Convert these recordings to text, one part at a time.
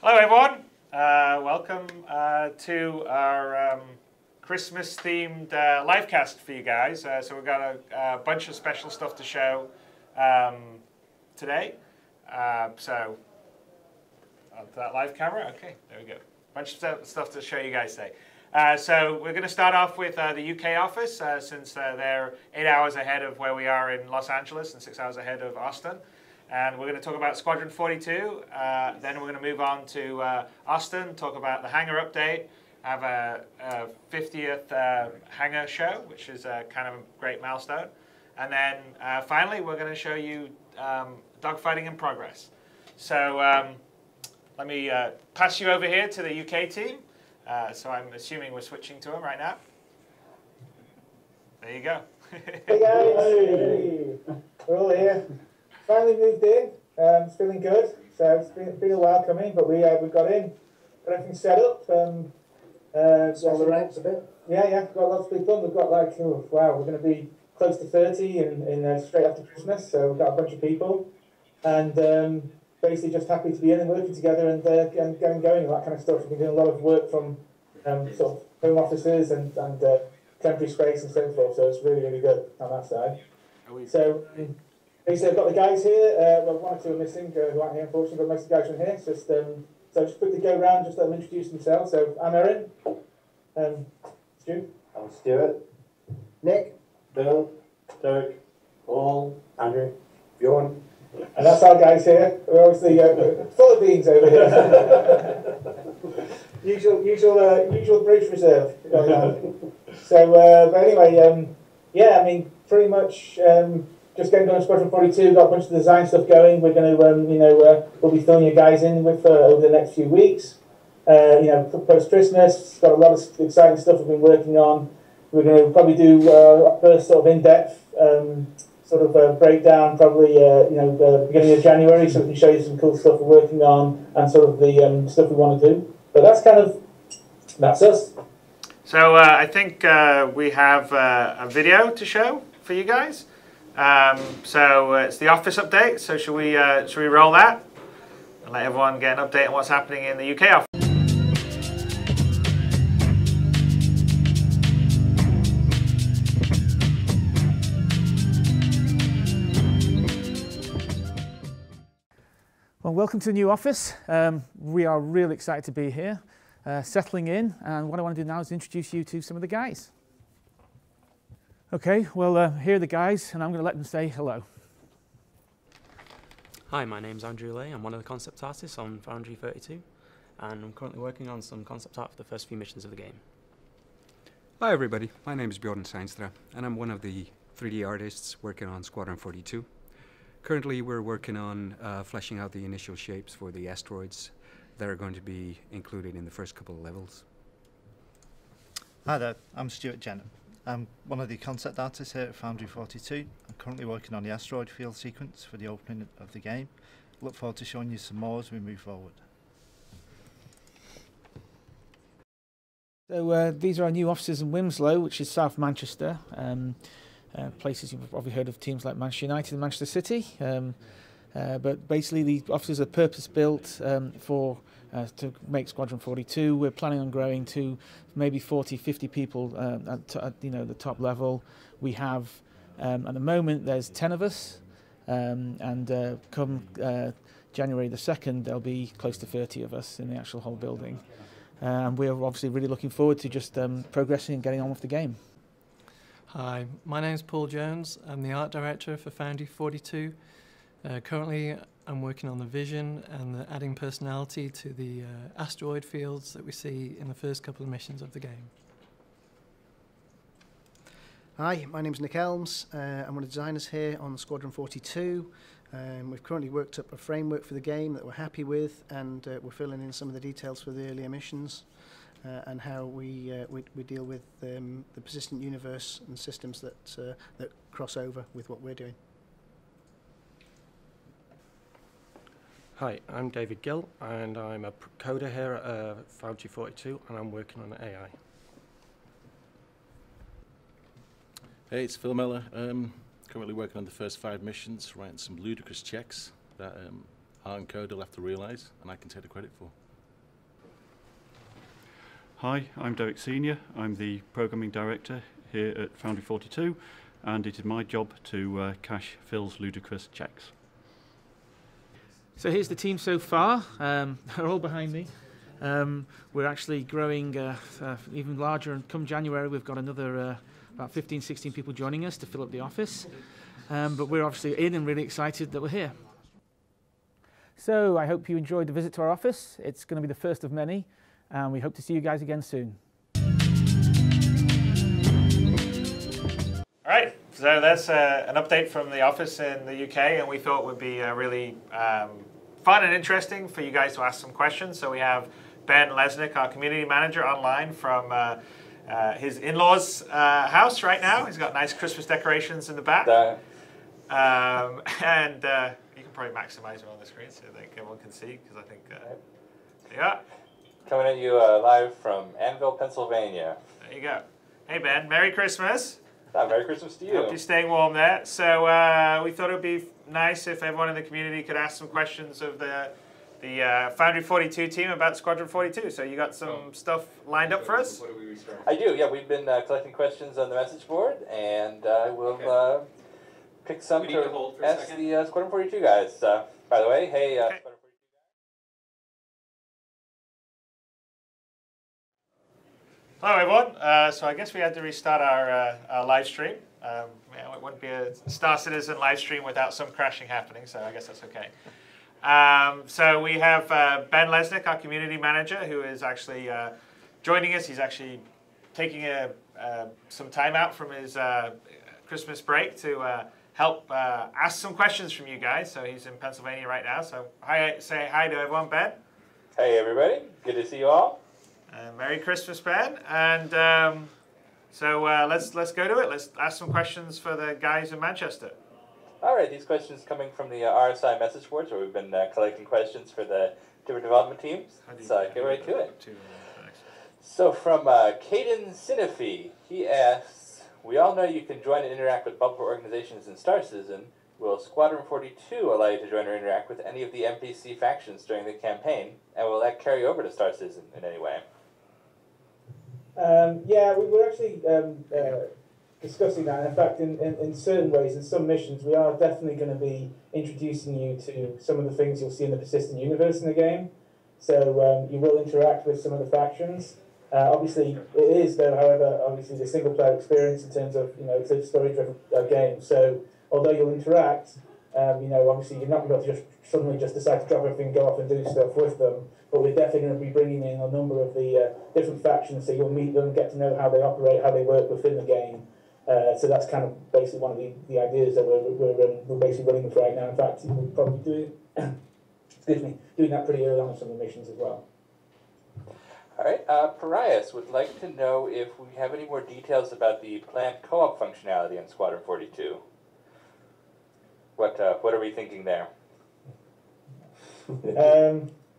Hello everyone, welcome to our Christmas-themed livecast for you guys. So we've got a bunch of special stuff to show today. So, that live camera? Okay, there we go. Bunch of stuff to show you guys today. So we're going to start off with the UK office, since they're 8 hours ahead of where we are in Los Angeles and 6 hours ahead of Austin. And we're going to talk about Squadron 42, then we're going to move on to Austin, talk about the hangar update, have a 50th hangar show, which is kind of a great milestone. And then finally, we're going to show you dogfighting in progress. So let me pass you over here to the UK team. So I'm assuming we're switching to them right now. There you go. Hey guys, hey. We're all here. Finally moved in. It's feeling good. So it's been a while coming, but we got in, got everything set up. All the ranks a bit. Yeah. We've got lots of big fun. We've got like, oh, wow, we're going to be close to 30 in straight after Christmas. So we've got a bunch of people, and basically just happy to be in and working together and getting going and that kind of stuff. We've been doing a lot of work from sort of home offices and temporary space and so forth. So it's really, really good on that side. So. Basically, I've got the guys here. Well, one or two are missing, who aren't here, unfortunately, but most of the guys are here. So just quickly go around, just let them introduce themselves. So I'm Erin. Stu. I'm Stuart. Nick. Bill. Derek. Paul. Andrew. Bjorn. And that's our guys here. We're obviously full of beans over here. usual British Reserve. So, but anyway, yeah, I mean, pretty much. Just getting going on Squadron 42, got a bunch of design stuff going. We're going to, we'll be filling you guys in with over the next few weeks. Post-Christmas, got a lot of exciting stuff we've been working on. We're going to probably do our first sort of in-depth breakdown, probably, the beginning of January, so we can show you some cool stuff we're working on and sort of the stuff we want to do. But that's us. So I think we have a video to show for you guys. So it's the office update. So should we roll that and let everyone get an update on what's happening in the UK office? Well, welcome to the new office. We are really excited to be here, settling in, and what I want to do now is introduce you to some of the guys. Okay, well, here are the guys, and I'm going to let them say hello. Hi, my name's Andrew Lay. I'm one of the concept artists on Foundry 32, and I'm currently working on some concept art for the first few missions of the game. Hi everybody, my name is Bjorn Seinstra, and I'm one of the 3D artists working on Squadron 42. Currently we're working on fleshing out the initial shapes for the asteroids that are going to be included in the first couple of levels. Hi there, I'm Stuart Jenner. I'm one of the concept artists here at Foundry 42. I'm currently working on the asteroid field sequence for the opening of the game. Look forward to showing you some more as we move forward. So these are our new offices in Wilmslow, which is South Manchester. Places you've probably heard of teams like Manchester United and Manchester City. But basically the offices are purpose-built to make Squadron 42. We're planning on growing to maybe 40, 50 people at the top level. We have, at the moment, there's 10 of us, and come January the 2nd, there'll be close to 30 of us in the actual whole building. And we're obviously really looking forward to just progressing and getting on with the game. Hi, my name's Paul Jones. I'm the art director for Foundry 42. Currently, I'm working on the vision and adding personality to the asteroid fields that we see in the first couple of missions of the game. Hi, my name's Nick Elms. I'm one of the designers here on Squadron 42. We've currently worked up a framework for the game that we're happy with, and we're filling in some of the details for the earlier missions and how we deal with the persistent universe and systems that cross over with what we're doing. Hi, I'm David Gill, and I'm a coder here at Foundry 42, and I'm working on AI. Hey, it's Phil Miller. Currently working on the first 5 missions, writing some ludicrous checks that our encoder will have to realise, and I can take the credit for. Hi, I'm Derek Senior. I'm the programming director here at Foundry 42, and it is my job to cache Phil's ludicrous checks. So here's the team so far. They're all behind me. We're actually growing even larger, and come January we've got another about 15, 16 people joining us to fill up the office. But we're obviously in and really excited that we're here. So I hope you enjoyed the visit to our office. It's going to be the first of many, and we hope to see you guys again soon. All right, so that's an update from the office in the UK, and we thought would be really fun and interesting for you guys to ask some questions. So we have Ben Lesnick, our community manager, online from his in-laws' house right now. He's got nice Christmas decorations in the back. And you can probably maximize it on the screen so that everyone can see, because I think there you are. Coming at you live from Annville, Pennsylvania. There you go. Hey Ben, Merry Christmas. Merry Christmas to you. Hope you're staying warm there. So we thought it would be nice if everyone in the community could ask some questions of the Foundry 42 team about Squadron 42. So you got some stuff lined up for us? I do, yeah. We've been collecting questions on the message board, and we'll pick some to ask the Squadron 42 guys. By the way, hey, Squadron 42 guys. Hello everyone. So I guess we had to restart our live stream. It wouldn't be a Star Citizen live stream without some crashing happening, so I guess that's okay. So we have Ben Lesnick, our community manager, who is actually joining us. He's actually taking some time out from his Christmas break to help ask some questions from you guys. So he's in Pennsylvania right now. So say hi to everyone, Ben. Hey everybody, good to see you all. Merry Christmas, Ben. And so let's go to it. Let's ask some questions for the guys in Manchester. All right, these questions coming from the RSI message boards, where we've been collecting questions for the different development teams. So get right to it. So from Caden Sinafi, he asks, we all know you can join and interact with multiple organizations in Star Citizen. Will Squadron 42 allow you to join or interact with any of the NPC factions during the campaign? And will that carry over to Star Citizen in any way? Yeah, we were actually discussing that. In fact, in certain ways, in some missions, we are definitely going to be introducing you to some of the things you'll see in the persistent universe in the game. So you will interact with some of the factions. Obviously, it is, though, however, obviously the single-player experience in terms of, it's a story-driven game. So although you'll interact, obviously you're not going to just suddenly just decide to drop everything and go off and do stuff with them. But we're definitely going to be bringing in a number of the different factions, so you'll meet them, get to know how they operate, how they work within the game. So that's kind of basically one of the ideas that we're basically running with right now. In fact, we'll probably be doing that pretty early on in some of the missions as well. All right, Parias would like to know if we have any more details about the planned co-op functionality in Squadron 42. What are we thinking there?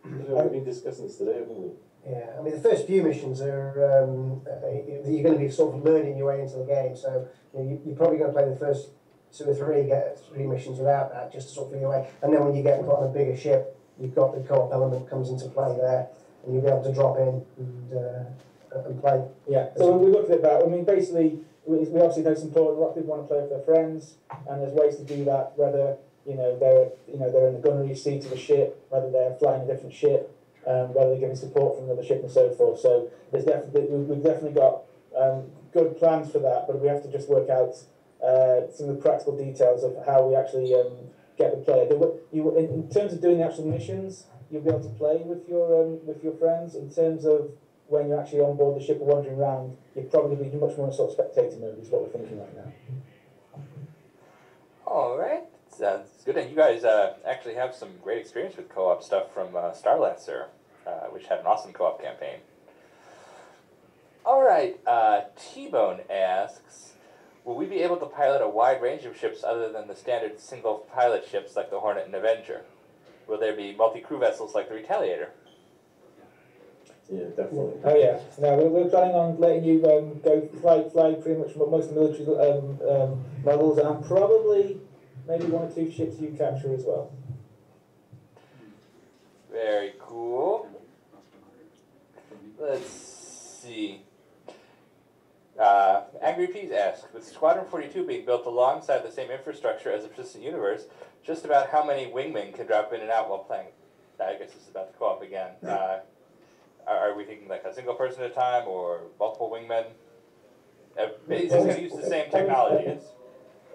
We've been discussing this today, haven't we? Yeah, I mean the first few missions are you're going to be sort of learning your way into the game, so you're probably going to play the first 2 or 3 missions without that, just to sort of feel your way. And then when you get put on a bigger ship, you've got the co-op element comes into play there, and you'll be able to drop in and play. Yeah, so we looked at that. I mean, basically, we obviously know it's important. A lot of people want to play with their friends, and there's ways to do that. Whether they're in the gunnery seat of a ship, whether they're flying a different ship, whether they're getting support from another ship, and so forth. So we've definitely got good plans for that, but we have to just work out some of the practical details of how we actually get the player. In terms of doing the actual missions, you'll be able to play with your friends. In terms of when you're actually on board the ship or wandering around, you're probably be much more in sort of spectator mode is what we're thinking right now. All right, sounds good. And you guys actually have some great experience with co-op stuff from Starlancer, which had an awesome co-op campaign. All right, T-Bone asks, will we be able to pilot a wide range of ships other than the standard single pilot ships like the Hornet and Avenger? Will there be multi-crew vessels like the Retaliator? Yeah, definitely. Oh yeah. No, we're planning on letting you go fly pretty much most military models, and probably maybe 1 or 2 ships you capture as well. Very cool. Let's see. Angry Peas asks, with Squadron 42 being built alongside the same infrastructure as the Persistent Universe, just about how many wingmen can drop in and out while playing? I guess this is about the co-op again. Are we thinking like a single person at a time or multiple wingmen? It's just going to use the same technology.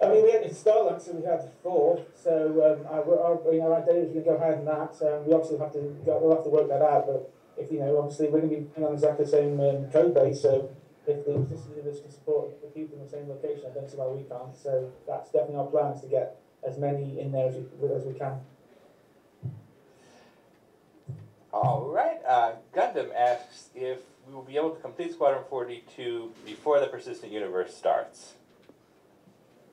I mean, we had in Starlancer we had 4, so our idea is going to go higher than that. We obviously we'll have to work that out, but if obviously we're going to be playing on exactly the same code base, so if the Persistent Universe can support the people in the same location, I don't see why we can't. So that's definitely our plan, is to get as many in there as we can. All right. Gundam asks if we will be able to complete Squadron 42 before the Persistent Universe starts.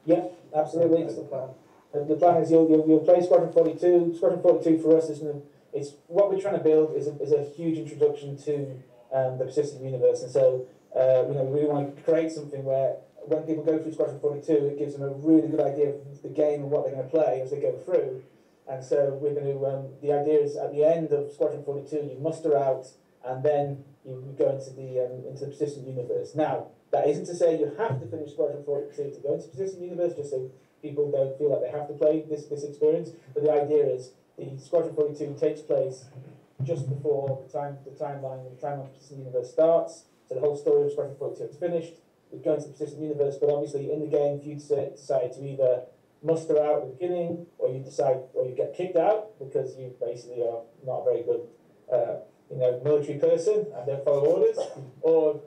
Yeah, absolutely. That's the plan. The plan is you'll play Squadron 42. Squadron 42 for us is what we're trying to build is a huge introduction to the Persistent Universe, and so we really want to create something where when people go through Squadron 42, it gives them a really good idea of the game and what they're going to play as they go through. And so we're going to, the idea is at the end of Squadron 42, you muster out, and then you go into the Persistent Universe. Now, that isn't to say you have to finish Squadron 42 to go into Persistent Universe, just so people don't feel like they have to play this experience. But the idea is the Squadron 42 takes place just before the timeline when the Persistent Universe starts. So the whole story of Squadron 42 is finished. We go into the Persistent Universe, but obviously in the game, if you decide to either muster out at the beginning, or you get kicked out because you basically are not a very good, military person and don't follow orders, or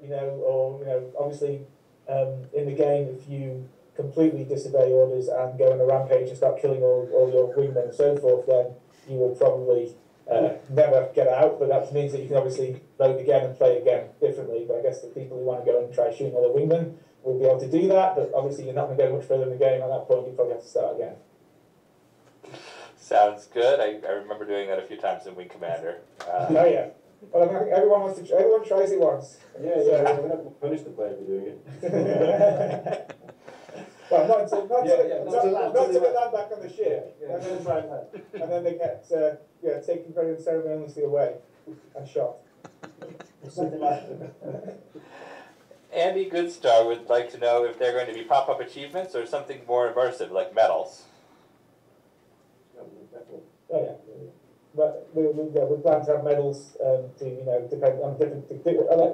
obviously in the game, if you completely disobey orders and go on a rampage and start killing all your wingmen and so forth, then you will probably never get out. But that means that you can obviously load again and play again differently. But I guess the people who want to go and try shooting all the wingmen will be able to do that, but obviously you're not going to go much further in the game. At that point, you probably have to start again. Sounds good. I remember doing that a few times in Wing Commander. Oh yeah. Well, I think everyone tries it once. Yeah, we're going to punish the player for doing it. Well, not until they land back on the ship, and then they get taken very unceremoniously away and shot. Something like that. Andy Goodstar would like to know if they're going to be pop-up achievements or something more immersive, like medals. Oh yeah, but we plan to have medals to depend on different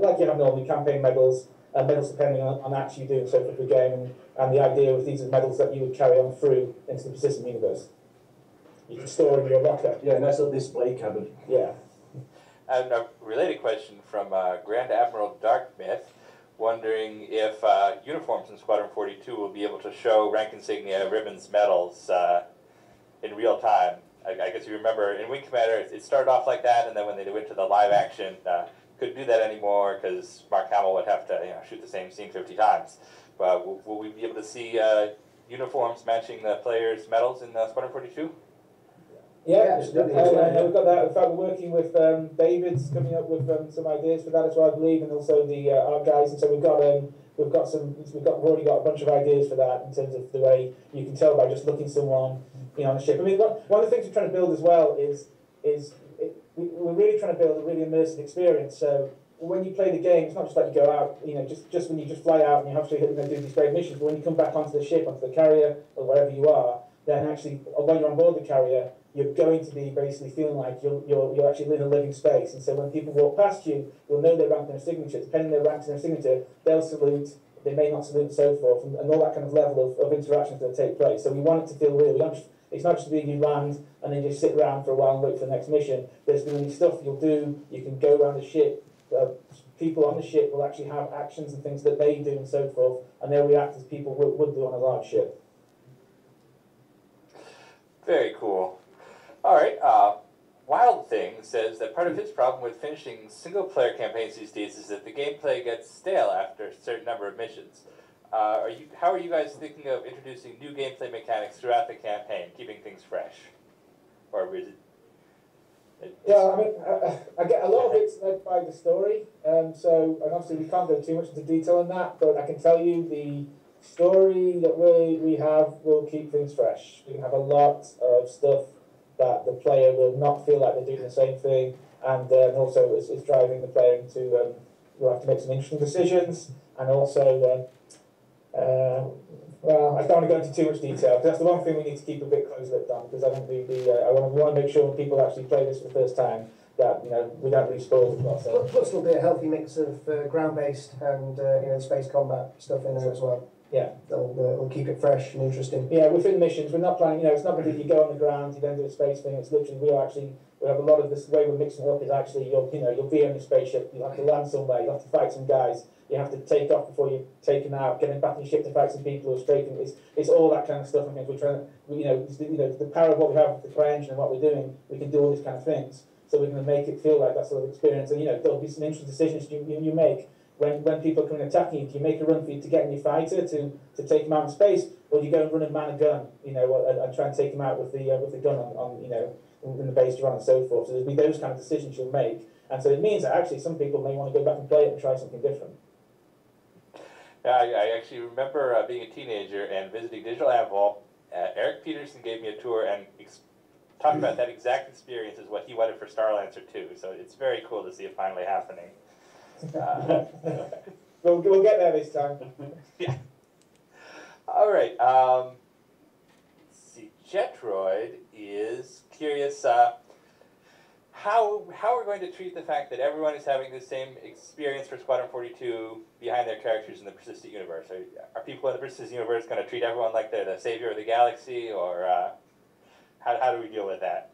like you have normally campaign medals. Medals depending on acts you do and so forth the game, and the idea with these are medals that you would carry on through into the Persistent Universe. You can store in your locker. Yeah, nice little display cabin. Yeah. And a related question from Grand Admiral Darkmyth, wondering if uniforms in Squadron 42 will be able to show rank insignia, ribbons, medals in real time. I guess you remember in Wing Commander it started off like that, and then when they went to the live action, couldn't do that anymore because Mark Hamill would have to shoot the same scene 50 times. But will we be able to see uniforms matching the players' medals in Squadron 42? Yeah, we've got that. In fact, we're working with David's coming up with some ideas for that as well, I believe, and also our guys. And so we've already got a bunch of ideas for that in terms of the way you can tell by just looking someone on the ship. I mean, one of the things we're trying to build as well is we're really trying to build a really immersive experience. So when you play the game, it's not just like you go out, just when you just fly out and you have to do these great missions. But when you come back onto the ship, onto the carrier, or wherever you are, then actually, when you're on board the carrier, you're going to be basically feeling like you're actually in a living space. And so when people walk past you, you'll know their rank and their signature. Depending on their rank and their signature, they'll salute, they may not salute, and so forth, and all that kind of level of interactions that take place. So we want it to feel real. We don't just It's not just you land and then just sit around for a while and wait for the next mission. There's going to be stuff you'll do. You can go around the ship. People on the ship will actually have actions and things that they do and so forth, and they'll react as people would do on a large ship. Very cool. All right. Wild Thing says that part of his problem with finishing single-player campaigns these days is that the gameplay gets stale after a certain number of missions. How are you guys thinking of introducing new gameplay mechanics throughout the campaign, keeping things fresh? Or is it? Yeah, I mean, I get a lot of it's led by the story. So, and obviously we can't go too much into detail on that, but I can tell you the story that we have will keep things fresh. We have a lot of stuff that the player will not feel like they're doing the same thing, and also it's driving the player into we'll have to make some interesting decisions, and also well, I don't want to go into too much detail, because that's the one thing we need to keep a bit close-lipped on, because I think I want to make sure when people actually play this for the first time that we don't really spoil the plot. So. Plus there'll be a healthy mix of ground-based and space combat stuff in there as well. Yeah, they'll keep it fresh and interesting. Yeah, within missions, we're not planning. It's not going to be you go on the ground, you then do a space thing. It's literally we have a lot of this. The way we're mixing it up is actually you'll be on your spaceship. You'll have to land somewhere. You will have to fight some guys. You have to take off before you take them out. Getting back in your ship to fight some people who are strafing. It's all that kind of stuff. I think we're trying to, the power of what we have with the CryEngine and what we're doing, we can do all these kind of things. So we're going to make it feel like that sort of experience. And there'll be some interesting decisions you make. When people are coming attacking you, do you make a run for you to get in your fighter to take them out in space, or do you go and run and man a gun, and try and take them out with the gun on in the base you're on and so forth. So there'll be those kind of decisions you'll make, and so it means that actually some people may want to go back and play it and try something different. Yeah, I actually remember being a teenager and visiting Digital Anvil. Eric Peterson gave me a tour and talked about that exact experience as what he wanted for Starlancer 2. So it's very cool to see it finally happening. We'll get there this time. Yeah. All right. Let's see. Jetroid is curious how we're going to treat the fact that everyone is having the same experience for Squadron 42 behind their characters in the persistent universe. Are people in the persistent universe going to treat everyone like they're the savior of the galaxy, or how do we deal with that?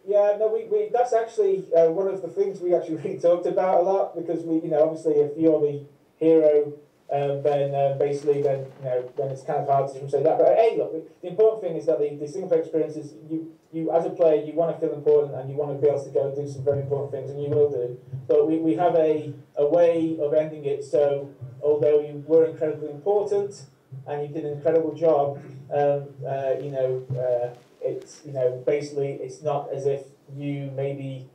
Yeah, no, we that's actually one of the things we actually really talked about a lot, because obviously if you're the hero, then basically then it's kind of hard to say that. But hey, look, the important thing is that the single player experience is you as a player, you want to feel important and you want to be able to go and do some very important things, and you will do. But we have a way of ending it. So although you were incredibly important and you did an incredible job, it's basically it's not as if you maybe.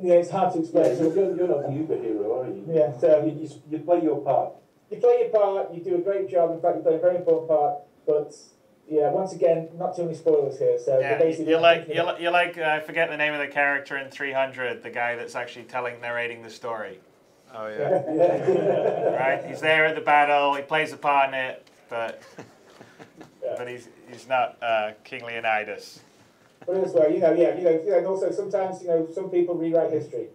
Yeah, it's hard to explain. Yeah, you're not the uber hero, are you? Yeah, so you play your part. You play your part. You do a great job. In fact, you play a very important part. But yeah, once again, not too many spoilers here. So yeah, you're like I forget the name of the character in 300, the guy that's actually narrating the story. Oh yeah. Right, he's there at the battle. He plays a part in it, but he's not King Leonidas. But as well, and also sometimes some people rewrite history.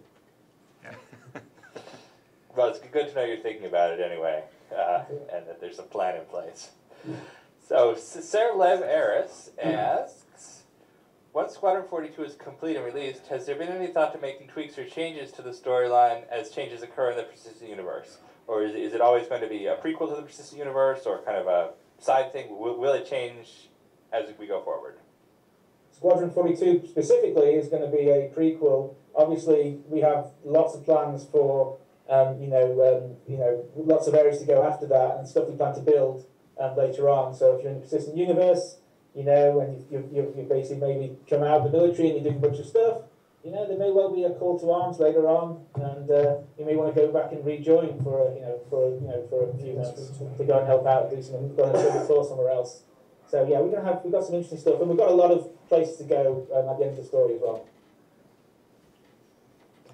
Well, it's good to know you're thinking about it anyway, and that there's a plan in place. So, Sarah Lev Eris asks, once Squadron 42 is complete and released, has there been any thought to making tweaks or changes to the storyline as changes occur in the persistent universe? Or is it always going to be a prequel to the persistent universe, or kind of a side thing? Will it change as we go forward? Squadron 42 specifically is going to be a prequel. Obviously, we have lots of plans for, lots of areas to go after that and stuff we plan to build later on. So if you're in the persistent universe, and you basically maybe come out of the military and you're doing a bunch of stuff, there may well be a call to arms later on, and you may want to go back and rejoin for a few months to go and help out and do something, go and serve the force somewhere else. So yeah, we've got some interesting stuff, and we've got a lot of places to go at the end of the story as well.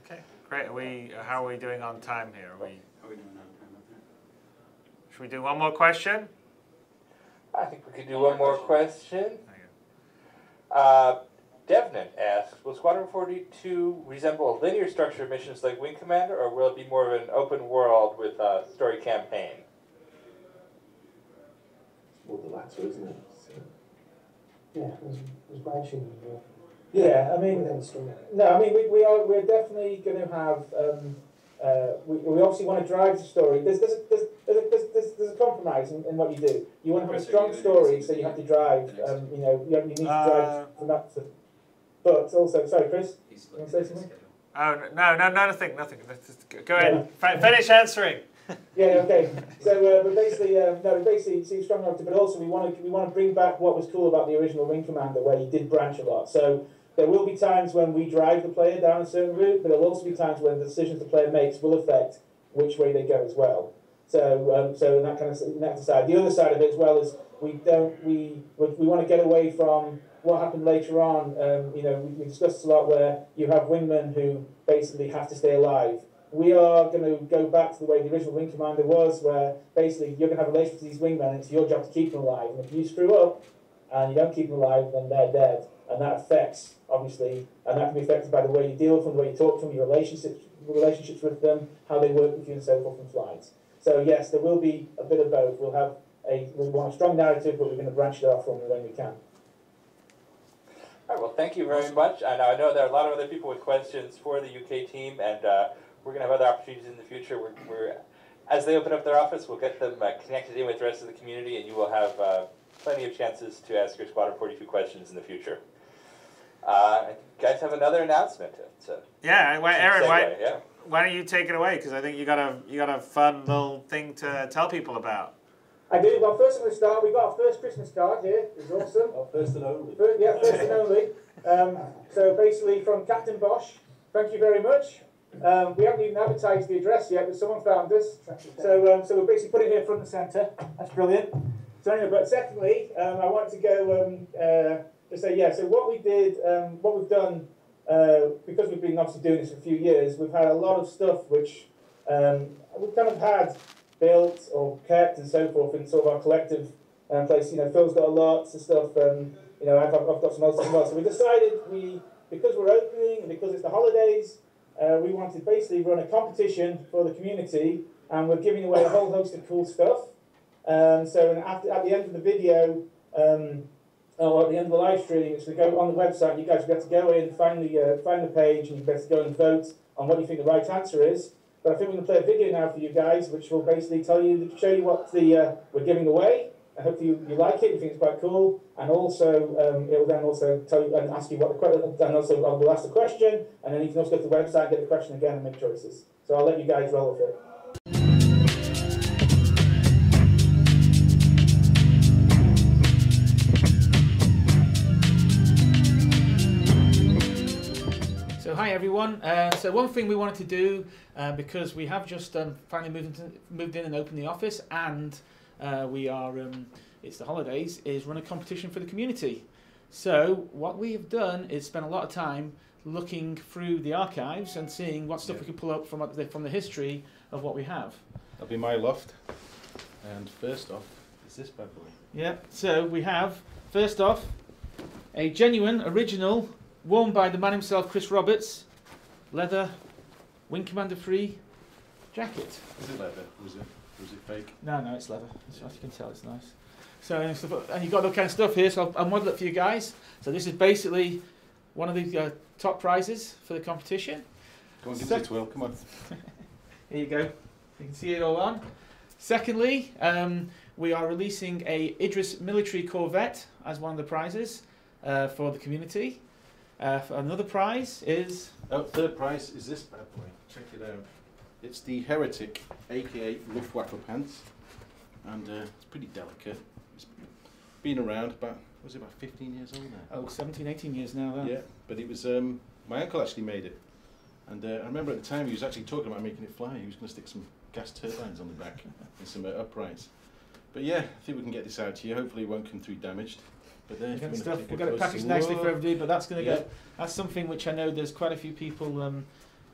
Okay, great. How are we doing on time here? How are we doing on time? Should we do one more question? I think we could do one more question. Devnan asks, will Squadron 42 resemble a linear structure of missions like Wing Commander, or will it be more of an open world with a story campaign? Well, the latter, isn't it? So. Yeah, was mentioned. Yeah, I mean, no, I mean we're definitely going to have. We obviously want to drive the story. There's a compromise in what you do. You want to have a strong story, so you have to drive. You know, you need to drive from that. But also, sorry, Chris, you want to say something? Oh no, nothing. Go ahead. Finish answering. Yeah, okay. So, but basically, see strong narrative, but also we want to bring back what was cool about the original Wing Commander, where you did branch a lot. So there will be times when we drive the player down a certain route, but there will also be times when the decisions the player makes will affect which way they go as well. So, so that kind of that side. The other side of it as well is we want to get away from what happened later on. You know, we discussed a lot where you have wingmen who basically have to stay alive. We are going to go back to the way the original Wing Commander was, where basically you're going to have a relationship with these wingmen, and it's your job to keep them alive. And if you screw up and you don't keep them alive, then they're dead. And that affects, obviously, and that can be affected by the way you deal with them, the way you talk to them, your relationships with them, how they work with you, and so forth in flights. So yes, there will be a bit of both. We want a strong narrative, but we're going to branch it off from when we can. All right, well, thank you very much. And I know there are a lot of other people with questions for the UK team, and we're going to have other opportunities in the future. As they open up their office, we'll get them connected in with the rest of the community, and you will have plenty of chances to ask your Squadron 42 questions in the future. You guys have another announcement. Yeah, Aaron, why don't you take it away? Because I think you got a fun little thing to tell people about. I do. Well, first I'm going to start. We've got our first Christmas card here. It's awesome. Our first and only. Yeah, first and only. So basically from Captain Bosch, thank you very much. We haven't even advertised the address yet, but someone found us. So we'll basically put it here front and centre. That's brilliant. So anyway, but secondly, I want to go to say, yeah, so what we did, what we've done, because we've been obviously doing this for a few years, we've had a lot of stuff which we've kind of had built or kept and so forth in sort of our collective place. You know, Phil's got lots of stuff, you know, I've got some other stuff as well. So we decided because we're opening and because it's the holidays, we wanted to basically run a competition for the community, and we're giving away a whole host of cool stuff. So at the end of the video, or at the end of the live stream, it's going to go on the website. You guys will be able to go in, find the page, and you better go and vote on what you think the right answer is. But I think we're going to play a video now for you guys, which will basically show you what we're giving away. I hope you like it. You think it's quite cool, and also it will then also tell you and ask you what the question. And also we'll ask the question, and then you can also go to the website, get the question again, and make choices. So I'll let you guys roll with it. So hi everyone. So one thing we wanted to do, because we have just finally moved in and opened the office, and we are it's the holidays, is run a competition for the community. So what we have done is spent a lot of time looking through the archives and seeing what stuff we can pull up from the history of what we have. That'll be my loft. And first off is this bad boy. Yeah. So we have first off a genuine original, worn by the man himself, Chris Roberts, leather Wing Commander 3 jacket. Is it leather? Or is it fake? No, it's leather. As you can tell, it's nice. So and you've got all kind of stuff here. So I'll model it for you guys. So this is basically one of the top prizes for the competition. Come on, give us a twirl. Come on. Here you go. You can see it all on. Secondly, we are releasing a Idris military corvette as one of the prizes for the community. Another prize is... third prize is this bad boy. Check it out. It's the Heretic, aka Luftwaffe pants. And it's pretty delicate. It's been around about 15 years old now? Oh, 17, 18 years now. Yeah, but it was, my uncle actually made it. And I remember at the time he was actually talking about making it fly. He was going to stick some gas turbines on the back and some uprights. But yeah, I think we can get this out to you. Hopefully it won't come through damaged. But we've got it packaged nicely for everybody, but that's going to go. That's something which I know there's quite a few people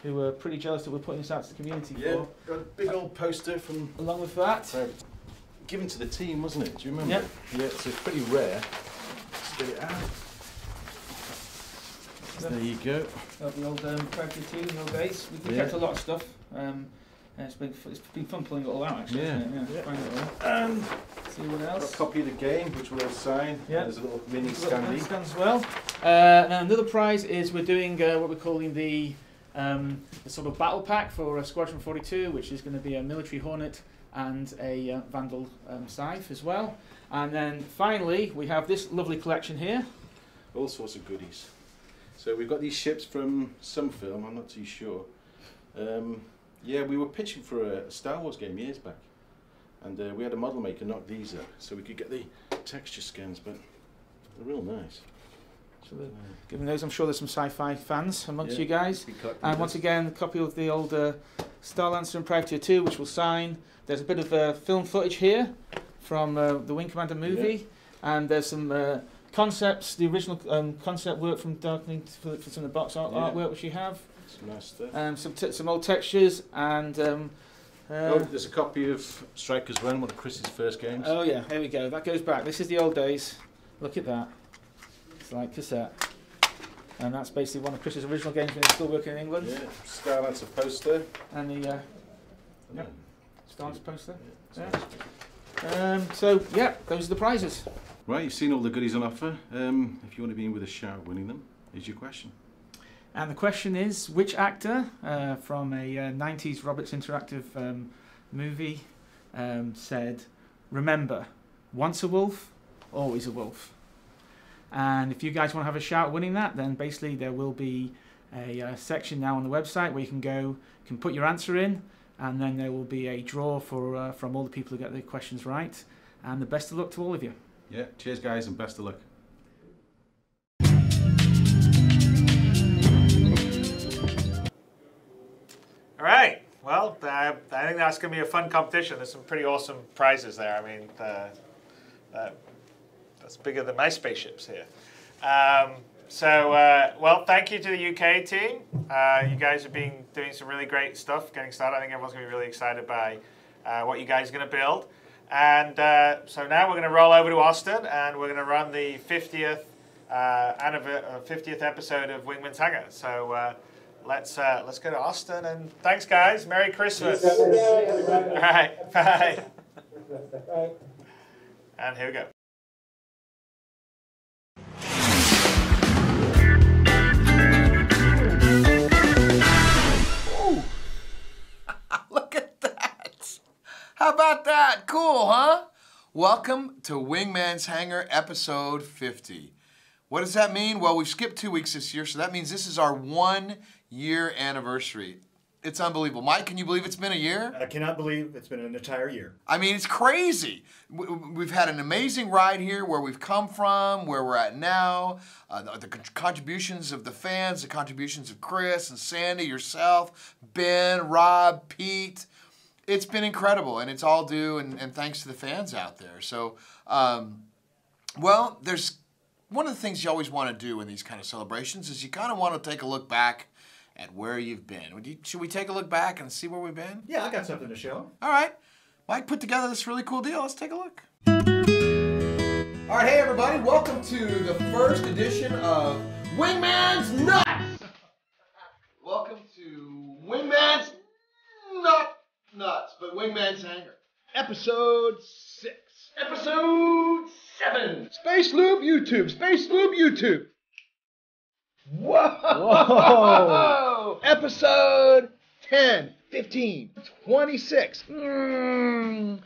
who are pretty jealous that we're putting this out to the community for. Got a big old poster from... Along with that. Given to the team, wasn't it? Do you remember? Yep. Yeah, so it's pretty rare. Let's get it out. There you go. Got the old Predator team, the old base. We kept a lot of stuff. It's been fun pulling it all out, actually. Yeah. Isn't it? Yeah. Find it all. See what else. Got a copy of the game, which we'll sign. Yeah. There's a little mini Stand standee. as well. Now another prize is we're doing what we're calling the sort of battle pack for Squadron 42, which is going to be a military Hornet and a Vandal scythe as well. And then finally, we have this lovely collection here. All sorts of goodies. So we've got these ships from some film, I'm not too sure. Yeah, we were pitching for a Star Wars game years back. And we had a model maker knock these up so we could get the texture scans, but they're real nice. So given those, I'm sure there's some sci-fi fans amongst you guys. And once again, a copy of the old Star Lancer and Privateer 2, which we'll sign. There's a bit of film footage here from the Wing Commander movie, and there's some concepts, the original concept work from Darkling for some of the box artwork which you have. Some nice stuff. Some old textures, and there's a copy of Strikers Run, one of Chris's first games. Oh yeah, here we go. That goes back. This is the old days. Look at that. It's like cassette. And that's basically one of Chris's original games when he was still working in England. Yeah, Star Lancer poster. And the Star Lancer poster. So yeah, those are the prizes. Right, you've seen all the goodies on offer. If you want to be in with a shout at winning them, here's your question. And the question is, which actor from a 90s Roberts Interactive movie said, "Remember, once a wolf, always a wolf"? And if you guys want to have a shout at winning that, then basically there will be a section now on the website where you can put your answer in, and then there will be a draw for from all the people who get the questions right. And the best of luck to all of you. Yeah, cheers guys and best of luck. All right. Well, I think that's going to be a fun competition. There's some pretty awesome prizes there. I mean, that's bigger than my spaceships here. Well, thank you to the UK team. You guys have been doing some really great stuff getting started. I think everyone's going to be really excited by what you guys are going to build. And so now we're going to roll over to Austin, and we're going to run the 50th episode of Wingman's Hangar. So let's go to Austin, and thanks, guys. Merry Christmas. All right, bye. And here we go. Look at that! How about that? Cool, huh? Welcome to Wingman's Hangar episode 50. What does that mean? Well, we've skipped 2 weeks this year, so that means this is our 1 year anniversary. It's unbelievable. Mike, can you believe it's been a year? I cannot believe it's been an entire year. I mean, it's crazy. We've had an amazing ride here, where we've come from, where we're at now, the contributions of the fans, the contributions of Chris and Sandy, yourself, Ben, Rob, Pete. It's been incredible, and it's all due and thanks to the fans out there. So, well, there's one of the things you always want to do in these kind of celebrations is you kind of want to take a look back at where you've been. Should we take a look back and see where we've been? Yeah, I got something to show. All right. Mike put together this really cool deal. Let's take a look. All right, hey everybody, welcome to the first edition of Wingman's Nuts. Welcome to Wingman's Not Nuts, but Wingman's Hangar. Episode 6. Episode 7. Space Loop YouTube. Space Loop YouTube. Whoa! Whoa! Episode 10, 15, 26.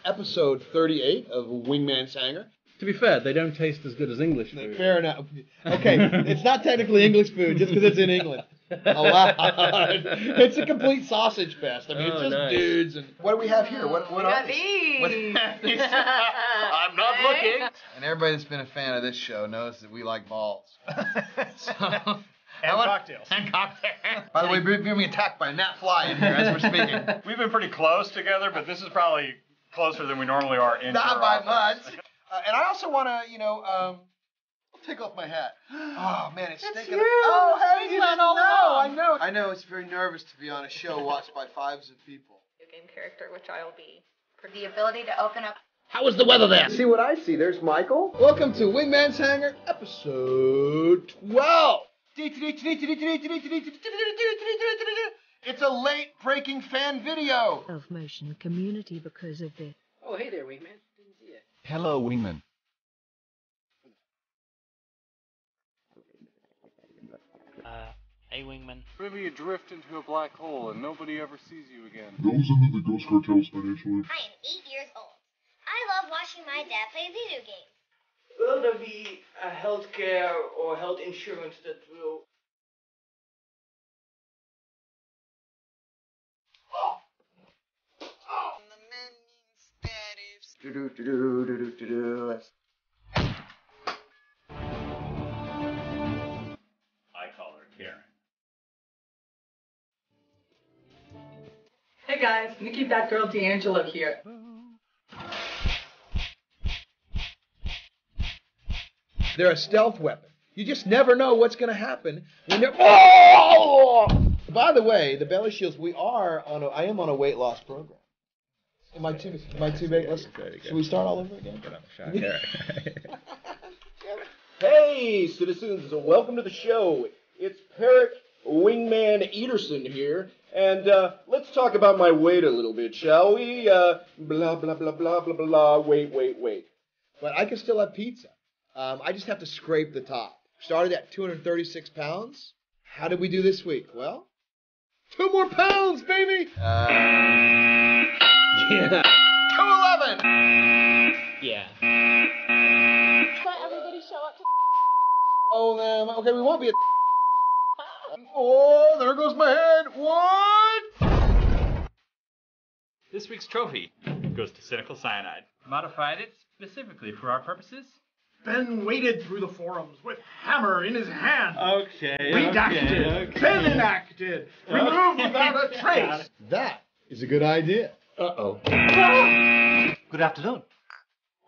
Episode 38 of Wingman's Hangar. To be fair, they don't taste as good as English food. Fair enough. Okay, it's not technically English food just because it's in England. Allowed. It's a complete sausage fest. I mean, it's just dudes. And what do we have here? What are these? I'm not looking. And everybody that's been a fan of this show knows that we like balls. And cocktails. And cocktails. By the way, we're being attacked by a gnat fly in here as we're speaking. We've been pretty close together, but this is probably closer than we normally are in Not your by office. much. And I also want to, I'll take off my hat. Oh, man, it's stinking. Oh, hey, you didn't know. I know. I know, it's very nervous to be on a show watched by 5s of people. Game character, which I will be. For the ability to open up. How was the weather there? See what I see. There's Michael. Welcome to Wingman's Hangar, episode 12. It's a late-breaking fan video. Self-motion community because of this. Oh, hey there, Wingman. Didn't see you. Hello, Wingman. Hey, Wingman. Really, you drift into a black hole and nobody ever sees you again. Goes into the Ghost Cartels financially. I am 8 years old. I love watching my dad play video games. Will there be a healthcare or health insurance that will... I call her Karen. Hey guys, Nikki Batgirl D'Angelo here. They're a stealth weapon. You just never know what's going to happen when they're... Oh! By the way, the belly shields, I am on a weight loss program. Am I too big? Should we start all over again? Hey, citizens, welcome to the show. It's Parrot Wingman Eaterson here, and let's talk about my weight a little bit, shall we? Blah, blah, blah, blah, blah, blah, wait. But I can still have pizza. I just have to scrape the top. Started at 236 pounds. How did we do this week? Well, 2 more pounds, baby! Yeah. 211! Yeah. Let everybody show up to... Oh, okay, we won't be at... Oh, there goes my head. What? This week's trophy goes to Cynical Cyanide. Modified it specifically for our purposes. Ben waded through the forums with hammer in his hand. Okay. Redacted. Ben enacted. Removed without a trace. That is a good idea. Uh-oh. Good afternoon.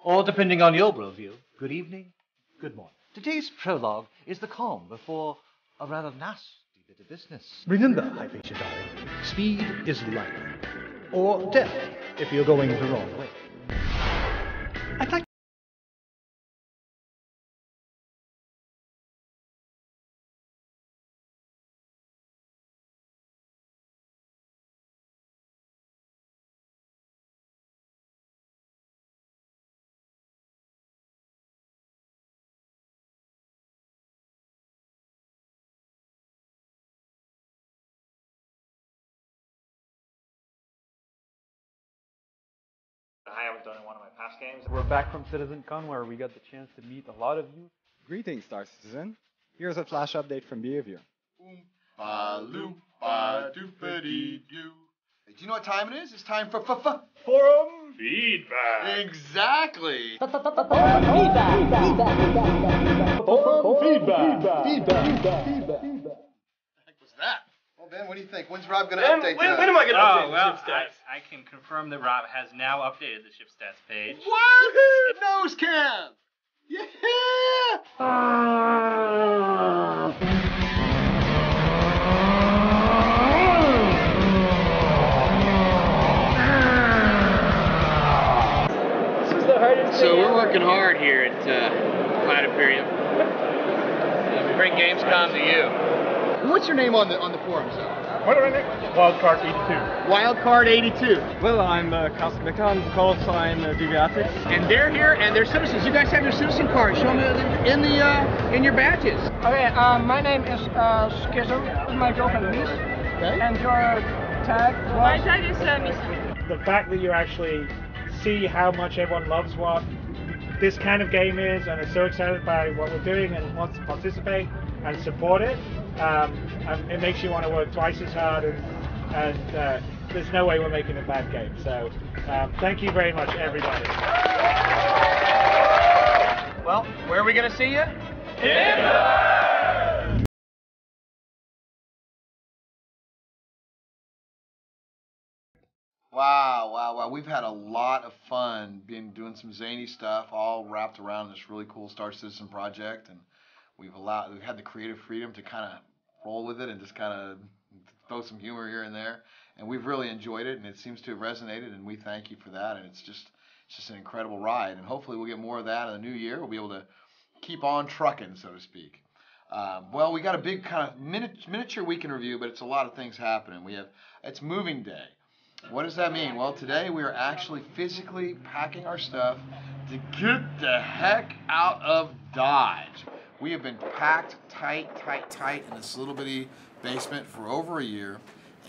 Or, depending on your worldview, good evening, good morning. Today's prologue is the calm before a rather nasty bit of business. Remember, I feature darling, speed is life. Or death, if you're going the wrong way. I'd like... I haven't done in one of my past games. We're back from CitizenCon where we got the chance to meet a lot of you. Greetings, Star Citizen. Here's a flash update from Behavior. Oompa-loompa-doopity-doo. Do you know what time it is? It's time for forum feedback. Exactly. Feedback. What's that? Well, Ben, what do you think? When's Rob going to update when am I going to update well, the ship stats? I can confirm that Rob has now updated the ship stats page. What? Nose cam! Yeah! This is the hardest So thing we're ever. working hard here at Planet Imperium. We bring Gamescom to you. What's your name on the forums, though? What do I make? Wildcard 82. Wildcard 82. Well, I'm Castle McCann, call sign Deviatics. And they're here, and they're citizens. You guys have your citizen cards. Show them in your badges. Okay, my name is Schism. This is my girlfriend, Mies. Okay. And your tag was... My tag is Mies. The fact that you actually see how much everyone loves what this kind of game is and are so excited by what we're doing and wants to participate and support it, it makes you want to work twice as hard, and there's no way we're making a bad game. So thank you very much, everybody. Well, where are we going to see you? Wow. We've had a lot of fun doing some zany stuff, all wrapped around this really cool Star Citizen project, and we've had the creative freedom to kind of roll with it and just kind of throw some humor here and there, and we've really enjoyed it, and it seems to have resonated, and we thank you for that, and it's just an incredible ride, and hopefully we'll get more of that in the new year. We'll be able to keep on trucking, so to speak. Well, we got a big kind of miniature weekend review, but it's a lot of things happening. It's moving day. What does that mean? Well, today we are actually physically packing our stuff to get the heck out of Dodge. We have been packed tight in this little bitty basement for over a year,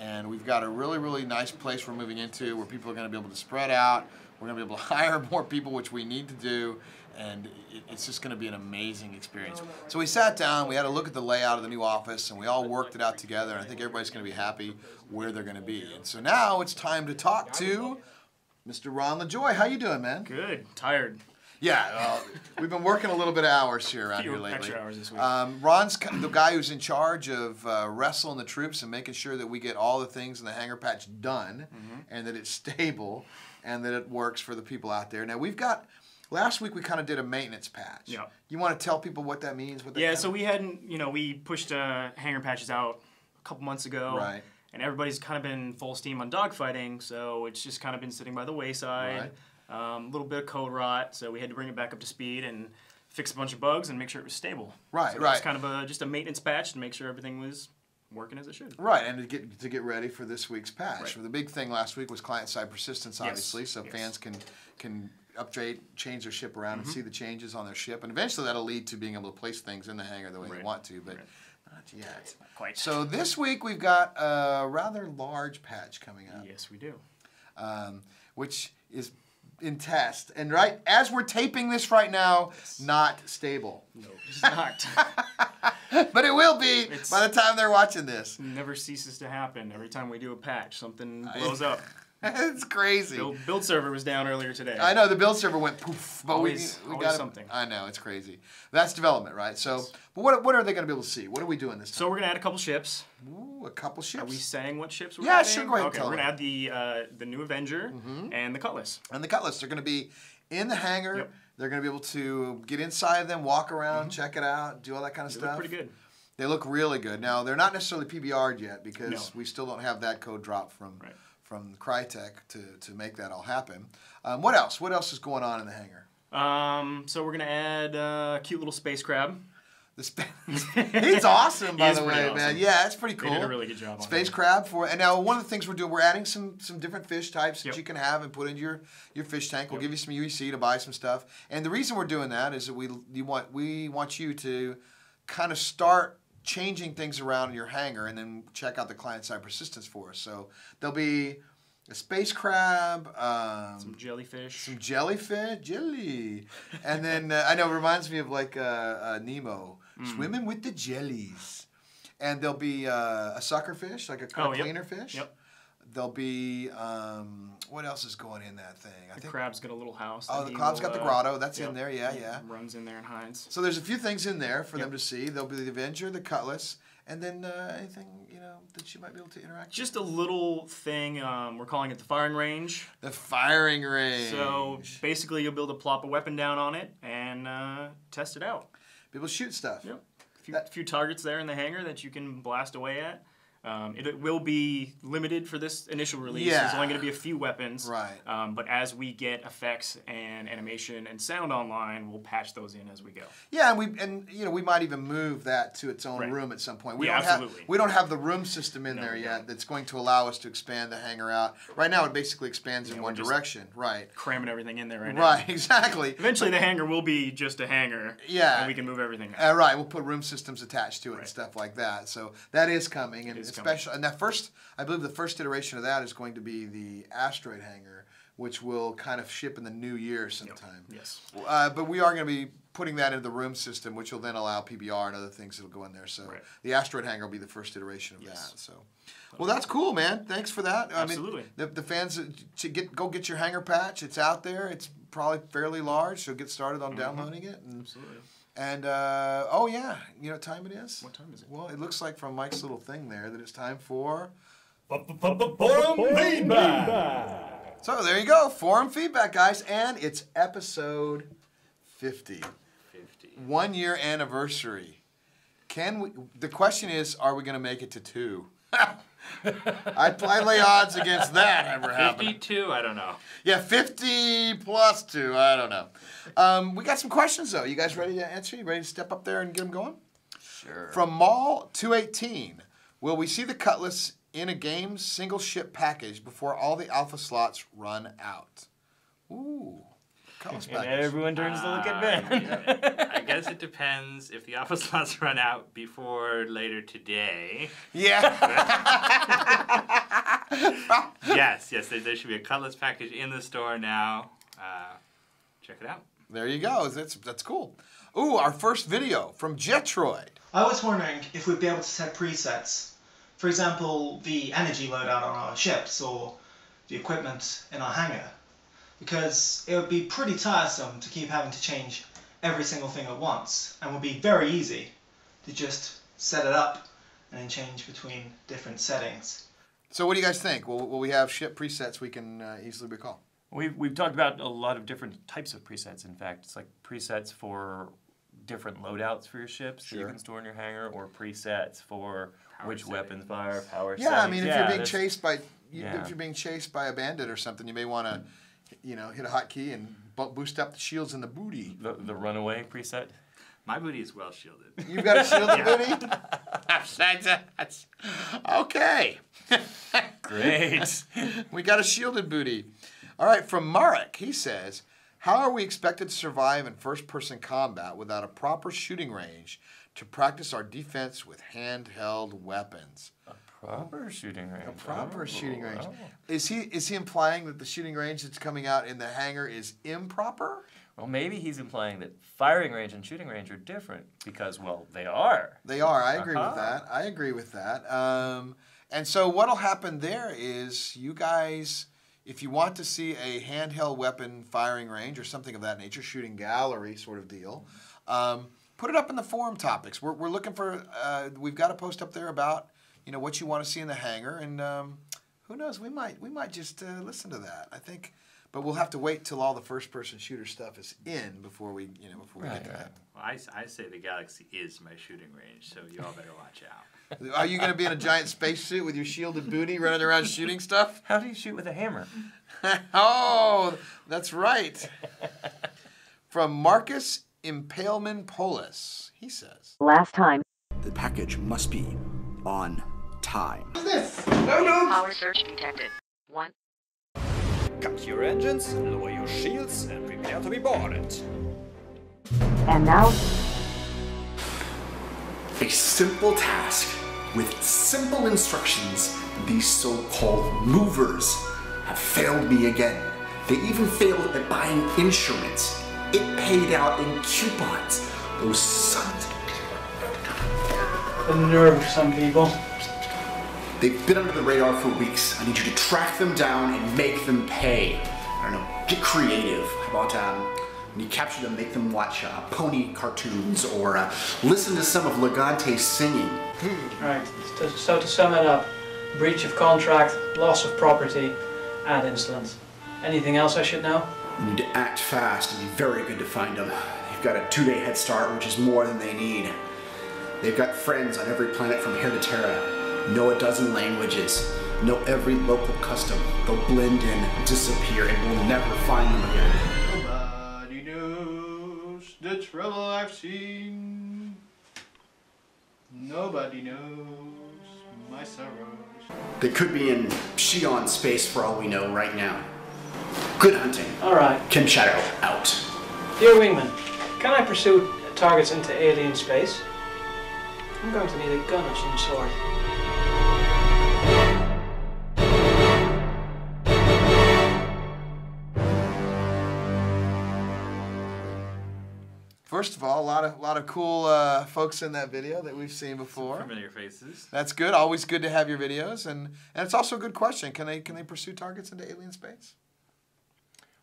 and we've got a really, really nice place we're moving into where people are going to be able to spread out. We're going to be able to hire more people, which we need to do, and it's just going to be an amazing experience. So we sat down, we had a look at the layout of the new office, and we all worked it out together, and I think everybody's going to be happy where they're going to be. And so now it's time to talk to Mr. Ron LaJoy. How you doing, man? Good. Tired. Yeah, we've been working a little bit of hours here around here lately. Extra hours this week. Ron's the guy who's in charge of wrestling the troops and making sure that we get all the things in the hangar patch done, and that it's stable, and that it works for the people out there. Now last week we kind of did a maintenance patch. Yeah. You want to tell people what that means? So we pushed hangar patches out a couple months ago. Right. And everybody's kind of been full steam on dogfighting, so it's just kind of been sitting by the wayside. Right. A little bit of code rot, so we had to bring it back up to speed and fix a bunch of bugs and make sure it was stable. Right, so right. It's kind of just a maintenance patch to make sure everything was working as it should. Right, and to get ready for this week's patch. Right. So the big thing last week was client-side persistence, obviously, so fans can update, change their ship around and see the changes on their ship, and eventually that'll lead to being able to place things in the hangar the way they want to, but not yet. Not quite. So this week we've got a rather large patch coming up. Yes, we do. Which is in test, and right as we're taping this right now, not stable. No, it's not. But it will be by the time they're watching this. Never ceases to happen. Every time we do a patch, something blows up. It's crazy. Build server was down earlier today. I know the build server went poof, but always we got something. I know, it's crazy. That's development, right? So, but what are they going to be able to see? What are we doing this time? So we're going to add a couple ships. Ooh, a couple ships. Are we saying what ships we're adding? adding? Sure, go ahead. Okay, we're going to add the new Avenger and the Cutlass. And the Cutlass, they're going to be in the hangar. Yep. They're going to be able to get inside them, walk around, check it out, do all that kind of stuff. They look pretty good. They look really good. Now, they're not necessarily PBR'd yet because we still don't have that code drop from Crytek to make that all happen. What else? What else is going on in the hangar? So we're going to add a cute little space crab. He's awesome, by the way, awesome. man. Yeah, it's pretty cool. They did a really good job on Space crab and now one of the things we're doing, we're adding some different fish types that you can have and put into your fish tank. We'll give you some UEC to buy some stuff. And the reason we're doing that is that we want you to kind of start changing things around in your hangar and then check out the client-side persistence for us. So there'll be a space crab, some jelly, and then I know it reminds me of like Nemo swimming with the jellies. And there'll be a sucker fish, like a cleaner fish. Yep. There'll be what else is going in that thing? I think the crab's got a little house. Oh, the crab's got the grotto. That's in there. Yeah. Runs in there and hides. So there's a few things in there for them to see. There'll be the Avenger, the Cutlass, and then anything that you might be able to interact. Just a little thing. We're calling it the firing range. The firing range. So basically, you'll be able to plop a weapon down on it and test it out. Be able to shoot stuff. Yep. A few targets there in the hangar that you can blast away at. It will be limited for this initial release. Yeah. There's only going to be a few weapons. Right. But as we get effects and animation and sound online, we'll patch those in as we go. Yeah, and we might even move that to its own room at some point. We don't have the room system in there yet that's going to allow us to expand the hangar out. Right now, it basically expands in one direction. Right. Cramming everything in there right now. Right, exactly. Eventually, the hangar will be just a hangar. Yeah. And we can move everything out. Right. We'll put room systems attached to it and stuff like that. So that is coming, and especially and I believe the first iteration of that is going to be the asteroid hangar, which will kind of ship in the new year sometime. Yep. Yes. But we are going to be putting that into the room system, which will then allow PBR and other things that'll go in there. So the asteroid hangar will be the first iteration of that. So, well, that's cool, man. Thanks for that. Absolutely. I mean, the fans go get your hangar patch. It's out there. It's probably fairly large, so get started on downloading it. And, absolutely. And, oh yeah, you know what time it is? What time is it? Well, it looks like from Mike's little thing there that it's time for... Forum Feedback! So there you go, Forum Feedback, guys, and it's episode 50. 1 year anniversary. The question is, are we going to make it to 2? I lay odds against that ever happening. 52? I don't know. Yeah, 50 plus 2. I don't know. We got some questions, though. You guys ready to answer? You ready to step up there and get them going? Sure. From Mall 218, will we see the Cutlass in a game's single ship package before all the alpha slots run out? Ooh. Cutlass And package. everyone turns to look at Ben. Yeah. I guess it depends if the alpha slots run out before later today. Yeah. yes, there should be a Cutlass package in the store now. Check it out. There you go. That's cool. Ooh, our first video from Jetroid. I was wondering if we'd be able to set presets. For example, the energy loadout on our ships or the equipment in our hangar. Because it would be pretty tiresome to keep having to change every single thing at once, and would be very easy to just set it up and then change between different settings. So what do you guys think? Will we have ship presets we can easily recall? We've talked about a lot of different types of presets. In fact, it's like presets for different loadouts for your ships that you can store in your hangar, or presets for which weapons fire, power settings. I mean, if you're being chased by if you're being chased by a bandit or something, you may want to, hit a hotkey and boost up the shields in the booty. The runaway preset. My booty is well shielded. You've got a shielded booty? That's okay. Great. We got a shielded booty. All right, from Marek, he says, how are we expected to survive in first-person combat without a proper shooting range to practice our defense with handheld weapons? A proper shooting range. A proper shooting range. Is he implying that the shooting range that's coming out in the hangar is improper? Well, maybe he's implying that firing range and shooting range are different because, well, they are. They are. I agree with that. I agree with that. And so what'll happen there is you guys, if you want to see a handheld weapon firing range or something of that nature, shooting gallery sort of deal, put it up in the forum topics. We're looking for, we've got a post up there about, what you want to see in the hangar, and who knows, we might just listen to that. I think, but we'll have to wait till all the first-person shooter stuff is in before we, get to that. Well, I say the galaxy is my shooting range, so you all better watch out. Are you going to be in a giant spacesuit with your shielded booty running around shooting stuff? How do you shoot with a hammer? Oh, that's right. From Marcus Impaleman Polis, he says, last time. The package must be on time. What's this? No. Power surge detected. 1. Cut your engines, lower your shields, and prepare to be boarded. And now, a simple task with simple instructions. These so-called movers have failed me again. They even failed at buying insurance. It paid out in coupons. Those sons. The nerve of some people. They've been under the radar for weeks. I need you to track them down and make them pay. I don't know, get creative. How about when you capture them, make them watch pony cartoons or listen to some of Legante's singing. Right, so to sum it up, breach of contract, loss of property, and insolence. Anything else I should know? You need to act fast and be very good to find them. You've got a 2-day head start, which is more than they need. They've got friends on every planet from here to Terra. Know a dozen languages. Know every local custom. They'll blend in, disappear, and we'll never find them again. Nobody knows the trouble I've seen. Nobody knows my sorrows. They could be in Xi'an space for all we know right now. Good hunting. Alright. Kim Shadow, out. Dear Wingman, can I pursue targets into alien space? I'm going to need a gun of some sort. First of all, a lot of cool folks in that video that we've seen before. Some familiar faces. That's good. Always good to have your videos, and it's also a good question. Can they pursue targets into alien space?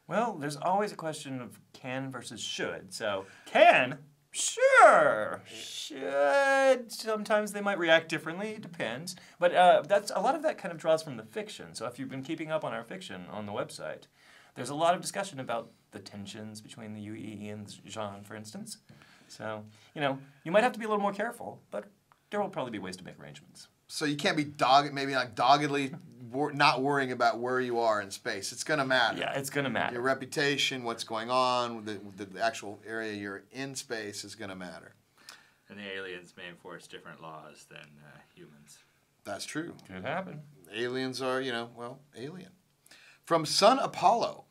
Well, there's always a question of can versus should. So can, sure. Should, sometimes they might react differently. It depends. But that's a lot of that kind of draws from the fiction. So if you've been keeping up on our fiction on the website, there's a lot of discussion about the tensions between the UE and Jean, for instance. So, you might have to be a little more careful, but there will probably be ways to make arrangements. So you can't be doggedly not worrying about where you are in space. It's going to matter. Yeah, it's going to matter. Your reputation, what's going on, the actual area you're in space is going to matter. And the aliens may enforce different laws than humans. That's true. Could happen. Aliens are, well, alien. From Sun Apollo,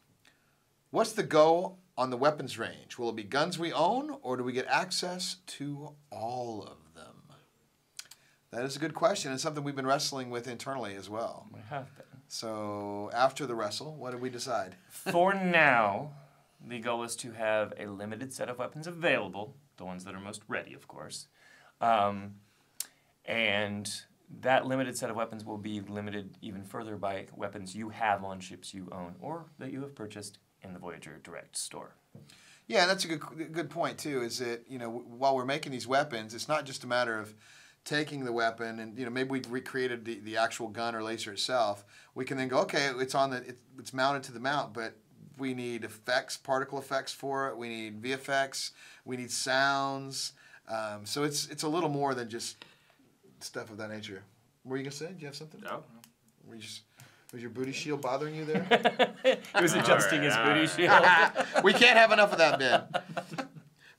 what's the go on the weapons range? Will it be guns we own, or do we get access to all of them? That is a good question, and something we've been wrestling with internally as well. We have been. So after the wrestle, what did we decide? For now, the goal is to have a limited set of weapons available, the ones that are most ready, of course. And that limited set of weapons will be limited even further by weapons you have on ships you own or that you have purchased in the Voyager Direct store. Yeah, that's a good point, too, is that, while we're making these weapons, it's not just a matter of taking the weapon and, maybe we recreated the actual gun or laser itself. We can then go, okay, it's mounted to the mount, but we need effects, particle effects for it. We need VFX. We need sounds. So it's a little more than just stuff of that nature. What were you going to say? Did you have something? No. Was your booty shield bothering you there? He was adjusting his booty shield. We can't have enough of that, Ben.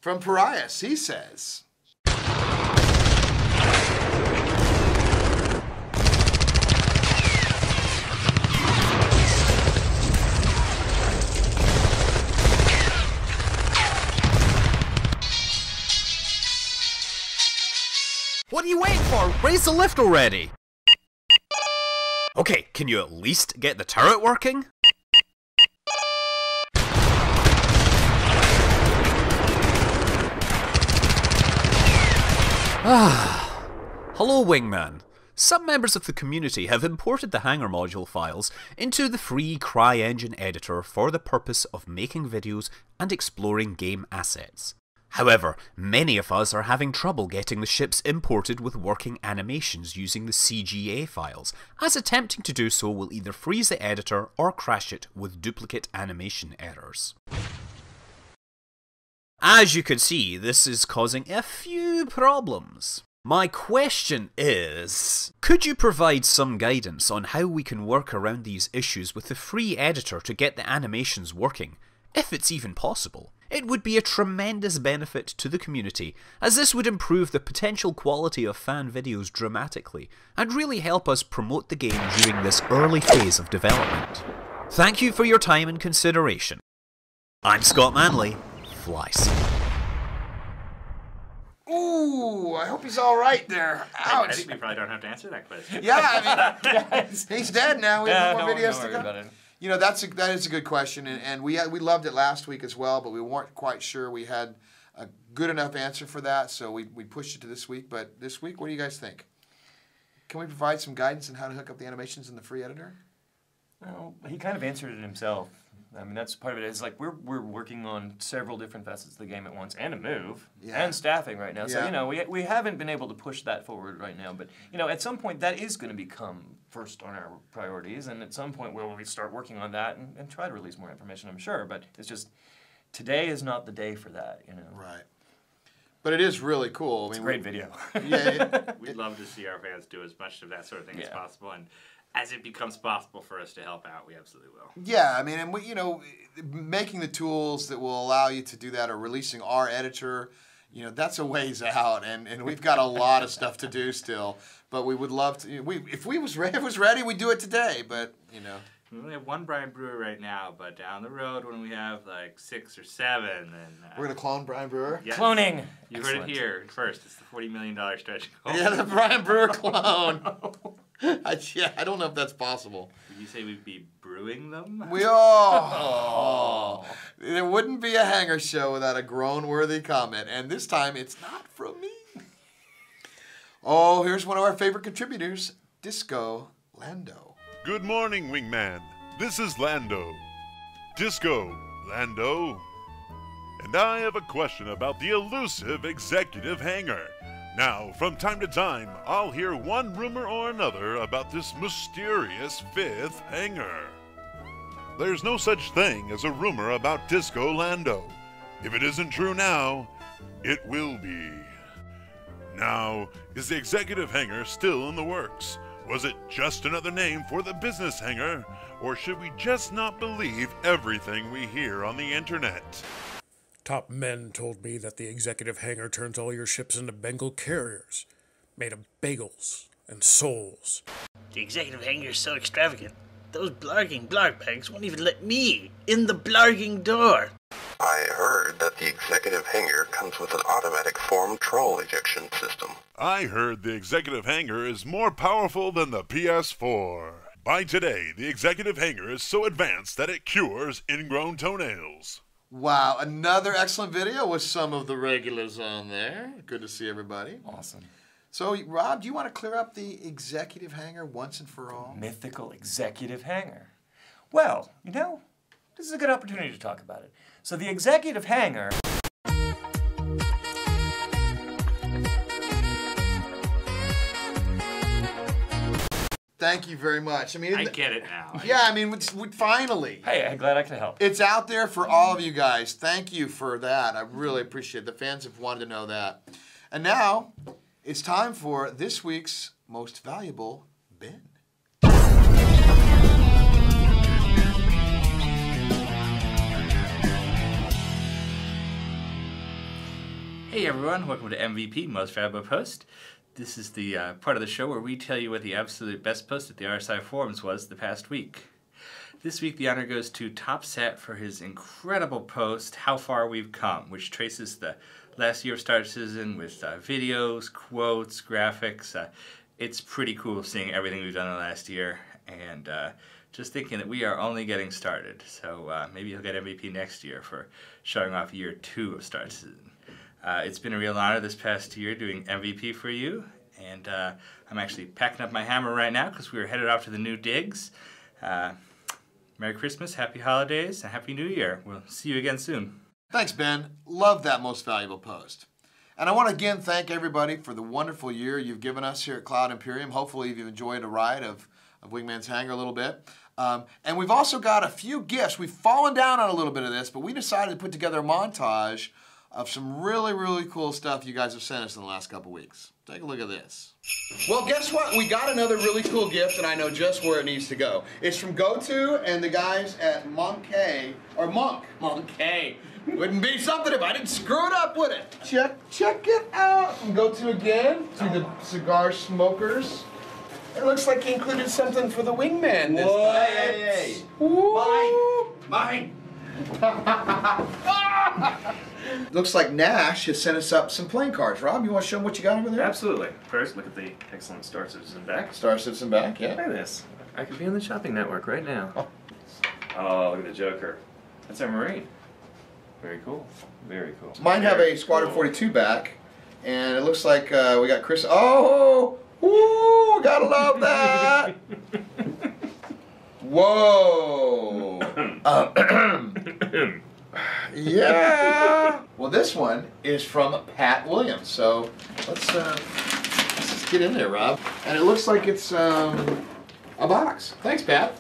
From Parias, he says... What are you waiting for? Raise the lift already! Okay, can you at least get the turret working? Hello, Wingman. Some members of the community have imported the Hangar module files into the free CryEngine editor for the purpose of making videos and exploring game assets. However, many of us are having trouble getting the ships imported with working animations using the CGA files, as attempting to do so will either freeze the editor or crash it with duplicate animation errors. As you can see, this is causing a few problems. My question is, could you provide some guidance on how we can work around these issues with the free editor to get the animations working, if it's even possible? It would be a tremendous benefit to the community, as this would improve the potential quality of fan videos dramatically, and really help us promote the game during this early phase of development. Thank you for your time and consideration. I'm Scott Manley, Flies. Ooh, I hope he's all right there. Ouch. I think we probably don't have to answer that question. Yeah, I mean, he's dead now. We have no more videos to go. That is a good question, and we loved it last week as well, but we weren't quite sure we had a good enough answer for that, so we pushed it to this week. But this week, what do you guys think? Can we provide some guidance on how to hook up the animations in the free editor? Well, he kind of answered it himself. I mean, that's part of it. It's like we're working on several different facets of the game at once, and a move, and staffing right now. So, we haven't been able to push that forward right now. But, at some point, that is going to become first on our priorities. And at some point, we'll start working on that and try to release more information, I'm sure. But it's just, today is not the day for that, Right. But it is really cool. I mean, it's a great video. We'd love to see our fans do as much of that sort of thing as possible. And as it becomes possible for us to help out, we absolutely will. Yeah, I mean, and we, making the tools that will allow you to do that, or releasing our editor, that's a ways out, and we've got a lot of stuff to do still. But we would love to. If it was ready, we'd do it today. But we only have one Brian Brewer right now, but down the road when we have like 6 or 7, then we're gonna clone Brian Brewer. Yes. Cloning. You heard it here first. It's the $40 million stretch goal. Yeah, the Brian Brewer clone. I don't know if that's possible. Would you say we'd be brewing them? There wouldn't be a Hangar show without a groan-worthy comment, and this time it's not from me. Oh, here's one of our favorite contributors, Disco Lando. Good morning, Wingman. This is Lando. Disco Lando. And I have a question about the elusive executive hangar. Now, from time to time, I'll hear one rumor or another about this mysterious 5th hangar. There's no such thing as a rumor about Disco Lando. If it isn't true now, it will be. Now, is the executive hangar still in the works? Was it just another name for the business hangar? Or should we just not believe everything we hear on the internet? Top men told me that the executive hangar turns all your ships into Bengal carriers, made of bagels and souls. The executive hangar is so extravagant. Those blarging blargbags won't even let me in the blarging door. I heard that the executive hangar comes with an automatic form troll ejection system. I heard the executive hangar is more powerful than the PS4. By today, the executive hangar is so advanced that it cures ingrown toenails. Wow, another excellent video with some of the regulars on there. Good to see everybody. Awesome. So, Rob, do you want to clear up the executive hangar once and for all? Mythical executive hangar. Well, you know, this is a good opportunity to talk about it. So the executive hangar... Thank you very much. I mean, I get it now. Yeah, I mean, finally. Hey, I'm glad I could help. It's out there for all of you guys. Thank you for that. I really appreciate it. The fans have wanted to know that. And now, it's time for this week's most valuable bin. Hey everyone, welcome to MVP, Most Valuable Post. This is the part of the show where we tell you what the absolute best post at the RSI forums was the past week. This week the honor goes to Topset for his incredible post, How Far We've Come, which traces the last year of Star Citizen with videos, quotes, graphics. It's pretty cool seeing everything we've done in the last year, and just thinking that we are only getting started. So maybe he'll get MVP next year for showing off year 2 of Star Citizen. It's been a real honor this past year doing MVP for you, and I'm actually packing up my hammer right now because we're headed off to the new digs. Merry Christmas, Happy Holidays, and Happy New Year. We'll see you again soon. Thanks, Ben. Love that most valuable post. And I want to again thank everybody for the wonderful year you've given us here at Cloud Imperium. Hopefully you've enjoyed a ride of Wingman's Hangar a little bit. And we've also got a few gifts. We've fallen down on a little bit of this, but we decided to put together a montage of some really, really cool stuff you guys have sent us in the last couple weeks. Take a look at this. Well, guess what? We got another really cool gift, and I know just where it needs to go. It's from GoTo and the guys at Monkey, or Monk. Monkey. Wouldn't be something if I didn't screw it up, would it? Check it out. From GoTo again to the cigar smokers. It looks like he included something for the Wingman this time. Hey. Mine. Looks like Nash has sent us up some playing cards. Rob, you want to show them what you got over there? Absolutely. First, look at the excellent Star Citizen back. Star Citizen back, yeah. Look at this. I could be on the shopping network right now. Oh, look at the Joker. That's our Marine. Very cool. Very cool. Mine have a Squadron 42 back, and it looks like we got Chris. Oh! Ooh! Gotta love that! Whoa! Yeah. Well, this one is from Pat Williams. So let's just get in there, Rob. And it looks like it's a box. Thanks, Pat.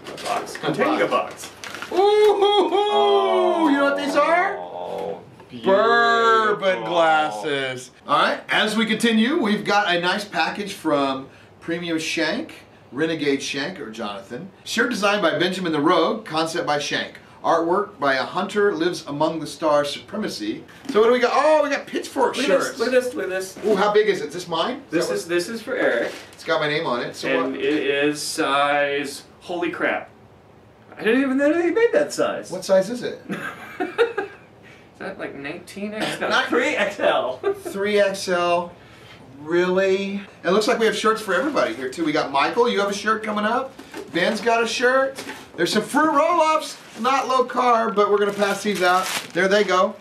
A box. Containing a box. Ooh! Oh. You know what these are? Oh, bourbon glasses. All right. As we continue, we've got a nice package from Premium Shank, Renegade Shank, or Jonathan. Shirt designed by Benjamin the Rogue, concept by Shank. Artwork by A Hunter Lives Among the Stars Supremacy. So what do we got? Oh, we got Pitchfork shirts. Look at this, look at this. Ooh, how big is it? Is this mine? This is for Eric. It's got my name on it. So and it is size, holy crap. I didn't even know they made that size. What size is it? Is that like 19X? No, 3XL. 3XL. Really? It looks like we have shirts for everybody here too. We got Michael, you have a shirt coming up. Ben's got a shirt. There's some fruit roll-ups, not low carb, but we're gonna pass these out. There they go.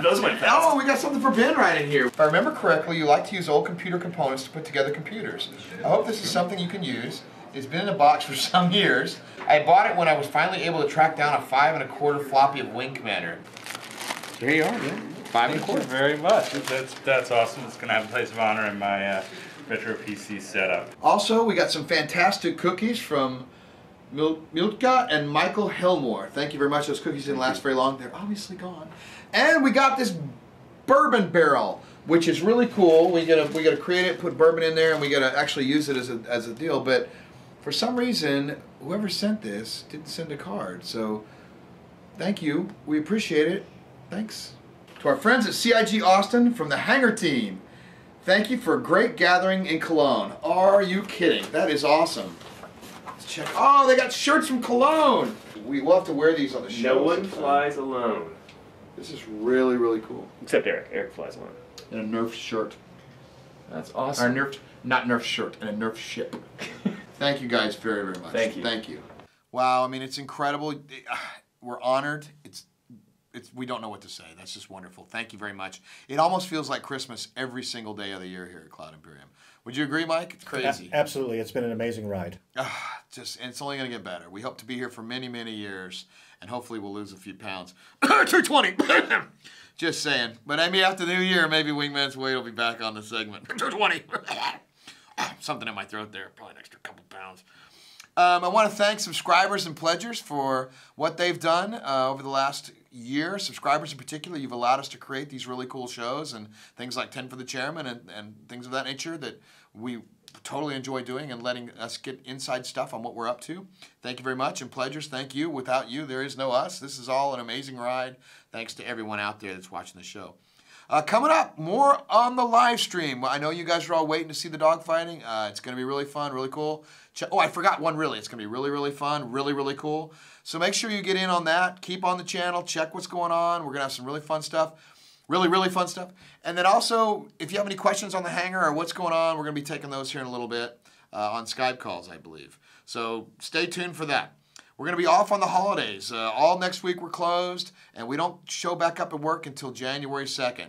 Those went fast. Oh, we got something for Ben right in here. If I remember correctly, you like to use old computer components to put together computers. I hope this is something you can use. It's been in a box for some years. I bought it when I was finally able to track down a 5 1/4 floppy of Wing Commander. There you are, man. 5 1/4. Thank you very much. That's awesome. It's going to have a place of honor in my retro PC setup. Also, we got some fantastic cookies from Milka and Michael Helmore. Thank you very much. Those cookies didn't last very long. They're obviously gone. And we got this bourbon barrel, which is really cool. We gotta create it, put bourbon in there, and we gotta actually use it as a deal. But for some reason, whoever sent this didn't send a card. So thank you. We appreciate it. Thanks. To our friends at CIG Austin from the Hangar team. Thank you for a great gathering in Cologne. Are you kidding? That is awesome. Let's check. Oh, they got shirts from Cologne. We'll have to wear these on the show. No one flies alone. This is really, really cool. Except Eric. Eric flies alone. In a Nerf shirt. That's awesome. Our Nerf, not Nerf shirt, and a Nerf ship. Thank you guys very, very much. Thank you. Thank you. Wow, I mean, it's incredible. We're honored. We don't know what to say. That's just wonderful. Thank you very much. It almost feels like Christmas every single day of the year here at Cloud Imperium. Would you agree, Mike? It's crazy. Absolutely. It's been an amazing ride. And it's only going to get better. We hope to be here for many, many years, and hopefully we'll lose a few pounds. 220. Just saying. But maybe after the new year, maybe Wingman's Weight will be back on the segment. 220. Something in my throat there. Probably an extra couple pounds. I want to thank subscribers and pledgers for what they've done over the last year. Subscribers in particular, you've allowed us to create these really cool shows and things like 10 for the Chairman and things of that nature that we totally enjoy doing and letting us get inside stuff on what we're up to. Thank you very much. And pledgers, thank you. Without you, there is no us. This is all an amazing ride. Thanks to everyone out there that's watching the show. Coming up, more on the live stream. I know you guys are all waiting to see the dogfighting. It's going to be really fun, really cool. Oh, I forgot one really. It's going to be really, really fun, really, really cool. So make sure you get in on that. Keep on the channel. Check what's going on. We're going to have some really fun stuff. Really, really fun stuff. And then also, if you have any questions on the hangar or what's going on, we're going to be taking those here in a little bit on Skype calls, I believe. So stay tuned for that. We're going to be off on the holidays. All next week we're closed, and we don't show back up at work until January 2nd.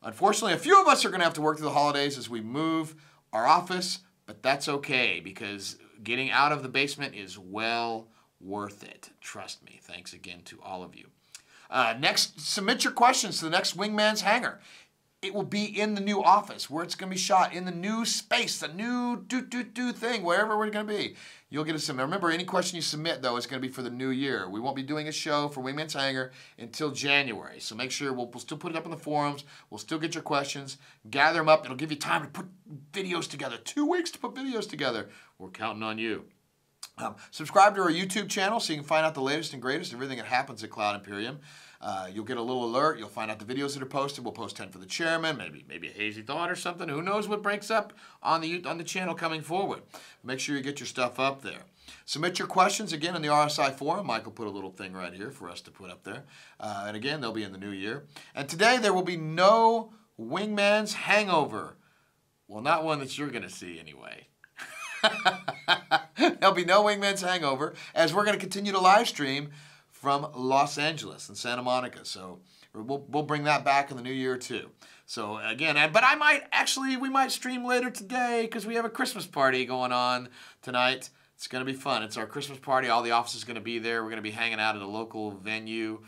Unfortunately, a few of us are going to have to work through the holidays as we move our office, but that's okay because getting out of the basement is well worth it. Trust me. Thanks again to all of you. Next, submit your questions to the next Wingman's Hangar. It will be in the new office where it's going to be shot, in the new space, the new thing, wherever we're going to be. You'll get a submit. Remember, any question you submit, though, is going to be for the new year. We won't be doing a show for Wingman's Hangar until January. So make sure we'll still put it up in the forums. We'll still get your questions. Gather them up. It'll give you time to put videos together. 2 weeks to put videos together. We're counting on you. Subscribe to our YouTube channel so you can find out the latest and greatest, everything that happens at Cloud Imperium. You'll get a little alert. You'll find out the videos that are posted. We'll post 10 for the Chairman, maybe a hazy thought or something. Who knows what breaks up on the channel coming forward. Make sure you get your stuff up there. Submit your questions again in the RSI forum. Michael put a little thing right here for us to put up there. And again, they'll be in the new year. And today there will be no Wingman's Hangover. Well, not one that you're going to see anyway. There'll be no Wingman's Hangover as we're going to continue to live stream from Los Angeles and Santa Monica. So we'll bring that back in the new year too. So again, but we might stream later today because we have a Christmas party going on tonight. It's going to be fun. It's our Christmas party. All the office is going to be there. We're going to be hanging out at a local venue.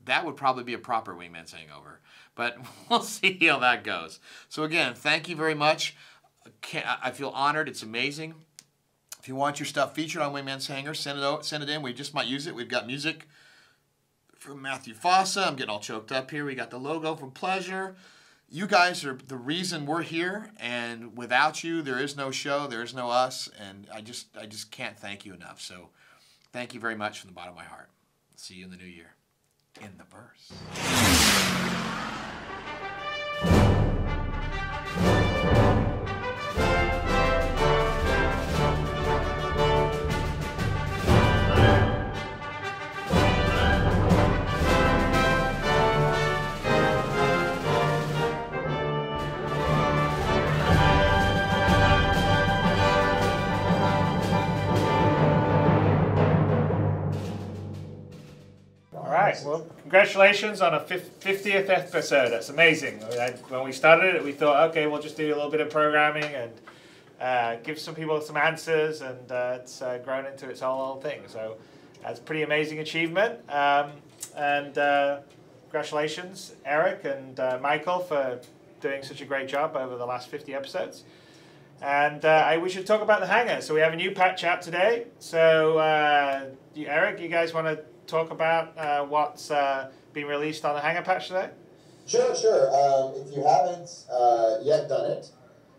That would probably be a proper Wingman's Hangover, but we'll see how that goes. So again, thank you very much. I feel honored. It's amazing. If you want your stuff featured on Wingman's Hangar, send it in. We just might use it. We've got music from Matthew Fossa. I'm getting all choked up here. We got the logo from Pleasure. You guys are the reason we're here, and without you, there is no show, there is no us, and I just can't thank you enough. So thank you very much from the bottom of my heart. See you in the new year. In the verse. Well, congratulations on a 50th episode. That's amazing. When we started it, we thought, okay, we'll just do a little bit of programming and give some people some answers, and it's grown into its whole little thing. So that's a pretty amazing achievement. Congratulations, Eric and Michael, for doing such a great job over the last 50 episodes. And we should talk about the hangar. So we have a new patch out today. So Eric, you guys want to talk about what's been released on the hangar patch today? Sure. If you haven't yet done it,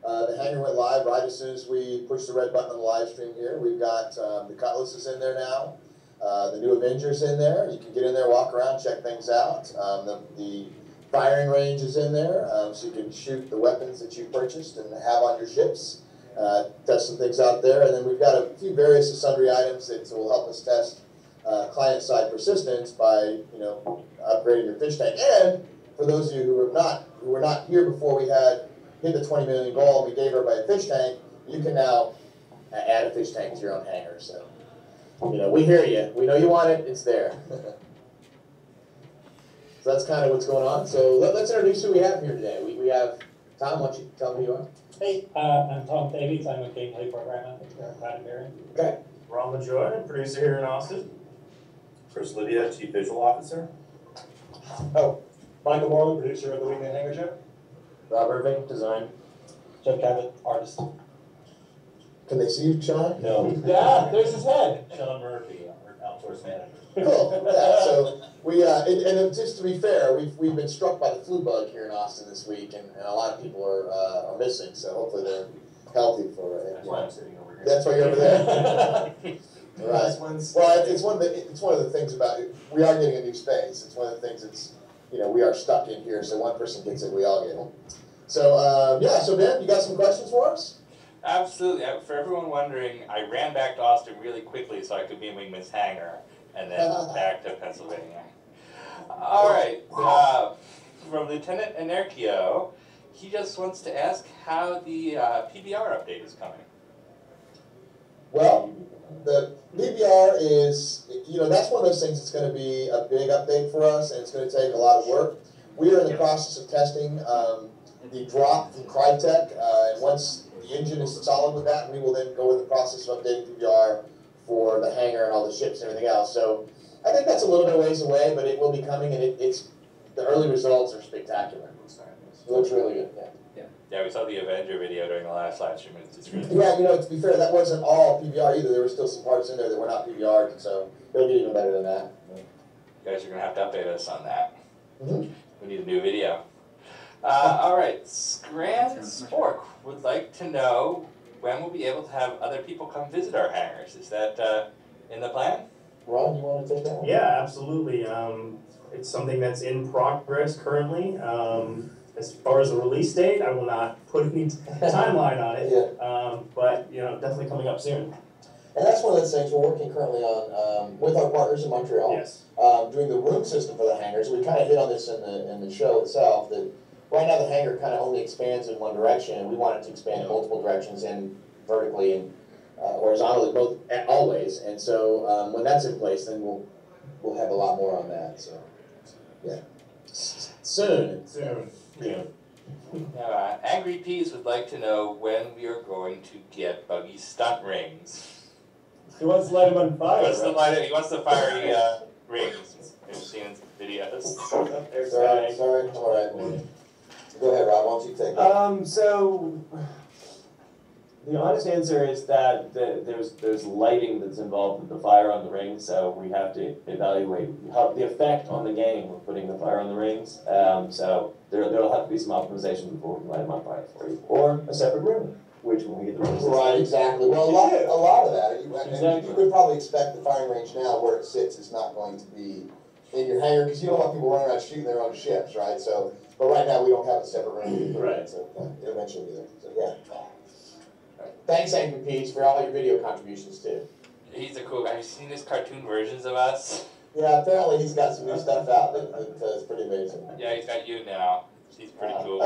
the hangar went live right as soon as we pushed the red button on the live stream here. We've got the Cutlass is in there now. The new Avenger's in there. You can get in there, walk around, check things out. The firing range is in there, so you can shoot the weapons that you purchased and have on your ships. Test some things out there, and then we've got a few various and sundry items that will help us test client-side persistence by, upgrading your fish tank. And for those of you who were not here before we had hit the 20 million goal, and we gave everybody a fish tank, you can now add a fish tank to your own hangar. So, we hear you. We know you want it. It's there. So that's kind of what's going on. So let's introduce who we have here today. We have Tom. Why don't you tell me who you are? Hey, I'm Tom Davies. I'm a gameplay programmer here at Planet Bearing. Okay. Ron LaJoy, producer here in Austin. Chris Lydia, Chief Visual Officer. Oh, Michael Morley, producer of the Wingman Hangar Show. Rob Irving, design. Jeff Cabot, artist. Can they see you, Sean? No. Yeah, there's his head. Sean Murphy, our outsource manager. Cool. Yeah, so we and just to be fair, we've been struck by the flu bug here in Austin this week, and a lot of people are missing. So hopefully they're healthy for it. That's why I'm sitting over here. That's why you're over there. Right. Well, it's one of the things about it. We are getting a new space. It's one of the things that's we are stuck in here. So one person gets it, we all get it. So yeah. So Ben, you got some questions for us? Absolutely. For everyone wondering, I ran back to Austin really quickly so I could be in Wingman's hangar and then back to Pennsylvania. All right. From Lieutenant Enerkio, he just wants to ask how the PBR update is coming. Well, the PBR is, that's one of those things that's going to be a big update for us, and it's going to take a lot of work. We are in the process of testing the drop from Crytek, and once the engine is solid with that, we will then go in the process of updating PBR for the hangar and all the ships and everything else. So I think that's a little bit of ways away, but it will be coming, and the early results are spectacular. It looks really good. Yeah, we saw the Avenger video during the last live stream. It's really Yeah, to be fair, that wasn't all PBR either. There were still some parts in there that were not PBR'd, so it'll get even better than that. You guys are going to have to update us on that. Mm-hmm. We need a new video. All right, Scran Spork would like to know when we'll be able to have other people come visit our hangars. Is that in the plan? Ron, you want to take that one? Yeah, absolutely. It's something that's in progress currently. As far as the release date, I will not put any timeline on it. But definitely coming up soon. And that's one of those things we're working currently on with our partners in Montreal. Yes. Doing the room system for the hangars. We kind of hit on this in the show itself. That right now the hangar kind of only expands in one direction, and we want it to expand in multiple directions and vertically and horizontally, both always. And so when that's in place, then we'll have a lot more on that. So yeah, soon. Yeah. Angry Peas would like to know when we are going to get Buggy's stunt rings. He wants to light him on fire. He wants the fiery rings. I've seen in videos. Sorry. All right. Go ahead, Rob. Why don't you take that? So the honest answer is that there's lighting that's involved with the fire on the rings, so we have to evaluate the effect on the game of putting the fire on the rings. So there'll have to be some optimization before we can light them on fire for you, or a separate room, which when we get the rings. Right, exactly. Well, a lot of that. You could probably expect the firing range now where it sits is not going to be in your hangar because you don't want people running around shooting their own ships, right? So, but right now we don't have a separate room. Right. So it'll eventually be there. So yeah. Thanks, Angry Peach, for all your video contributions too. He's a cool guy. Have you seen his cartoon versions of us? Yeah, apparently he's got some new stuff out that's pretty amazing. Yeah, he's got you now. He's pretty cool.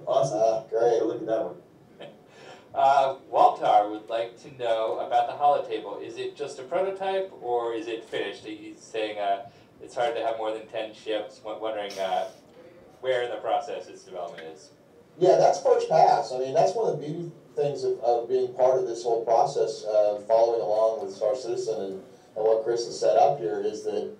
Awesome. Great. Look at that one. Waltar would like to know about the holotable. Is it just a prototype or is it finished? He's saying it's hard to have more than 10 ships. Wondering where in the process its development is. Yeah, that's first pass. I mean, that's one of the beauty things of being part of this whole process, following along with Star Citizen and what Chris has set up here is that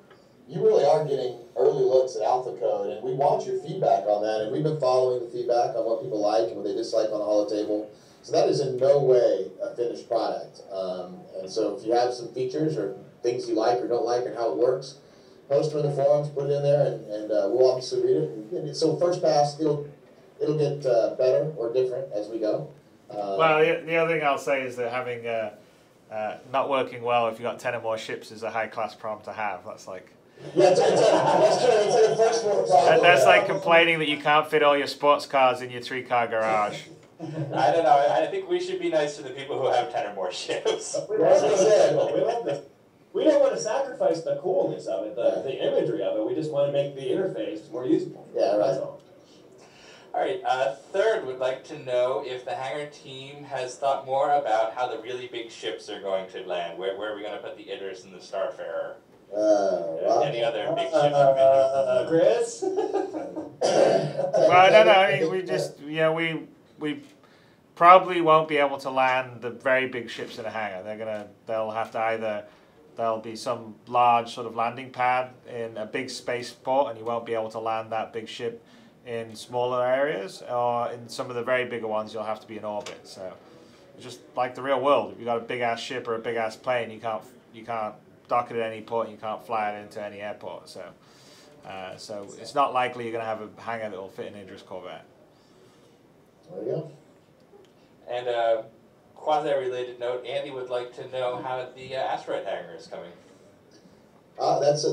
you really are getting early looks at alpha code, and we want your feedback on that, and we've been following the feedback on what people like and what they dislike on the holotable. So that is in no way a finished product. And so if you have some features or things you like or don't like and how it works, post them in the forums, put it in there, and we'll obviously read it. And so first pass, it'll get better or different as we go. Well, the other thing I'll say is that having not working well if you've got 10 or more ships is a high-class problem to have. That's like... Yeah, that's true. It's like a first world problem. That's like complaining that you can't fit all your sports cars in your 3-car garage. I don't know. I think we should be nice to the people who have 10 or more ships. We don't want to sacrifice the coolness of it, the imagery of it. We just want to make the interface more usable. Yeah, right. That's all. All right, third would like to know if the hangar team has thought more about how the really big ships are going to land. Where are we going to put the Idders and the Starfarer? Any other big ships? Chris? Well, no. I mean, we just, we probably won't be able to land the very big ships in a hangar. They'll have to either, there'll be some large sort of landing pad in a big spaceport, and you won't be able to land that big ship in smaller areas, or in some of the very bigger ones, you'll have to be in orbit. So, it's just like the real world. If you've got a big ass ship or a big ass plane, you can't dock it at any port, and you can't fly it into any airport. So, so it's not likely you're going to have a hangar that will fit an Idris Corvette. There you go. And quasi-related note, Andy would like to know how the asteroid hangar is coming. That's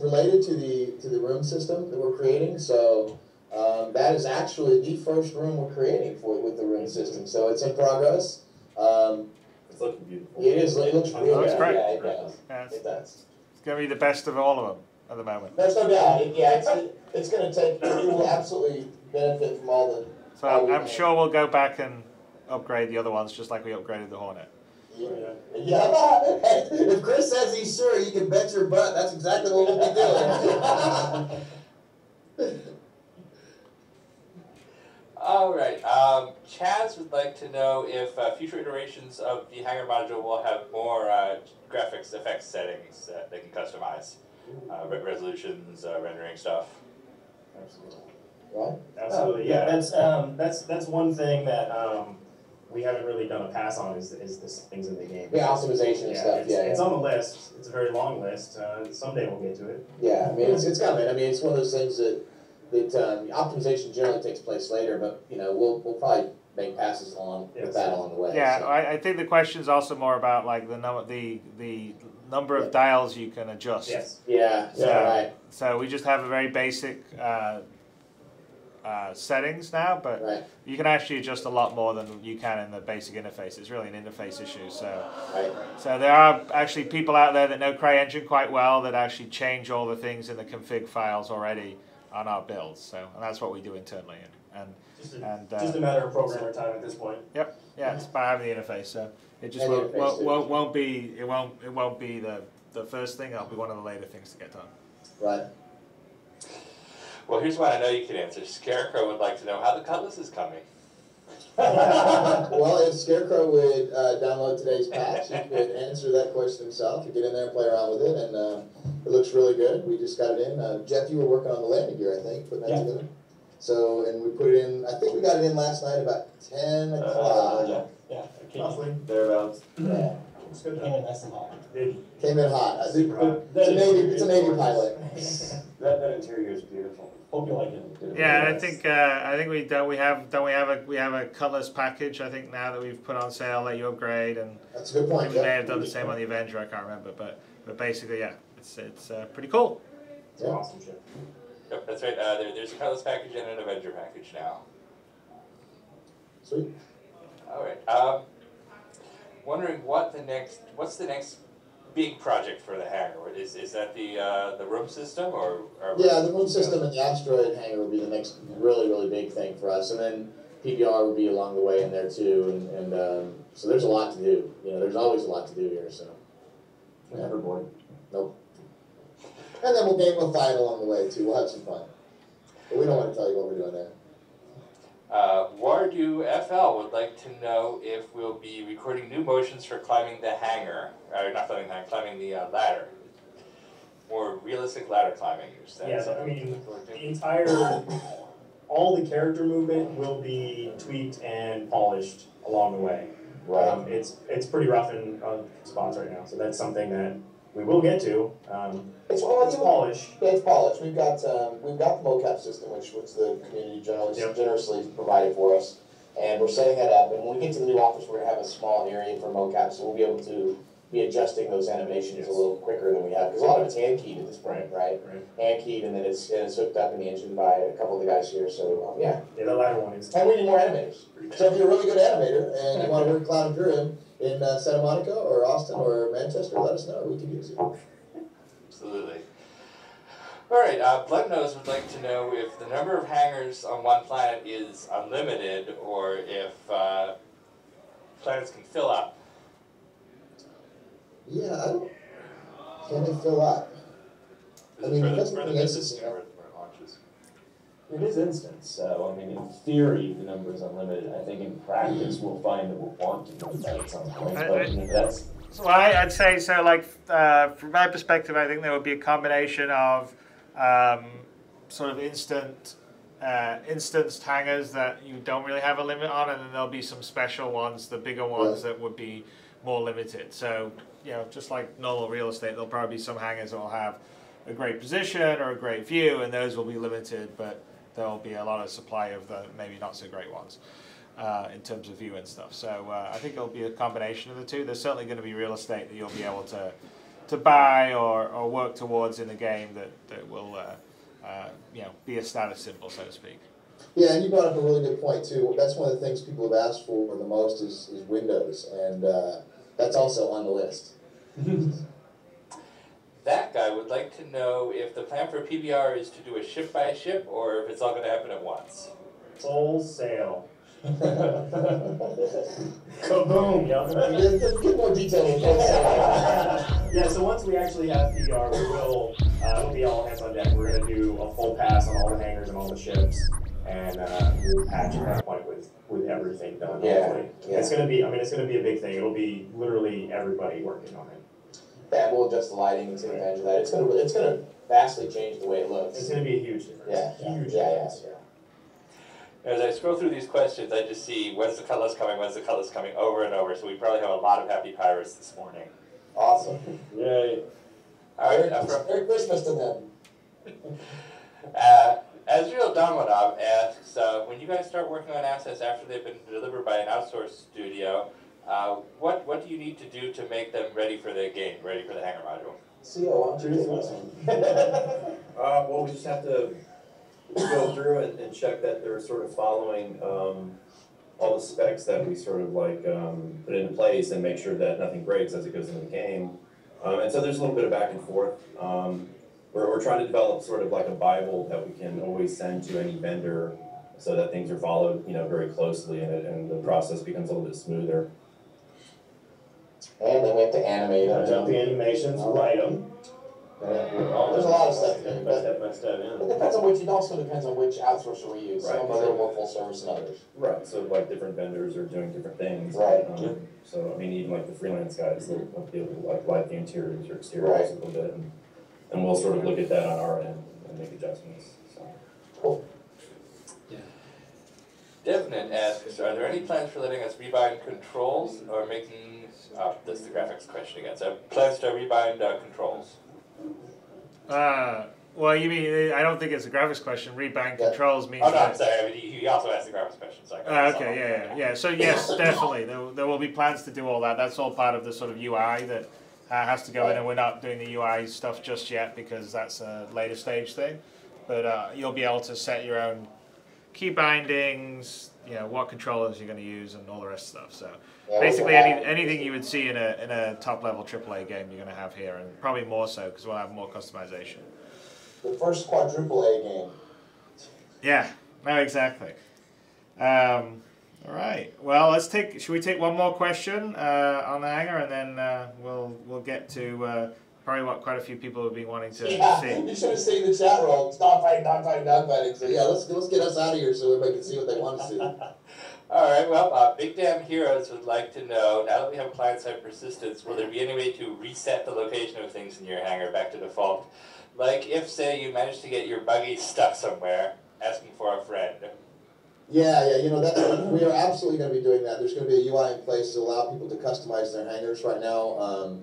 related to the room system that we're creating. So that is actually the first room we're creating with the room system. So it's in progress. It's looking beautiful. It is. It looks really good. Looks great. Yeah, it does. Yeah, it does. It's going to be the best of all of them at the moment. There's no doubt. It's going to take. It will absolutely benefit from all the. So I'm sure we'll go back and upgrade the other ones, just like we upgraded the Hornet. Yeah. If Chris says he's sure, you can bet your butt. That's exactly what we'll be doing. All right. Chaz would like to know if future iterations of the hangar module will have more graphics effects settings that they can customize, resolutions, rendering stuff. Absolutely. Right? Absolutely. Yeah. That's one thing that we haven't really done a pass on is this things in the game. Yeah, optimization and stuff. It's on the list. It's a very long list. Someday we'll get to it. Yeah, I mean it's coming. I mean it's one of those things that optimization generally takes place later, but we'll probably make passes along with that along the way. Yeah, so. I think the question is also more about like the number of dials you can adjust. Yes. Yeah. Right. So we just have a very basic settings now, but you can actually adjust a lot more than you can in the basic interface. It's really an interface issue. So, so there are actually people out there that know CryEngine quite well that actually change all the things in the config files already on our builds. So, and that's what we do internally. Just a matter of programmer time at this point. Yep. Yeah, it's by having the interface. So it just won't be the first thing. It'll be one of the later things to get done. Right. Well, here's one I know you can answer. Scarecrow would like to know how the Cutlass is coming. Well, if Scarecrow would download today's patch, he could answer that question himself. You get in there and play around with it, and it looks really good. We just got it in. Jeff, you were working on the landing gear, I think, putting that together. So, and we put it in, I think we got it in last night about 10 o'clock. Yeah. Roughly thereabouts. Yeah. It's good. Came in nice and hot. Came in hot. I think it's a Navy pilot. That interior is beautiful. Hope you like it. Yeah, and I think we have a Cutlass package. I think now that we've put on sale, let you upgrade, and that's a good point. We may have done the same on the Avenger. I can't remember, but basically, yeah, it's pretty cool. It's an awesome ship. Yep, that's right. There's a Cutlass package and an Avenger package now. Sweet. All right. Wondering what's the next big project for the hangar? Is that the room system or yeah, the room system and the asteroid hangar will be the next really big thing for us, and then PBR will be along the way in there too, and so there's a lot to do. There's always a lot to do here. So never bored. Nope. And then we'll fight along the way too. We'll have some fun, but we don't want to tell you what we're doing there. Wardu FL would like to know if we'll be recording new motions for climbing the hangar, or not climbing the hangar, climbing the ladder. More realistic ladder climbing. Yeah, so, I mean, the entire, all the character movement will be tweaked and polished along the way. Right. It's pretty rough in spots right now, so that's something that we will get to. It's polished. Yeah, it's polished. We've got the mocap system, which the community generously provided for us. And we're setting that up, and when we get to the new office, we're going to have a small area for mocap, so we'll be able to be adjusting those animations a little quicker than we have, because a lot of it's hand-keyed at this point, right? Hand-keyed, and then it's hooked up in the engine by a couple of the guys here, so yeah. Yeah, the latter one is. And we need more animators. So if you're a really good animator, and you want to work Cloud and Drew in Santa Monica, or Austin, or Manchester, let us know, we can use you. Absolutely. All right, Bloodnose would like to know if the number of hangars on one planet is unlimited, or if planets can fill up. Yeah, I don't. Can they fill up? I mean, it doesn't make sense. It is instant, so I mean, in theory, the number is unlimited. I think in practice, we'll find that we'll want to do that at some point. But I mean, that's. So I'd say so. Like from my perspective, I think there would be a combination of sort of instanced hangars that you don't really have a limit on, and then there'll be some special ones, the bigger ones that would be more limited. So you know, just like normal real estate, there'll probably be some hangars that will have a great position or a great view, and those will be limited, but there will be a lot of supply of the maybe not so great ones in terms of view and stuff. So I think it'll be a combination of the two. There's certainly going to be real estate that you'll be able to buy or work towards in the game that will you know, be a status symbol, so to speak. Yeah, and you brought up a really good point too. That's one of the things people have asked for the most is Windows, and that's also on the list. That guy would like to know if the plan for PBR is to do a ship by ship, or if it's all going to happen at once. Full sail. Kaboom! Get more detail on full sail. Yeah, so once we actually have PBR, we will, it'll be all hands on deck. We're going to do a full pass on all the hangars and all the ships, and we'll patch at that point with everything done. Yeah. It's going to be, I mean, it's going to be a big thing. It'll be literally everybody working on it. Yeah, we'll adjust the lighting and take advantage of that. It's gonna vastly change the way it looks. It's going to be a huge difference. Yeah, Huge difference. As I scroll through these questions, I just see when's the Cutlass coming, when's the Cutlass coming, over and over. So we probably have a lot of happy pirates this morning. Awesome. Yay. All right, Merry Christmas to them. Azrael Domonov asks, when you guys start working on assets after they've been delivered by an outsourced studio, what do you need to do to make them ready for the game, ready for the hangar module? why don't you take this one? Well, we just have to go through and check that they're sort of following all the specs that we sort of like put into place, and make sure that nothing breaks as it goes into the game. And so there's a little bit of back and forth. We're trying to develop sort of like a Bible that we can always send to any vendor, so that things are followed, you know, very closely, and the process becomes a little bit smoother. And then we have to animate them. Jump the animations, write them. There's a lot of stuff. It depends on which. It also depends on which outsourcer we use. Right. Some are a little more full service than others. Right. So like different vendors are doing different things. Right. So I mean, even like the freelance guys, they'll be able to like light the interiors or exteriors a little bit, and we'll sort of look at that on our end and make adjustments. So. Cool. Devnet asks, are there any plans for letting us rebind controls, or making, this is the graphics question again, so plans to rebind controls? Well, you mean, I don't think it's a graphics question. Rebind controls means. Oh, no, I'm sorry. I mean, he also asked the graphics question. So okay, yeah. So, yes, definitely. There will be plans to do all that. That's all part of the sort of UI that has to go in, and we're not doing the UI stuff just yet because that's a later stage thing. But you'll be able to set your own key bindings, you know, what controllers you're going to use, and all the rest of stuff. So basically, anything you would see in a top level AAA game, you're going to have here, and probably more so because we'll have more customization. The first quadruple A game. Yeah. No, exactly. All right. Well, should we take one more question on the hangar, and then we'll get to probably what quite a few people have been wanting to see. You should have seen the chat roll. Stop fighting, dog fighting, dog fighting. So yeah, let's get us out of here so everybody can see what they want to see. All right. Well, Big Damn Heroes would like to know, now that we have client-side persistence, will there be any way to reset the location of things in your hangar back to default? Like if, say, you managed to get your buggy stuck somewhere, asking for a friend. Yeah, you know, we are absolutely going to be doing that. There's going to be a UI in place to allow people to customize their hangars right now.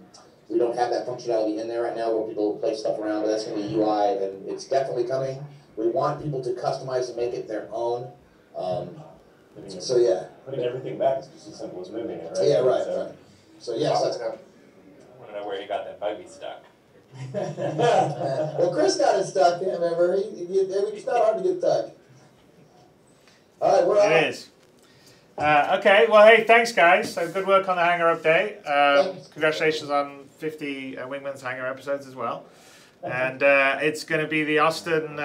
We don't have that functionality in there right now where people place stuff around, but that's going to be UI, and it's definitely coming. We want people to customize and make it their own. So yeah. Putting everything back is just as simple as moving it, right? Yeah, right, So, right. So yes, I want to know where you got that buggy stuck. well, Chris got it stuck. Remember, it's not hard to get stuck. All right, we're on. It is. Okay, well, hey, thanks, guys. So good work on the Hangar update. Congratulations on 50 Wingman's Hangar episodes as well. And it's going to be the Austin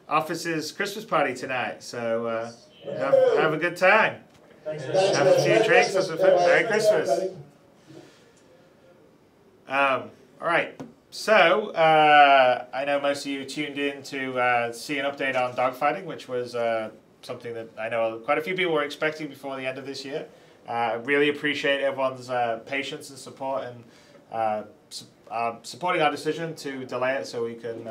office's Christmas party tonight. So have a good time. Have a few drinks, have some food. Merry Christmas. All right. So I know most of you tuned in to see an update on dogfighting, which was something that I know quite a few people were expecting before the end of this year. Really appreciate everyone's patience and support and supporting our decision to delay it so we can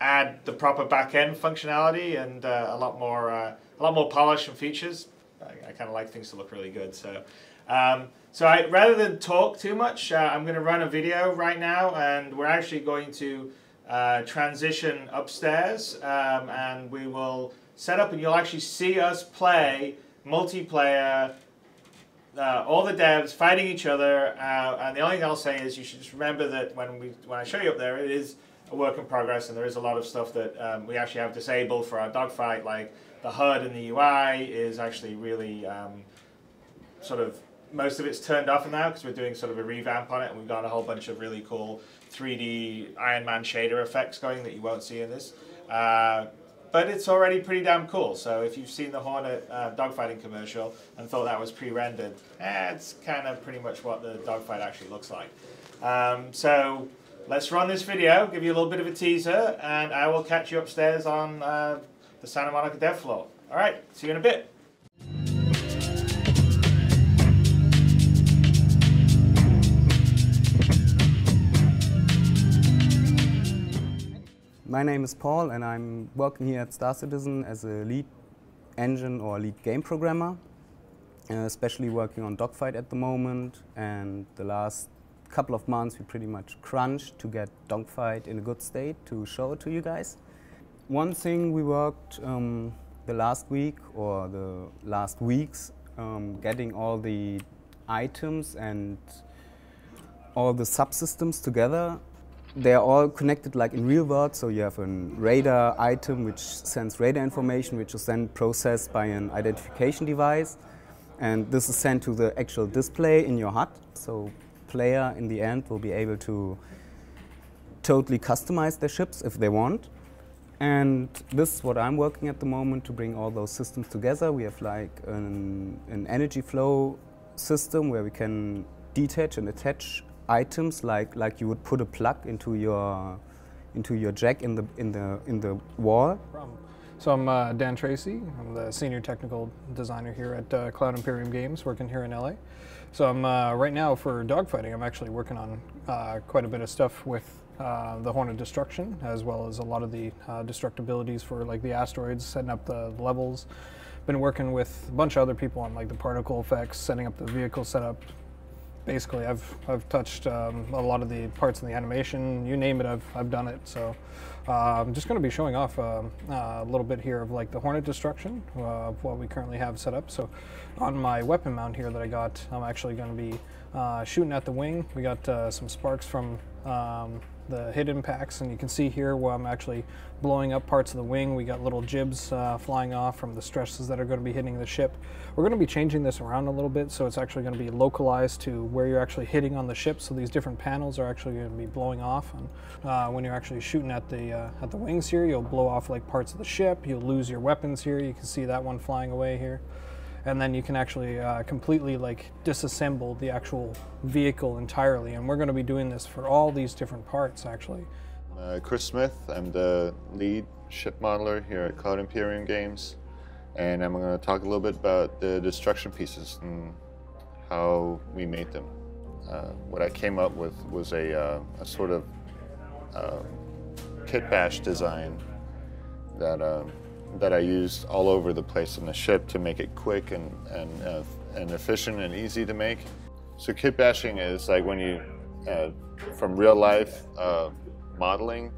add the proper back-end functionality and a lot more polish and features. I kind of like things to look really good. So, rather than talk too much, I'm going to run a video right now, and we're actually going to transition upstairs, and we will set up, and you'll actually see us play multiplayer. All the devs fighting each other, and the only thing I'll say is you should just remember that when I show you up there, it is a work in progress, and there is a lot of stuff that we actually have disabled for our dogfight, like the HUD and the UI is actually really sort of, most of it's turned off now because we're doing sort of a revamp on it, and we've got a whole bunch of really cool 3D Iron Man shader effects going that you won't see in this. But it's already pretty damn cool. So if you've seen the Hornet dogfighting commercial and thought that was pre-rendered, it's kind of pretty much what the dogfight actually looks like. So let's run this video, give you a little bit of a teaser, and I will catch you upstairs on the Santa Monica dev floor. All right, see you in a bit. My name is Paul, and I'm working here at Star Citizen as a lead engine or lead game programmer, especially working on Dogfight at the moment. And the last couple of months we pretty much crunched to get Dogfight in a good state to show it to you guys. One thing we worked the last week or the last weeks, getting all the items and all the subsystems together. They're all connected like in real world, so you have a radar item which sends radar information, which is then processed by an identification device, and this is sent to the actual display in your HUD. So player in the end will be able to totally customize their ships if they want. And this is what I'm working at the moment to bring all those systems together. We have like an energy flow system where we can detach and attach items like you would put a plug into your jack in the wall. So I'm Dan Tracy. I'm the senior technical designer here at Cloud Imperium Games, working here in LA. So I'm right now for dogfighting. I'm actually working on quite a bit of stuff with the Hornet destruction, as well as a lot of the destructibilities for like the asteroids, setting up the levels. Been working with a bunch of other people on like the particle effects, setting up the vehicle setup. Basically, I've touched a lot of the parts in the animation. You name it, I've done it. So I'm just going to be showing off a little bit here of like the Hornet destruction of what we currently have set up. So on my weapon mount here that I got, I'm actually going to be shooting at the wing. We got some sparks from the hit impacts, and you can see here where I'm actually blowing up parts of the wing. We got little jibs flying off from the stresses that are going to be hitting the ship. We're going to be changing this around a little bit, so it's actually going to be localized to where you're actually hitting on the ship. So these different panels are actually going to be blowing off, and when you're actually shooting at the wings here, you'll blow off like parts of the ship. You'll lose your weapons here. You can see that one flying away here. And then you can actually completely like disassemble the actual vehicle entirely. And we're going to be doing this for all these different parts actually. Chris Smith, I'm the lead ship modeler here at Cloud Imperium Games. And I'm going to talk a little bit about the destruction pieces and how we made them. What I came up with was a sort of kit bash design that I used all over the place in the ship to make it quick and efficient and easy to make. So kit bashing is like when you, from real life modeling,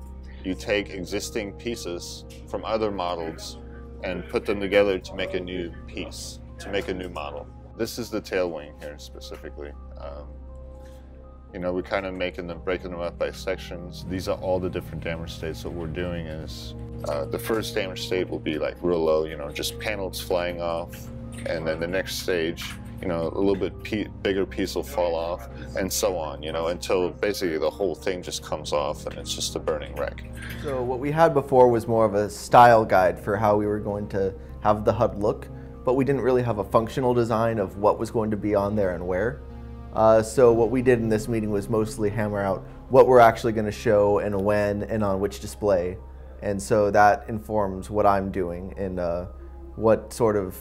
you take existing pieces from other models and put them together to make a new piece, to make a new model. This is the tail wing here specifically. You know, we're kind of breaking them up by sections. These are all the different damage states. What we're doing is, the first damage state will be like real low, you know, just panels flying off. And then the next stage, you know, a little bit bigger piece will fall off, and so on, you know, until basically the whole thing just comes off and it's just a burning wreck. So what we had before was more of a style guide for how we were going to have the HUD look, but we didn't really have a functional design of what was going to be on there and where. So what we did in this meeting was mostly hammer out what we're actually going to show and when and on which display. And so that informs what I'm doing and what sort of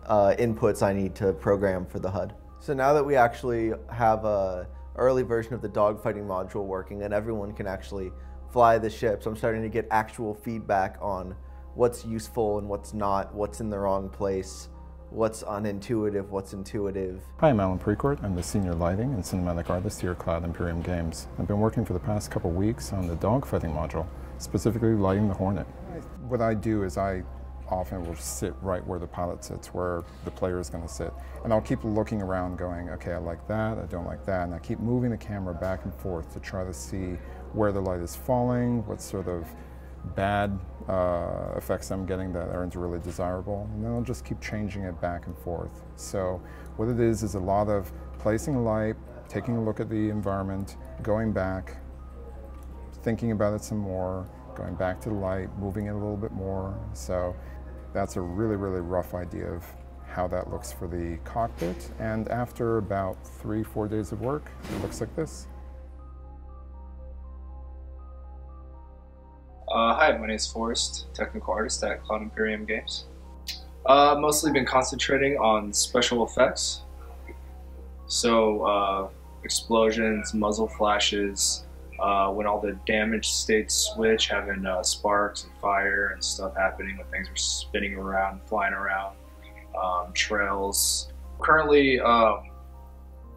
inputs I need to program for the HUD. So now that we actually have an early version of the dogfighting module working and everyone can actually fly the ships, I'm starting to get actual feedback on what's useful and what's not, what's in the wrong place, what's unintuitive, what's intuitive. Hi, I'm Alan Precourt. I'm the Senior Lighting and Cinematic Artist here at Cloud Imperium Games. I've been working for the past couple weeks on the dogfighting module, specifically lighting the Hornet. What I do is I often will sit right where the pilot sits, where the player is going to sit. And I'll keep looking around going, okay, I like that, I don't like that, and I keep moving the camera back and forth to try to see where the light is falling, what sort of bad effects I'm getting that aren't really desirable, and then I'll just keep changing it back and forth. So what it is a lot of placing a light, taking a look at the environment, going back, thinking about it some more, going back to the light, moving it a little bit more. So that's a really, really rough idea of how that looks for the cockpit. And after about 3-4 days of work, it looks like this. Hi, my name is Forrest, technical artist at Cloud Imperium Games. Mostly been concentrating on special effects. So explosions, muzzle flashes, when all the damage states switch, having sparks and fire and stuff happening when things are spinning around, flying around, trails. Currently,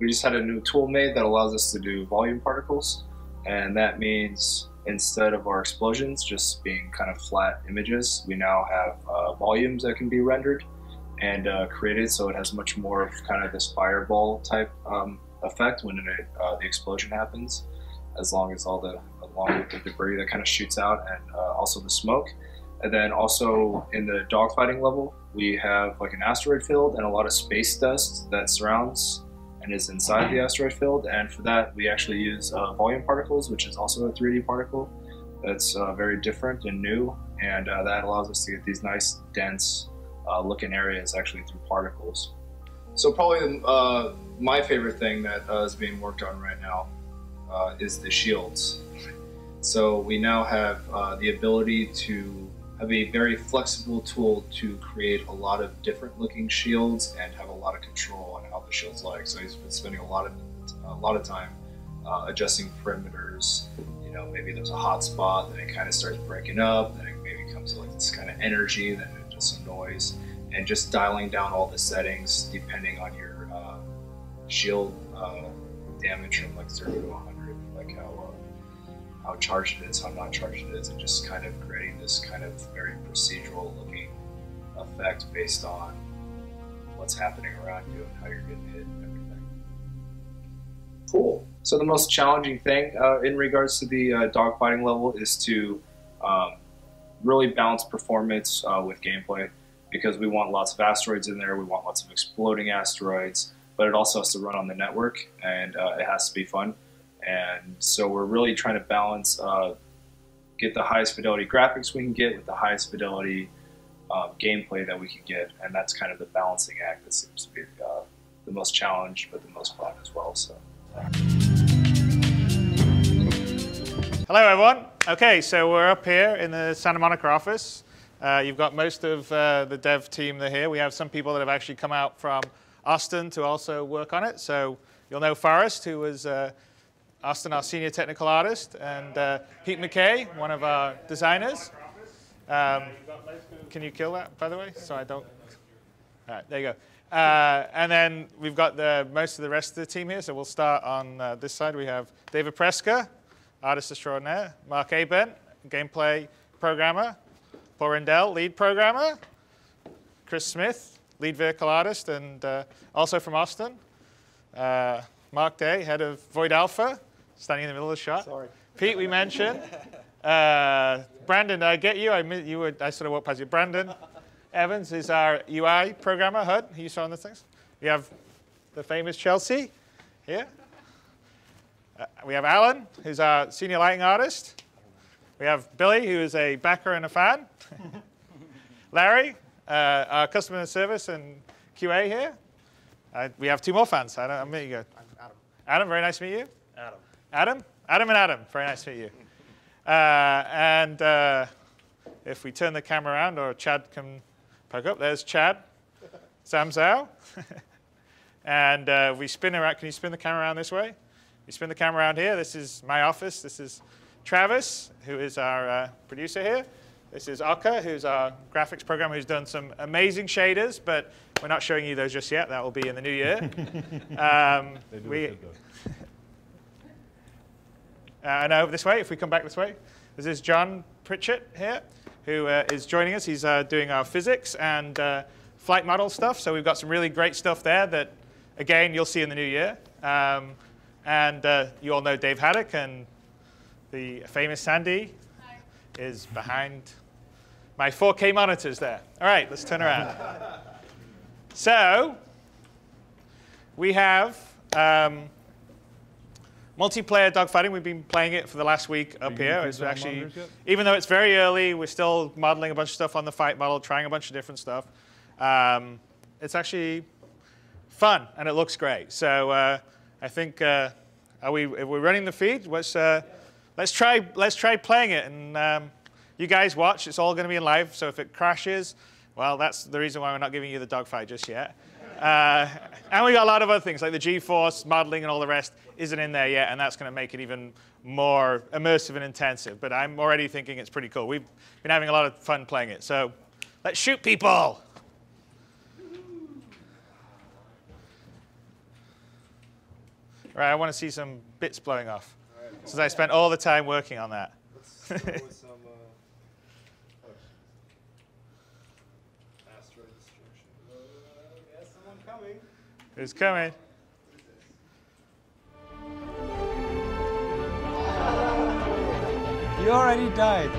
we just had a new tool made that allows us to do volume particles, and that means instead of our explosions just being kind of flat images, we now have volumes that can be rendered and created, so it has much more of kind of this fireball type effect when the explosion happens, along with the debris that kind of shoots out, and also the smoke. And then also in the dogfighting level, we have like an asteroid field and a lot of space dust that surrounds and is inside the asteroid field. And for that, we actually use volume particles, which is also a 3D particle that's very different and new. And that allows us to get these nice, dense looking areas actually through particles. So probably my favorite thing that is being worked on right now is the shields. So we now have the ability to have a very flexible tool to create a lot of different looking shields and have a lot of control on how the shields look. So he's been spending a lot of time adjusting perimeters. You know, maybe there's a hot spot, then it kind of starts breaking up, then it maybe comes to like this kind of energy, then just some noise, and just dialing down all the settings depending on your shield damage from like 0 to 100, like how charged it is, how not charged it is, and just kind of creating this kind of very procedural looking effect based on what's happening around you and how you're getting hit and everything. Cool. So the most challenging thing in regards to the dogfighting level is to really balance performance with gameplay, because we want lots of asteroids in there, we want lots of exploding asteroids, but it also has to run on the network, and it has to be fun. And so we're really trying to balance, get the highest fidelity graphics we can get with the highest fidelity gameplay that we can get, and that's kind of the balancing act that seems to be the most challenge, but the most fun as well. So. Hello everyone. Okay, so we're up here in the Santa Monica office. You've got most of the dev team that are here. We have some people that have actually come out from Austin to also work on it. So you'll know Forrest, who was Austin, our senior technical artist, and Pete McKay, one of our designers. Can you kill that, by the way, so I don't? All right, there you go. And then we've got most of the rest of the team here. So we'll start on this side. We have David Preska, artist extraordinaire, Mark Abent, gameplay programmer, Paul Rendell, lead programmer, Chris Smith, lead vehicle artist, and also from Austin. Mark Day, head of Void Alpha, standing in the middle of the shot. Sorry. Pete, we mentioned. Brandon, did I get you? I sort of walked past you. Brandon Evans is our UI programmer, HUD. He saw on the things. We have the famous Chelsea here. We have Alan, who's our senior lighting artist. We have Billy, who is a backer and a fan. Larry, our customer service and QA here. We have 2 more fans. I'll meet you. Adam. Adam, very nice to meet you. Adam. Adam? Adam and Adam, very nice to meet you. If we turn the camera around, or Chad can poke up, there's Chad, Sam Zhao. And we spin around. Can you spin the camera around this way? We spin the camera around here. This is my office. This is Travis, who is our producer here. This is Oka, who's our graphics programmer, who's done some amazing shaders, but we're not showing you those just yet. That will be in the new year. No, this way, if we come back this way. This is John Pritchett here, who is joining us. He's doing our physics and flight model stuff. So we've got some really great stuff there that, again, you'll see in the new year. You all know Dave Haddock, and the famous Sandy is behind my 4K monitors there. All right, let's turn around. So we have multiplayer dogfighting. We've been playing it for the last week up here. It's actually, even though it's very early, we're still modeling a bunch of stuff on the fight model, trying a bunch of different stuff. It's actually fun, and it looks great. So I think, if we're running the feed, let's try playing it, and you guys watch. It's all going to be in live, so if it crashes, well, that's the reason why we're not giving you the dogfight just yet. And we got a lot of other things, like the GeForce modeling and all the rest isn't in there yet, and that's going to make it even more immersive and intensive. But I'm already thinking it's pretty cool. We've been having a lot of fun playing it. So let's shoot people. All right, I want to see some bits blowing off, since I spent all the time working on that. Let's go with some asteroid destruction. There's someone coming. Who's coming? You already died.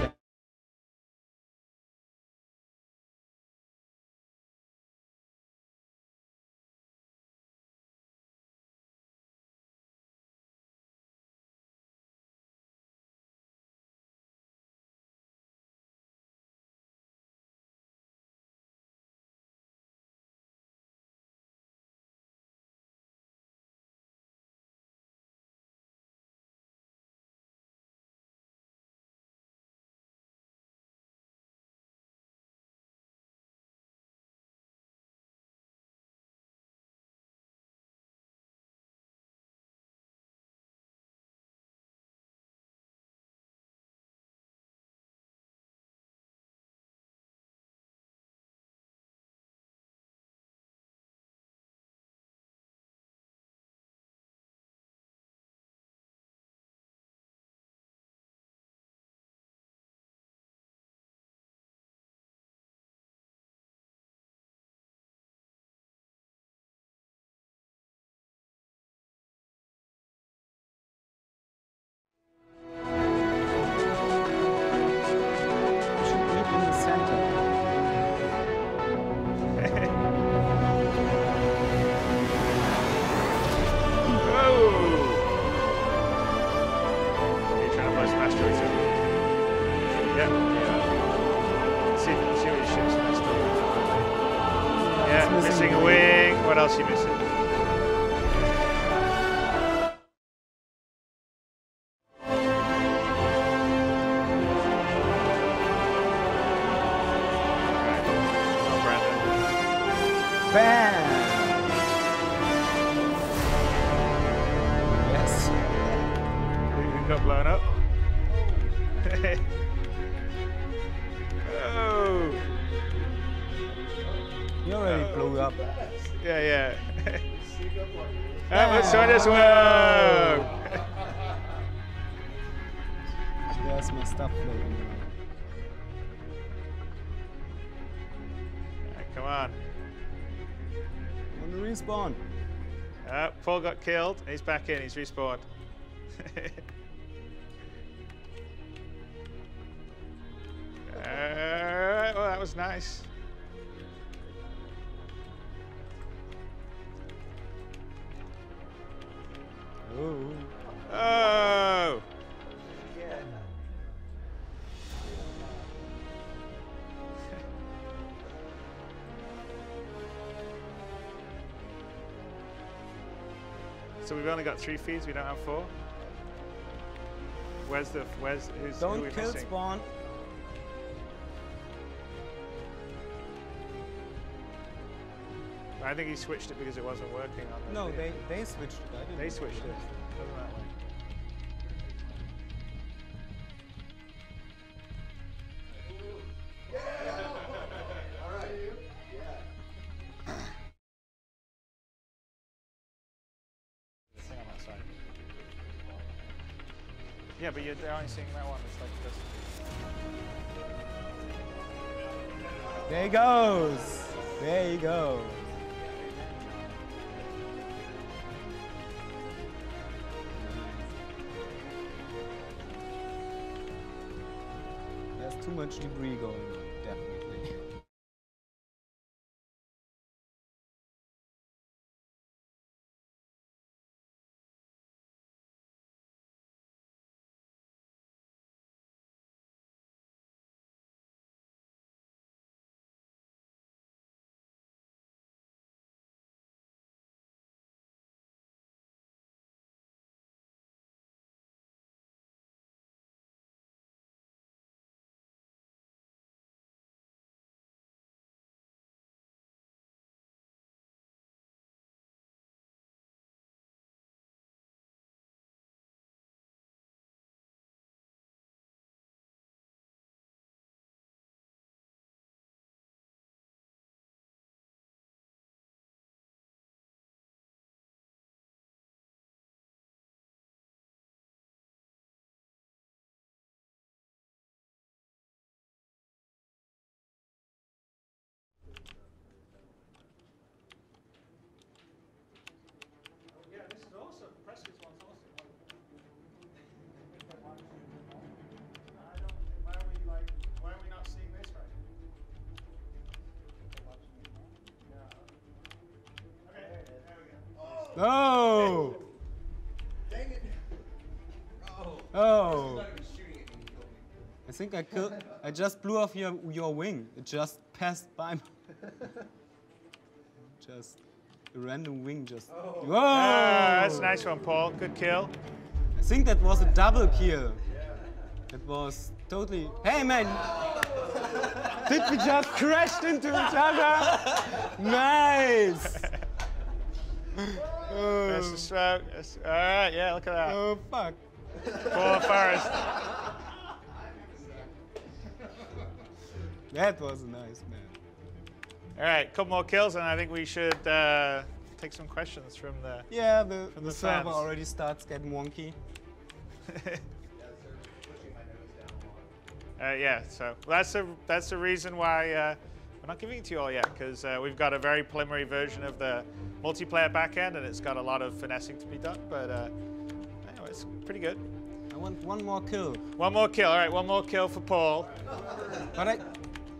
Missing a wing. What else are you missing? Bam! Yes. We got blown up. Oh! You already blew up. Yeah. Let's try this one. There's my stuff floating. Come Come on. On the respawn. Paul got killed. He's back in. He's respawned. Well, that was nice. Oh. Oh! So we've only got 3 feeds. We don't have 4. Who's who are we Don't kill missing? spawn. I think he switched it because it wasn't working on the No, thing. they switched it. I didn't. They switched it. Doesn't that way? Hang on that side. Yeah, but you're only seeing that one. It's like this. There he goes. There he goes. There's too much debris going on, definitely. Yeah, this is awesome. Press this one's awesome. Why are we not seeing this right? Okay, there we go. No! Dang it! Oh. I think I killed. I just blew off your wing. It just passed by me. Just a random wing just. Whoa! That's a nice one, Paul. Good kill. I think that was a double kill. It was totally. Hey man! Did we just crashed into each other? Nice! That's the smoke. All right, yeah, look at that. Oh fuck! Paul Forrest. That was nice, man. All right, couple more kills, and I think we should take some questions from the Yeah, from the the server fans. already starts getting wonky. Yeah, so that's the reason why we're not giving it to you all yet, because we've got a very preliminary version of the multiplayer backend, and it's got a lot of finessing to be done. But anyway, it's pretty good. I want one more kill. One more kill. All right, one more kill for Paul. But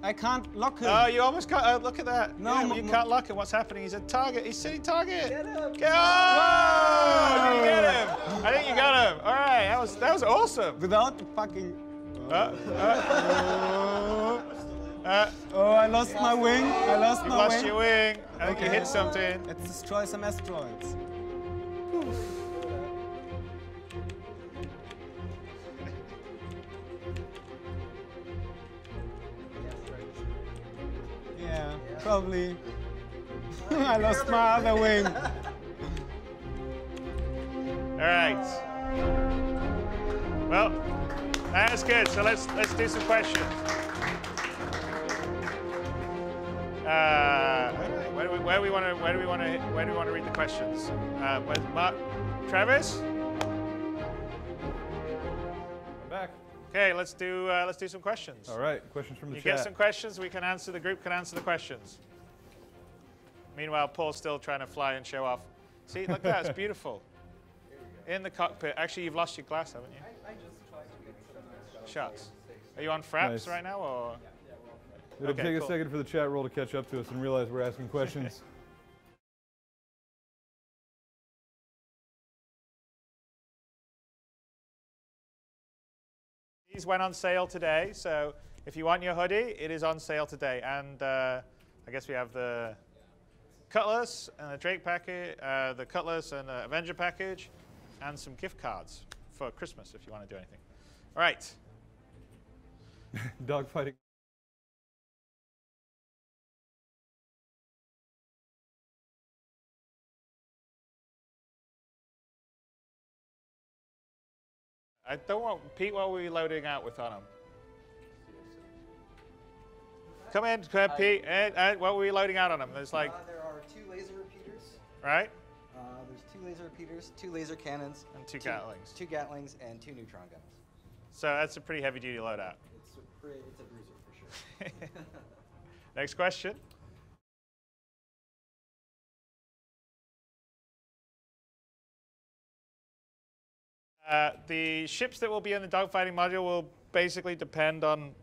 I can't lock him. Oh, you almost got. Oh, look at that. No, Yeah, you can't lock him. What's happening? He's a target. He's sitting target. Get him. Get him! Did you get him? I think you got him. All right, that was awesome. Without the fucking. Oh, I lost my wing. I lost You my lost wing. your wing. I think you hit something. Let's destroy some asteroids. Yeah, probably. I lost my other wing. All right. Well, that's good. So let's do some questions. All right. Where do we want to read the questions? Where's Mark? Travis? I'm back. Okay, let's do some questions. All right, questions from the You chat. get some questions. We can answer. The group can answer the questions. Meanwhile, Paul's still trying to fly and show off. See, look at that, it's beautiful. In the cockpit. Actually, you've lost your glass, haven't you? I just tried to get some nice Shots. Are you on fraps Nice. right now, or? It'll Okay, take cool. a second for the chat roll to catch up to us and realize we're asking questions. These went on sale today, so if you want your hoodie, it is on sale today. And I guess we have the Cutlass and the Drake package, the Cutlass and the Avenger package, and some gift cards for Christmas if you want to do anything. All right. Dogfighting. I don't want Pete. What were we loading out with on him? Come in, Pete. What were we loading out on him? There's like. There are 2 laser repeaters. Right. There's 2 laser repeaters, 2 laser cannons, and 2 Gatlings. 2 Gatlings and 2 neutron guns. So that's a pretty heavy-duty loadout. It's a bruiser for sure. Next question. The ships that will be in the dogfighting module will basically depend on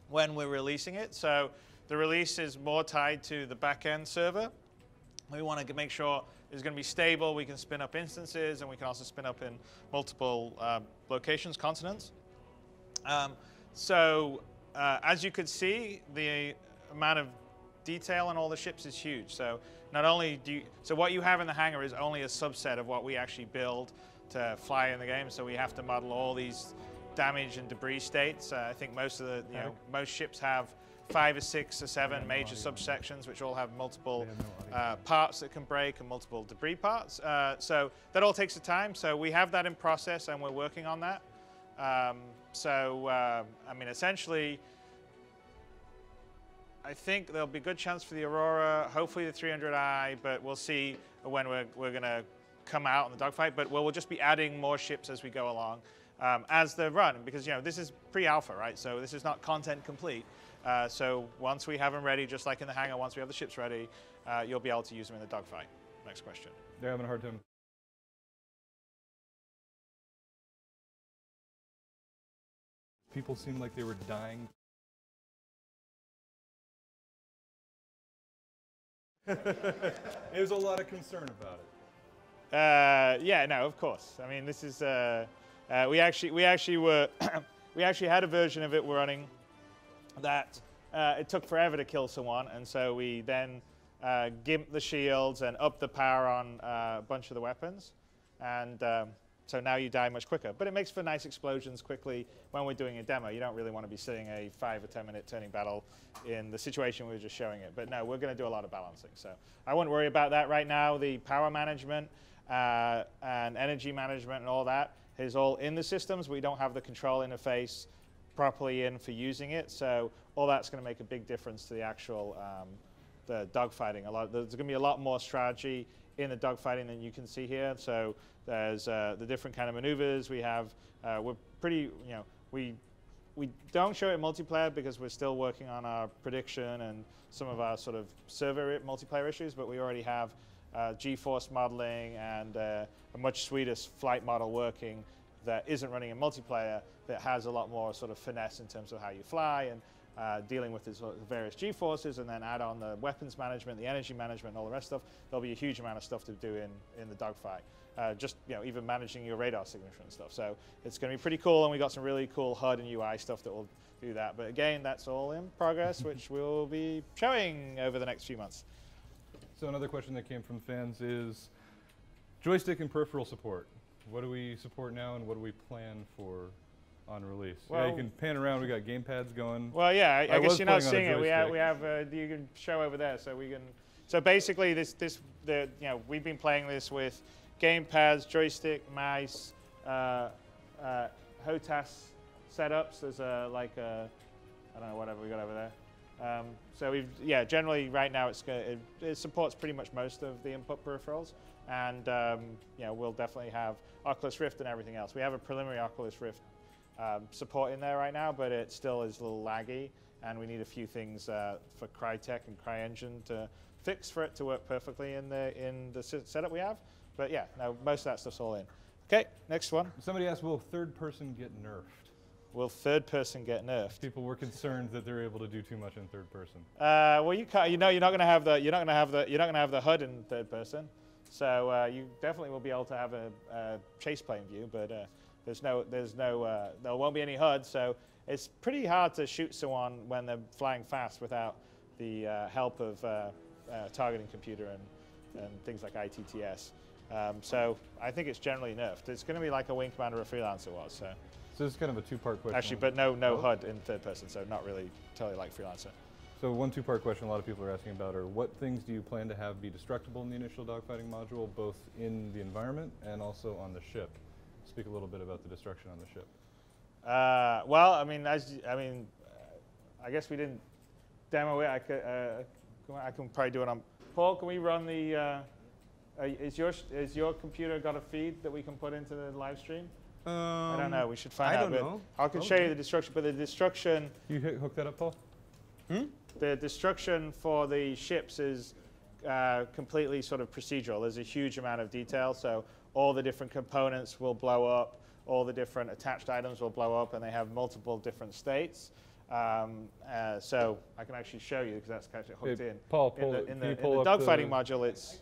when we're releasing it. So the release is more tied to the back-end server. We want to make sure it's going to be stable. We can spin up instances, and we can also spin up in multiple locations, continents. As you could see, the amount of detail on all the ships is huge. So not only so what you have in the hangar is only a subset of what we actually build to fly in the game. So we have to model all these damage and debris states. I think most of the most ships have 5 or 6 or 7 major subsections, which all have multiple parts that can break and multiple debris parts. So that all takes the time. So we have that in process, and we're working on that. I mean, essentially, I think there'll be a good chance for the Aurora, hopefully the 300i, but we'll see when we're going to come out on the dogfight. But we'll just be adding more ships as we go along as they run, because this is pre-alpha, right? So this is not content complete. So once we have them ready, just like in the hangar, once we have the ships ready, you'll be able to use them in the dogfight. Next question. They're having a hard time. People seemed like they were dying. There's a lot of concern about it. Yeah, no, of course. I mean, this is we actually were we actually had a version of it running that it took forever to kill someone, and so we then gimped the shields and upped the power on a bunch of the weapons, and so now you die much quicker. But it makes for nice explosions quickly when we're doing a demo. You don't really want to be sitting a 5 or 10 minute turning battle in the situation we were just showing it. But no, we're going to do a lot of balancing. So I wouldn't worry about that right now. The power management and energy management and all that is all in the systems. We don't have the control interface properly in for using it. So all that's going to make a big difference to the actual the dogfighting. There's going to be a lot more strategy in the dogfighting than you can see here. So there's the different kind of maneuvers we have. We're pretty, we don't show it in multiplayer because we're still working on our prediction and some of our sort of server multiplayer issues, but we already have G-force modeling and a much sweeter flight model working that isn't running in multiplayer, that has a lot more sort of finesse in terms of how you fly and dealing with the various G-forces, and then add on the weapons management, the energy management, and all the rest of stuff. There'll be a huge amount of stuff to do in the dogfight. Just even managing your radar signature and stuff. So it's going to be pretty cool, and we got some really cool HUD and UI stuff that will do that. But again, that's all in progress, which we'll be showing over the next few months. So another question that came from fans is joystick and peripheral support. What do we support now, and what do we plan for on release? Well, yeah, you can pan around. We got gamepads going. Well, yeah, I guess you're not seeing it. We have you can show over there, so we can. So basically, we've been playing this with gamepads, joystick, mouse, HOTAS setups. There's I don't know, whatever we got over there. So generally right now it supports pretty much most of the input peripherals, and we'll definitely have Oculus Rift and everything else. We have a preliminary Oculus Rift support in there right now, but it still is a little laggy and we need a few things for Crytek and CryEngine to fix for it to work perfectly in the setup we have. But yeah, no, most of that stuff's all in. Okay, next one. Somebody asked, will third person get nerfed? Will third person get nerfed? People were concerned that they're able to do too much in third person. Well, you can't. You know, you're not going to have the HUD in third person, so you definitely will be able to have a chase plane view. But there won't be any HUD, so it's pretty hard to shoot someone when they're flying fast without the help of targeting computer and things like ITTS. So I think it's generally nerfed. It's going to be like a Wing Commander or a Freelancer was. So this is kind of a two-part question. Actually, but no HUD in third person, so not really totally like Freelancer. So one two-part question a lot of people are asking about are what things do you plan to have be destructible in the initial dogfighting module, both in the environment and also on the ship? Speak a little bit about the destruction on the ship. Well, I mean, I guess we didn't demo it. I can probably do it on. Paul, can we run the? Is your computer got a feed that we can put into the live stream? I don't know. We should find out. I don't know. I can show you the destruction, but the destruction. You hook that up, Paul? The destruction for the ships is completely sort of procedural. There's a huge amount of detail, so all the different components will blow up, all the different attached items will blow up, and they have multiple different states. So I can actually show you because that's kind of hooked in. Paul, in the dogfighting module, it's.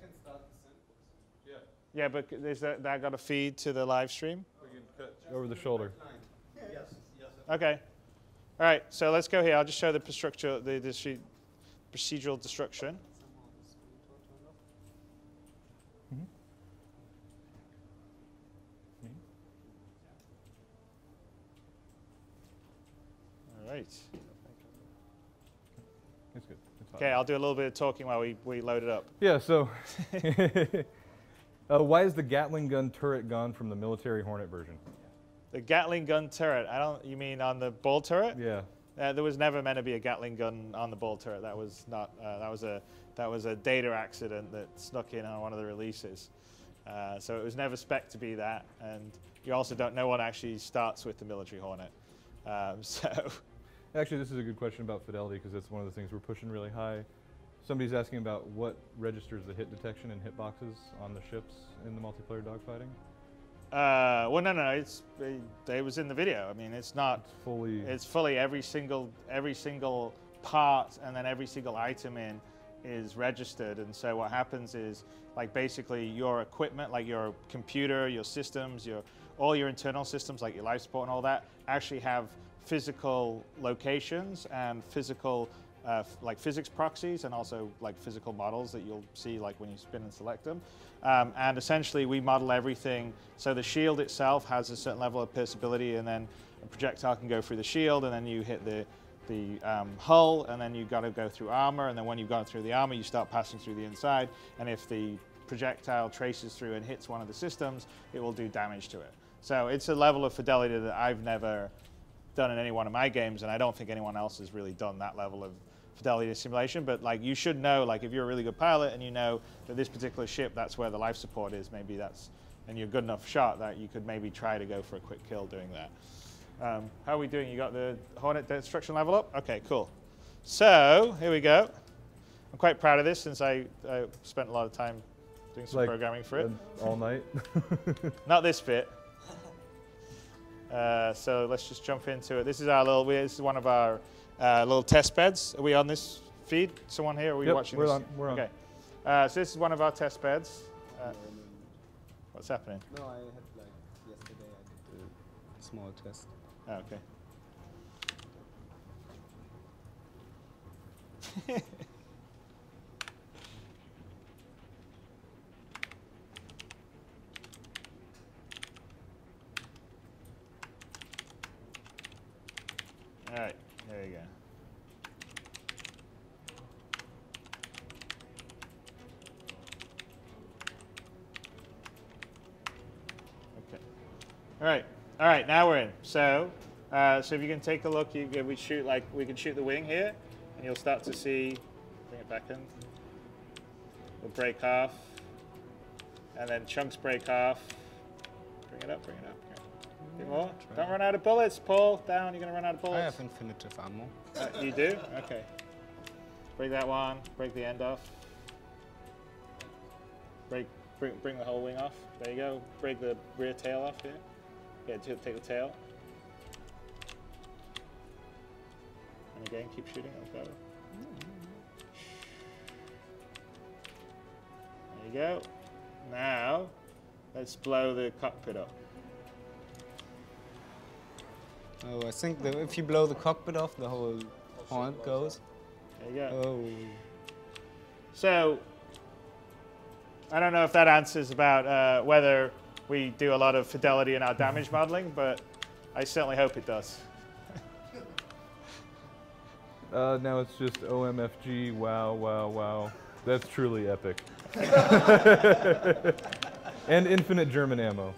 Yeah, but is that got a feed to the live stream? Over the shoulder. Yes. Okay. All right, so let's go here. I'll just show the procedural destruction. All right. It's good. Okay, I'll do a little bit of talking while we load it up. Yeah, so why is the Gatling gun turret gone from the military Hornet version? The Gatling gun turret. You mean on the ball turret? Yeah. There was never meant to be a Gatling gun on the ball turret. That was not. That was a data accident that snuck in on one of the releases. So it was never spec'd to be that, and you also don't know what actually starts with the military Hornet. Actually, this is a good question about fidelity because that's one of the things we're pushing really high. Somebody's asking about what registers the hit detection and hitboxes on the ships in the multiplayer dogfighting. Well, no, it was in the video. I mean, it's not. It's fully every single part and then every single item in is registered. And so what happens is, like, basically your equipment, like your computer, your systems, all your internal systems, like your life support and all that, actually have physical locations and physical like physics proxies and also like physical models that you'll see like when you spin and select them. And essentially we model everything. So the shield itself has a certain level of pierceability, and then a projectile can go through the shield, and then you hit the hull, and then you've got to go through armor, and then when you've gone through the armor you start passing through the inside, and if the projectile traces through and hits one of the systems, it will do damage to it. So it's a level of fidelity that I've never done in any one of my games, and I don't think anyone else has really done that level of fidelity simulation. But like, you should know, like, if you're a really good pilot and you know that this particular ship, that's where the life support is, maybe that's, and you're a good enough shot that you could maybe try to go for a quick kill doing that. How are we doing? You got the Hornet destruction level up? Okay, cool. So here we go. I'm quite proud of this since I spent a lot of time doing some programming for it. All night? Not this bit. So let's just jump into it. This is our this is one of our little test beds. Are we on this feed? Someone here? Are we watching this? We're on. Okay. So this is one of our test beds. What's happening? No, I had like yesterday I did a small test. Oh, okay. All right, there you go. Okay. All right. Now we're in. So if you can take a look, we can shoot the wing here, and you'll start to see. Bring it back in. We'll break off, and then chunks break off. Bring it up. Bring it up. Bit more. Don't run out of bullets, Paul. Down, you're going to run out of bullets. I have infinitive ammo. You do? Okay. Break that one. Break the end off. Bring the whole wing off. There you go. Break the rear tail off here. Yeah, take the tail. And again, keep shooting. Let's go. There you go. Now, let's blow the cockpit up. Oh, I think that if you blow the cockpit off, the whole horn goes. There you go. Oh. So, I don't know if that answers about whether we do a lot of fidelity in our damage modeling, but I certainly hope it does. Now it's just OMFG, wow, wow, wow. That's truly epic. And infinite German ammo.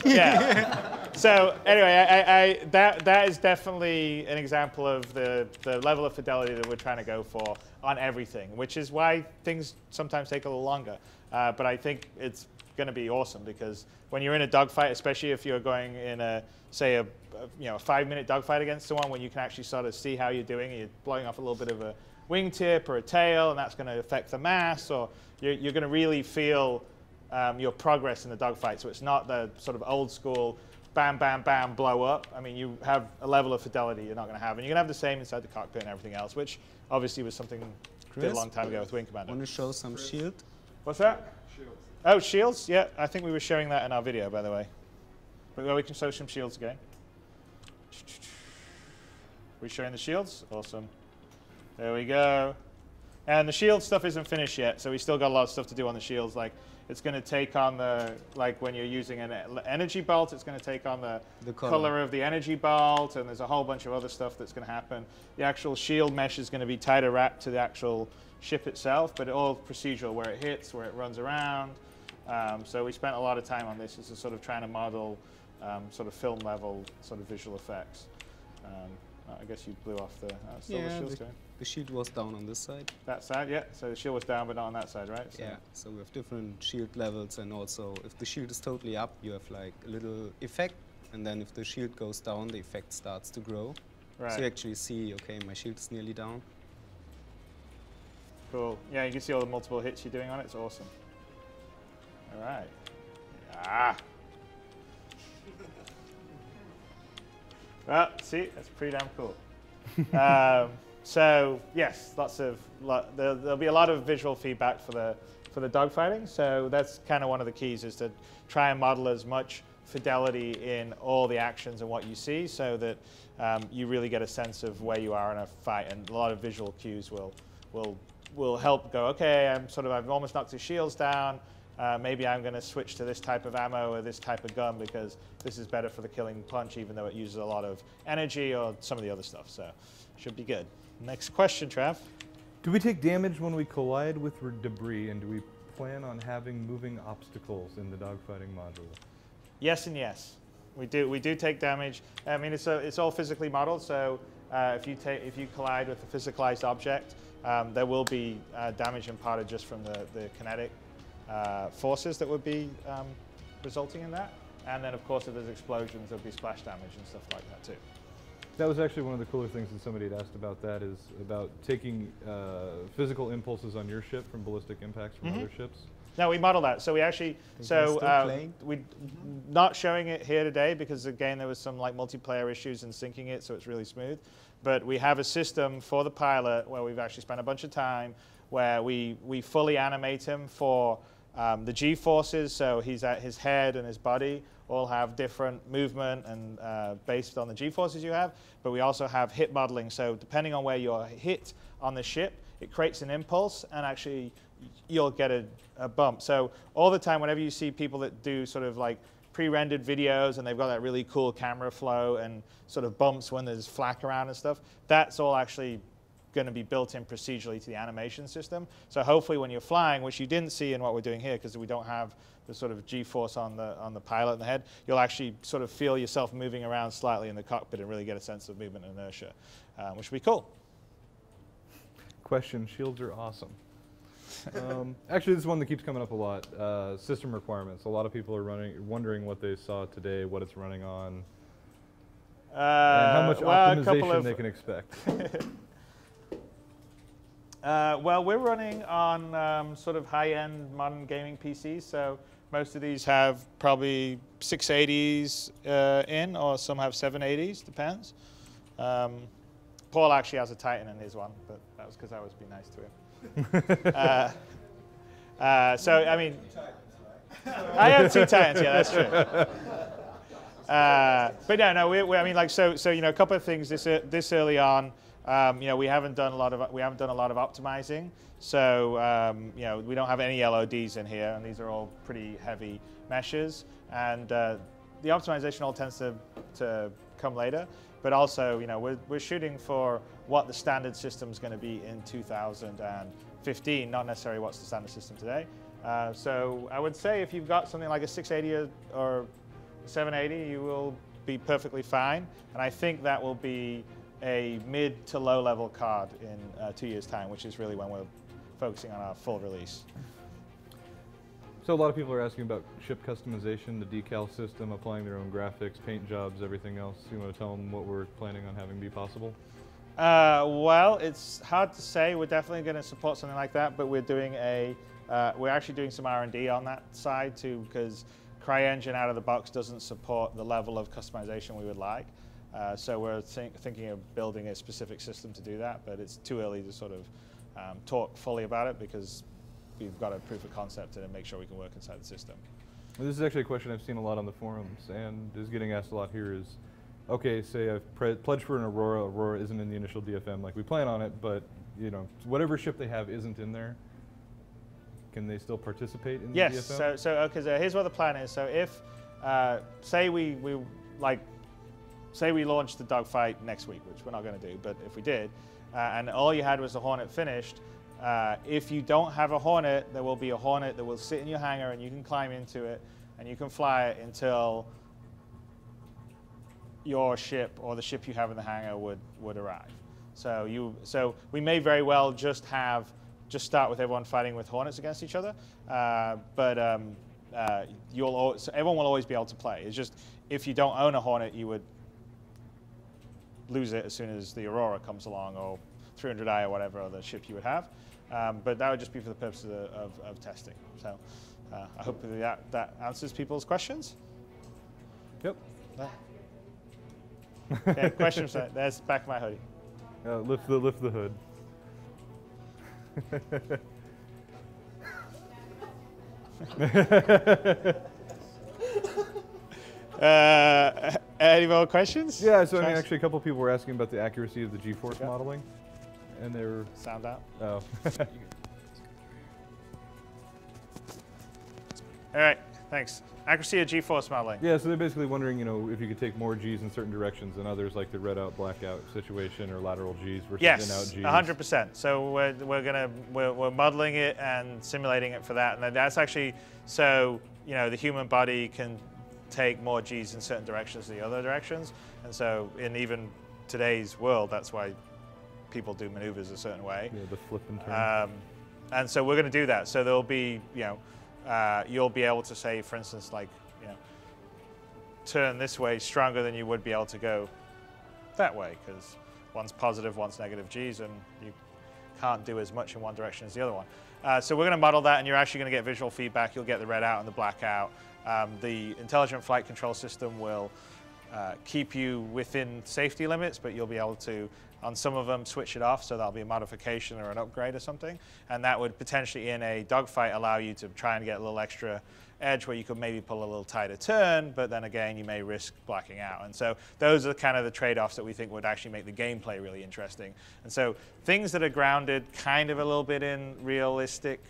Yeah. So anyway, that is definitely an example of the level of fidelity that we're trying to go for on everything, which is why things sometimes take a little longer. But I think it's going to be awesome because when you're in a dogfight, especially if you're going in a, say, a 5-minute dogfight against someone, when you can actually sort of see how you're doing, and you're blowing off a little bit of a wingtip or a tail, and that's going to affect the mass, or you're going to really feel your progress in the dogfight. So it's not the sort of old school bam, bam, bam, blow up. I mean, you have a level of fidelity you're not going to have. And you're going to have the same inside the cockpit and everything else, which obviously was something we did a long time ago with Wing Commander. Want to show some shield? What's that? Shields. Oh, shields? Yeah, I think we were showing that in our video, by the way. But we can show some shields again. We're showing the shields? Awesome. There we go. And the shield stuff isn't finished yet, so we still got a lot of stuff to do on the shields. Like, it's going to take on the, like when you're using an energy bolt, it's going to take on the color of the energy bolt, and there's a whole bunch of other stuff that's going to happen. The actual shield mesh is going to be tighter wrapped to the actual ship itself, but all procedural, where it hits, where it runs around. So we spent a lot of time on this as a sort of trying to model sort of film level sort of visual effects. I guess you blew off the, still the shield's going. The shield was down on this side. That side, yeah. So the shield was down, but not on that side, right? So yeah. So we have different shield levels, and also if the shield is totally up, you have like a little effect, and then if the shield goes down, the effect starts to grow. Right. So you actually see, okay, my shield is nearly down. Cool. Yeah, you can see all the multiple hits you're doing on it. It's awesome. All right. Yeah. Well, see, that's pretty damn cool. So yes, there'll be a lot of visual feedback for the dogfighting. So that's kind of one of the keys, is to try and model as much fidelity in all the actions and what you see, so that you really get a sense of where you are in a fight. And a lot of visual cues will help go, okay, I've almost knocked his shields down. Maybe I'm going to switch to this type of ammo or this type of gun because this is better for the killing punch, even though it uses a lot of energy or some of the other stuff. So should be good. Next question, Trav. Do we take damage when we collide with debris, and do we plan on having moving obstacles in the dogfighting module? Yes and yes. We do take damage. I mean, it's all physically modeled. So if you collide with a physicalized object, there will be damage imparted just from the kinetic forces that would be resulting in that. And then, of course, if there's explosions, there'll be splash damage and stuff like that too. That was actually one of the cooler things that somebody had asked about. That is about taking physical impulses on your ship from ballistic impacts from other ships. No, we model that. So we actually, we're not showing it here today because, again, there was some like multiplayer issues in syncing it, so it's really smooth. But we have a system for the pilot where we've actually spent a bunch of time where we fully animate him for the G-forces. So his head and his body all have different movement and based on the G-forces you have. But we also have hit modeling. So depending on where you're hit on the ship, it creates an impulse, and actually you'll get a bump. So all the time, whenever you see people that do sort of like pre-rendered videos and they've got that really cool camera flow and sort of bumps when there's flak around and stuff, that's all actually going to be built in procedurally to the animation system. So hopefully when you're flying, which you didn't see in what we're doing here because we don't have the sort of G-force on the pilot and the head, you'll actually sort of feel yourself moving around slightly in the cockpit and really get a sense of movement and inertia, which would be cool. Question, shields are awesome. Actually, this is one that keeps coming up a lot. System requirements. A lot of people are wondering what they saw today, what it's running on, and how much optimization they can expect. Well, we're running on sort of high-end modern gaming PCs, so most of these have probably 680s in, or some have 780s, depends. Paul actually has a Titan in his one, but that was because I was being nice to him. So, I mean, I have 2 Titans, yeah, that's true. But no, I mean, like, so you know, a couple of things this early on. You know, we haven't done a lot of optimizing, so you know, we don't have any LODs in here, and these are all pretty heavy meshes, and the optimization all tends to come later. But also, you know, we're shooting for what the standard system is going to be in 2015, not necessarily what's the standard system today. So I would say if you've got something like a 680 or 780, you will be perfectly fine, and I think that will be a mid to low level card in 2 years' time, which is really when we're focusing on our full release. So a lot of people are asking about ship customization, the decal system, applying their own graphics, paint jobs, everything else. You want to tell them what we're planning on having be possible? Well, it's hard to say. We're definitely going to support something like that, but we're actually doing some R&D on that side too, because CryEngine out of the box doesn't support the level of customization we would like. So we're thinking of building a specific system to do that, but it's too early to sort of talk fully about it because we've got a proof of concept and make sure we can work inside the system. Well, this is actually a question I've seen a lot on the forums and is getting asked a lot here is, okay, say I've pledged for an Aurora. Aurora isn't in the initial DFM like we plan on it, but you know, whatever ship they have isn't in there. Can they still participate in the DFM? Yes, so here's what the plan is. So if, say we launched the dogfight next week, which we're not going to do, but if we did, and all you had was a Hornet finished, if you don't have a Hornet, there will be a Hornet that will sit in your hangar and you can climb into it and you can fly it until your ship or the ship you have in the hangar would arrive. So we may very well just start with everyone fighting with Hornets against each other, but so everyone will always be able to play. It's just if you don't own a Hornet, you would lose it as soon as the Aurora comes along, or 300i or whatever other ship you would have. But that would just be for the purpose of testing. So I hope that answers people's questions. Yep. Okay, questions? There's the back of my hoodie. Lift the hood. Any more questions? Yeah, so I mean, actually a couple of people were asking about the accuracy of the G-force modeling. And they were... Sound out. Oh. All right, thanks. Accuracy of G-force modeling. Yeah, so they're basically wondering, you know, if you could take more G's in certain directions than others, like the red out, black out situation, or lateral G's versus in out G's. 100%. So we're modeling it and simulating it for that, and that's actually so you know the human body can take more G's in certain directions than the other directions, and so in even today's world, that's why people do maneuvers a certain way. Yeah, the flip and turn. And so we're going to do that. So there'll be, you know, you'll be able to say, for instance, like, you know, turn this way stronger than you would be able to go that way, because one's positive, one's negative G's, and you can't do as much in one direction as the other one. So we're going to model that, and you're actually going to get visual feedback. You'll get the red out and the black out. The intelligent flight control system will keep you within safety limits, but you'll be able to, on some of them, switch it off, so that'll be a modification or an upgrade or something. And that would potentially, in a dogfight, allow you to try and get a little extra edge where you could maybe pull a little tighter turn, but then again, you may risk blacking out. And so those are kind of the trade-offs that we think would actually make the gameplay really interesting. And so things that are grounded kind of a little bit in realistic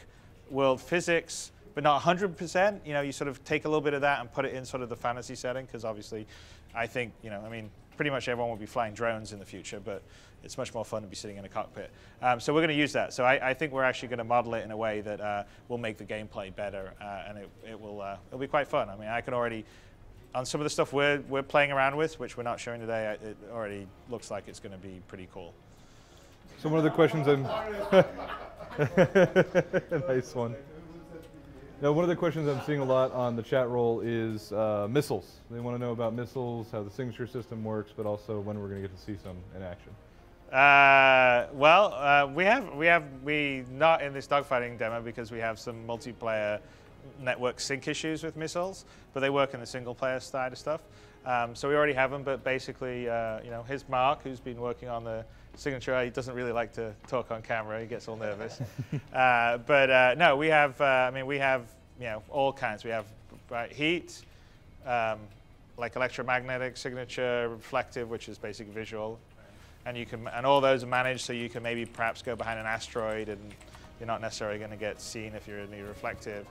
world physics, but not 100%. You know, you sort of take a little bit of that and put it in sort of the fantasy setting, because obviously, I think, you know, I mean, pretty much everyone will be flying drones in the future, but it's much more fun to be sitting in a cockpit. So we're going to use that. So I think we're actually going to model it in a way that will make the gameplay better, and it'll be quite fun. I mean, I can already, on some of the stuff we're playing around with, which we're not showing today, it already looks like it's going to be pretty cool. So one of the questions Nice one. Now, one of the questions I'm seeing a lot on the chat roll is missiles. They want to know about missiles, how the signature system works, but also when we're going to get to see some in action. We not in this dogfighting demo because we have some multiplayer network sync issues with missiles, but they work in the single player side of stuff. So we already have them, but basically, here's Mark, who's been working on the signature. He doesn't really like to talk on camera. He gets all nervous. No, we have. We have all kinds. We have heat, like electromagnetic signature, reflective, which is basic visual, and all those are managed so you can maybe perhaps go behind an asteroid and you're not necessarily going to get seen if you're in the reflective.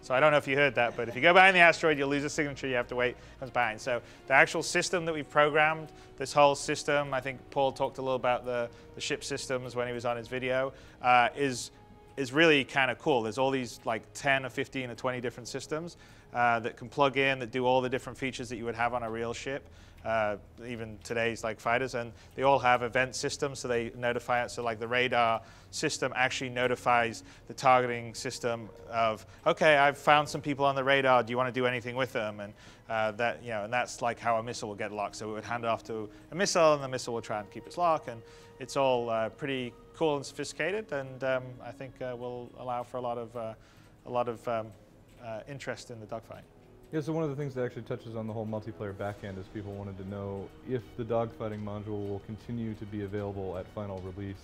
So I don't know if you heard that, but if you go behind the asteroid, you'll lose a signature. You have to wait, comes behind. So the actual system that we've programmed, this whole system, I think Paul talked a little about the ship systems when he was on his video, is really kind of cool. There's all these like 10 or 15 or 20 different systems that can plug in, that do all the different features that you would have on a real ship. Even today's like fighters, and they all have event systems, so they notify it. So like the radar system actually notifies the targeting system of, okay, I've found some people on the radar. Do you want to do anything with them? And and that's like how a missile will get locked. So it would hand it off to a missile, and the missile will try and keep its lock. And it's all pretty cool and sophisticated, and I think will allow for a lot of interest in the dogfight. Yeah, so one of the things that actually touches on the whole multiplayer backend is people wanted to know if the dogfighting module will continue to be available at final release,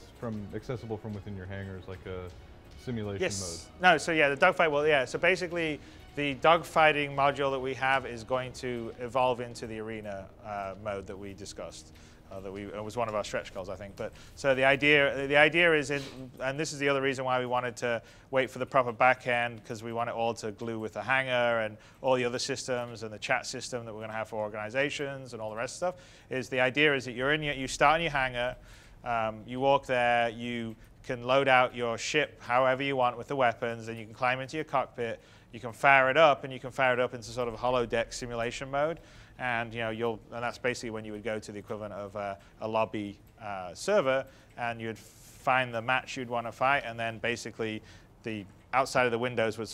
accessible from within your hangars, like a simulation mode. No, so yeah, the dogfight will, yeah. So basically, the dogfighting module that we have is going to evolve into the arena mode that we discussed. It was one of our stretch goals, I think. But so the idea is, and this is the other reason why we wanted to wait for the proper back end, because we want it all to glue with the hangar and all the other systems and the chat system that we're going to have for organizations and all the rest of stuff. Is the idea is that you start in your hangar, you walk there, you can load out your ship however you want with the weapons, and you can climb into your cockpit. You can fire it up, and you can fire it up into sort of holodeck simulation mode. And and that's basically when you would go to the equivalent of a lobby server, and you'd find the match you'd want to fight, and then basically the outside of the windows would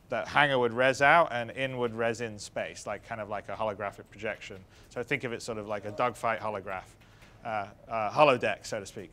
that hangar would res out, and in would res in space, kind of like a holographic projection. So think of it sort of like a dogfight holograph, holodeck, so to speak.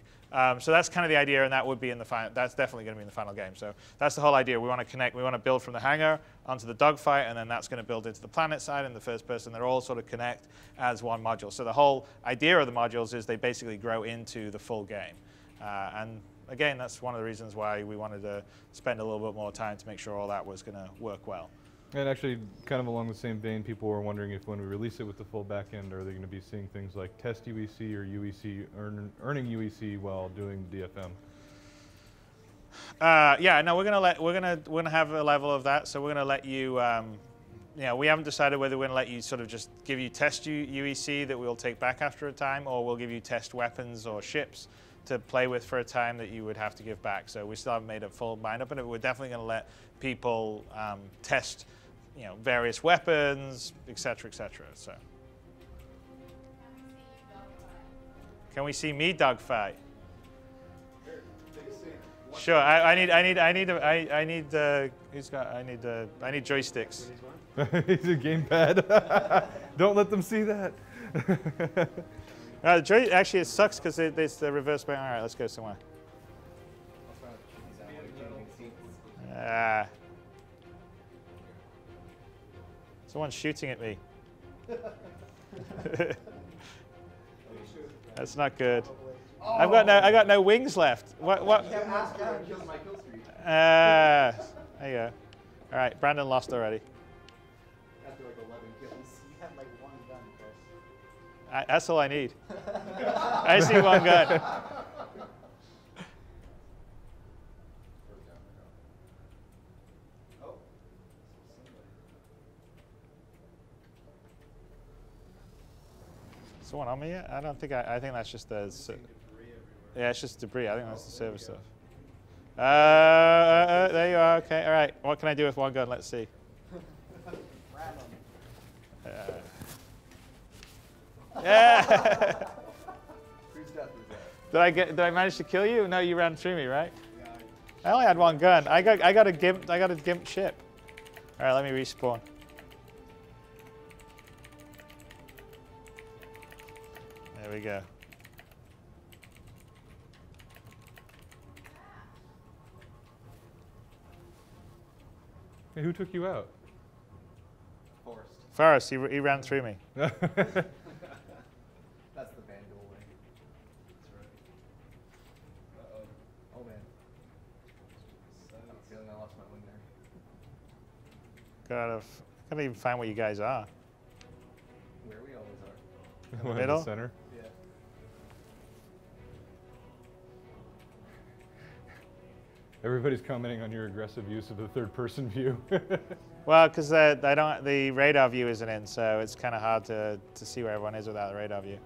So that's kind of the idea, and that would be in the final. That's definitely going to be in the final game. So that's the whole idea. We want to connect. We want to build from the hangar onto the dogfight, and then that's going to build into the planet side and the first person. They're all sort of connect as one module. So the whole idea of the modules is they basically grow into the full game. And again, that's one of the reasons why we wanted to spend a little bit more time to make sure all that was going to work well. And actually, kind of along the same vein, people were wondering if when we release it with the full backend, are they going to be seeing things like test UEC or UEC, earning UEC while doing DFM? Yeah, no, we're gonna have a level of that. So we're gonna let you. We haven't decided whether we're gonna let you sort of just give you test UEC that we'll take back after a time, or we'll give you test weapons or ships to play with for a time that you would have to give back. So we still haven't made a full mind up on it. We're definitely going to let people test, various weapons, etc., etc. So, can we see me dogfight? Sure. I need joysticks. He's a gamepad. Don't let them see that. Actually, it sucks because it's the reverse bang. All right, let's go somewhere. Someone's shooting at me. That's not good. I got no wings left. What? There you go. All right, Brandon lost already. After like 11 kills, you had like one gun, Chris. That's all I need. I see one gun. Someone on me yet? I don't think I think that's just the. Yeah, it's just debris. I think that's the server stuff. There you are. Okay. All right. What can I do with one gun? Let's see. Yeah. death was that? Did I manage to kill you? No, you ran through me, right? I only had one gun. I got a gimp ship. All right, let me respawn. There we go. Hey, who took you out? Forrest, he ran through me. That's the vandal way. That's right. Uh-oh. Oh, man. I have a feeling I lost my wing there. Gotta even find where you guys are. Where we always are. In the middle? In the center. Yeah. Everybody's commenting on your aggressive use of the third-person view. Well, because the radar view isn't in, so it's kind of hard to see where everyone is without the radar view.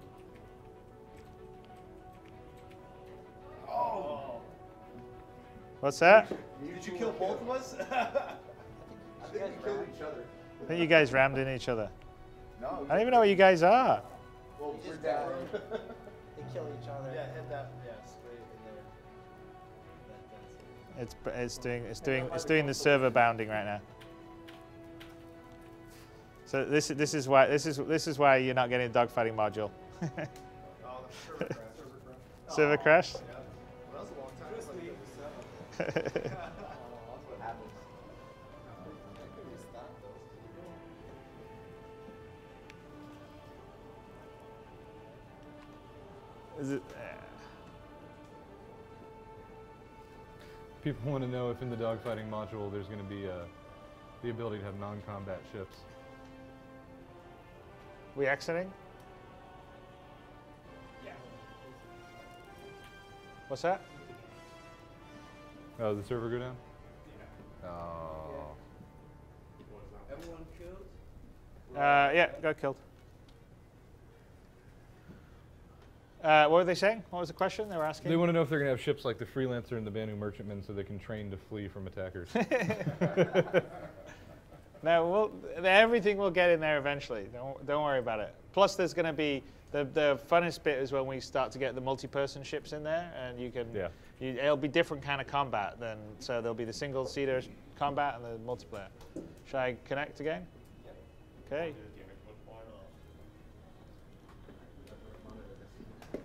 Oh! What's that? Did you kill both of us? I think we killed each other. I think you guys rammed in each other. No. I don't even know where you guys are. Well, we're down. They kill each other. Yeah, hit that. Yeah, straight in there. It's doing the server bounding right now. So this is why you're not getting a dogfighting module. Server crash. Yeah. Well, that was a long time. That's what happens. Is it? People want to know if in the dogfighting module there's going to be the ability to have non-combat ships. We exiting? Yeah. What's that? Oh, did the server go down? Yeah. Oh. Everyone killed? Yeah, got killed. What were they saying? What was the question they were asking? They want to know if they're going to have ships like the Freelancer and the Banu Merchantman so they can train to flee from attackers. No, everything will get in there eventually. Don't worry about it. Plus, there's going to be the funnest bit is when we start to get the multi-person ships in there, and you can. Yeah. It'll be different kind of combat then. So there'll be the single-seater combat and the multiplayer. Should I connect again? Okay.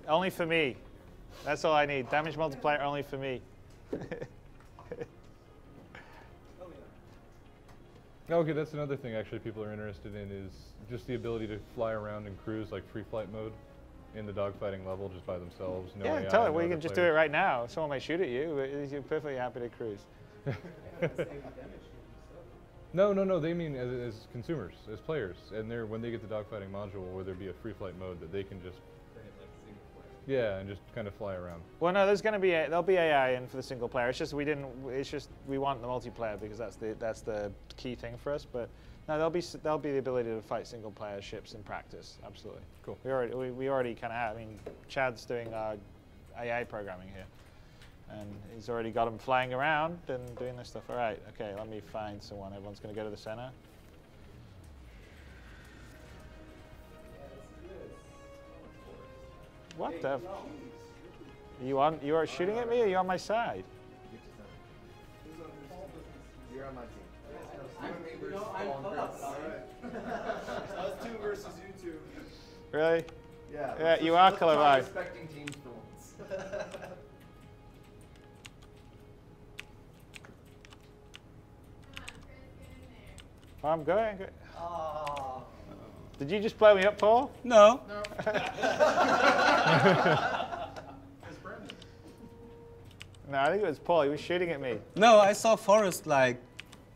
Only for me. That's all I need. Damage multiplier only for me. Okay, that's another thing actually people are interested in is just the ability to fly around and cruise like free flight mode in the dogfighting level just by themselves. No Yeah, AI, tell it. no Well, you other can just do it players. right now. Someone may shoot at you, but you're perfectly happy to cruise. No, they mean as consumers, as players. And when they get the dogfighting module where there be a free flight mode that they can just and just kind of fly around. Well, no, there'll be AI in for the single player. It's just we want the multiplayer because that's the key thing for us. But no, there'll be the ability to fight single player ships in practice. Absolutely. Cool. We already kind of have. I mean, Chad's doing AI programming here, and he's already got them flying around and doing this stuff. All right. Okay. Let me find someone. Everyone's going to go to the center. What the? You are shooting at me, or are you on my side? You're on my team. I'm us two versus you two. Really? Yeah. Yeah, you are colorblind. Respecting teams for once. Oh, I'm going. Oh. Did you just blow me up, Paul? No. No, I think it was Paul. He was shooting at me. No, I saw Forrest like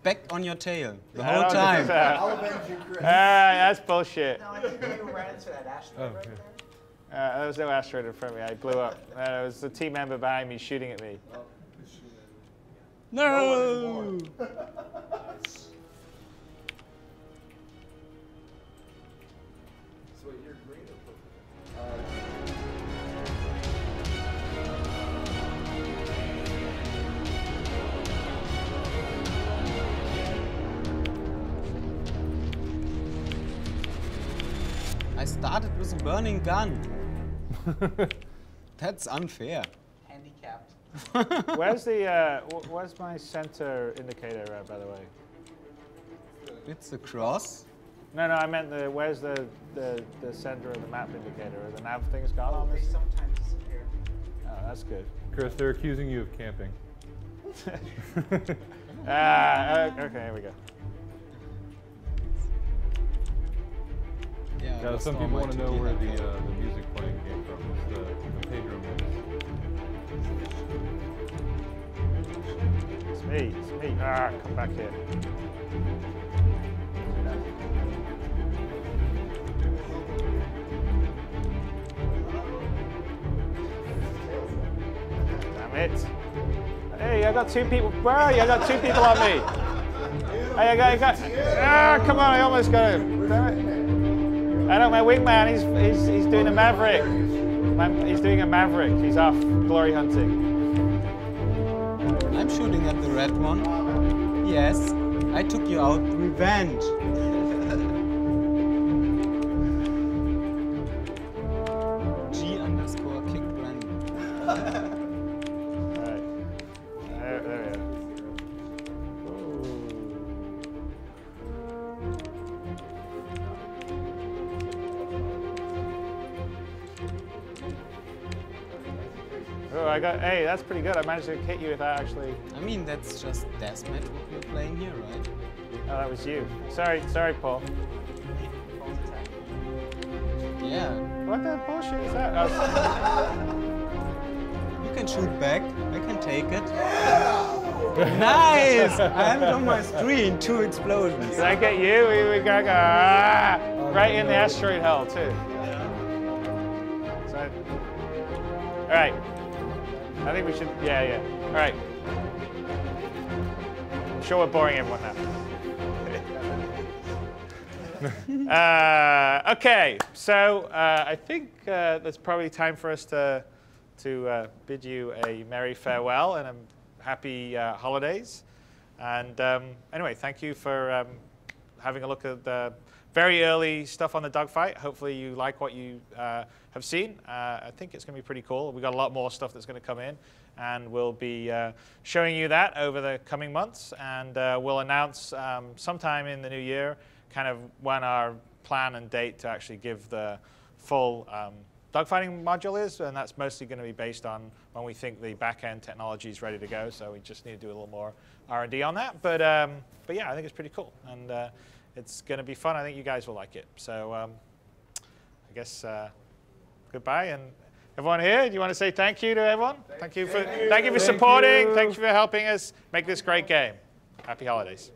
back on your tail the whole don't time. think so. I'll avenge you, Chris. That's bullshit. No, I think you ran into that asteroid right there. There was no asteroid in front of me. I blew up. It was the team member behind me shooting at me. No. So you're green or purple? I started with a burning gun. That's unfair. Handicapped. Where's my center indicator, by the way? It's a cross. No, I meant where's the center of the map indicator? Are the nav things gone on this? They sometimes disappear. Oh, that's good. Chris, they're accusing you of camping. Okay, here we go. Yeah, now, some people want to know where the music playing came from. It's the Pedro mix. It's me. Come back here. Damn it. Hey, I got 2 people. Where are you? I got 2 people on me. Hey, I got. Come on, I almost got him. Damn it. I know my wingman, he's doing a maverick. He's doing a maverick. He's off glory hunting. I'm shooting at the red one. Yes, I took you out. Revenge. G_kickbrand. Alright. There we are. Oh, hey, that's pretty good. I managed to hit you without actually. I mean, that's just deathmatch what we're playing here, right? Oh, that was you. Sorry, Paul. Yeah. What the bullshit is that? Oh. You can shoot back. I can take it. Nice! I have it on my screen. 2 explosions. Did I get you? We got right in the asteroid hell too. So, all right. I think we should. Yeah. All right. I'm sure we're boring everyone now. Okay, so I think there's probably time for us to bid you a merry farewell and a happy holidays. And anyway, thank you for having a look at the very early stuff on the dogfight. Hopefully you like what you have seen. I think it's going to be pretty cool. We've got a lot more stuff that's going to come in, and we'll be showing you that over the coming months. And we'll announce sometime in the new year kind of when our plan and date to actually give the full dogfighting module is, and that's mostly going to be based on when we think the back-end technology is ready to go. So we just need to do a little more R&D on that. But yeah, I think it's pretty cool, and it's going to be fun. I think you guys will like it. So I guess goodbye, and everyone here, do you want to say thank you to everyone? Thank you for supporting. Thank you for helping us make this great game. Happy holidays.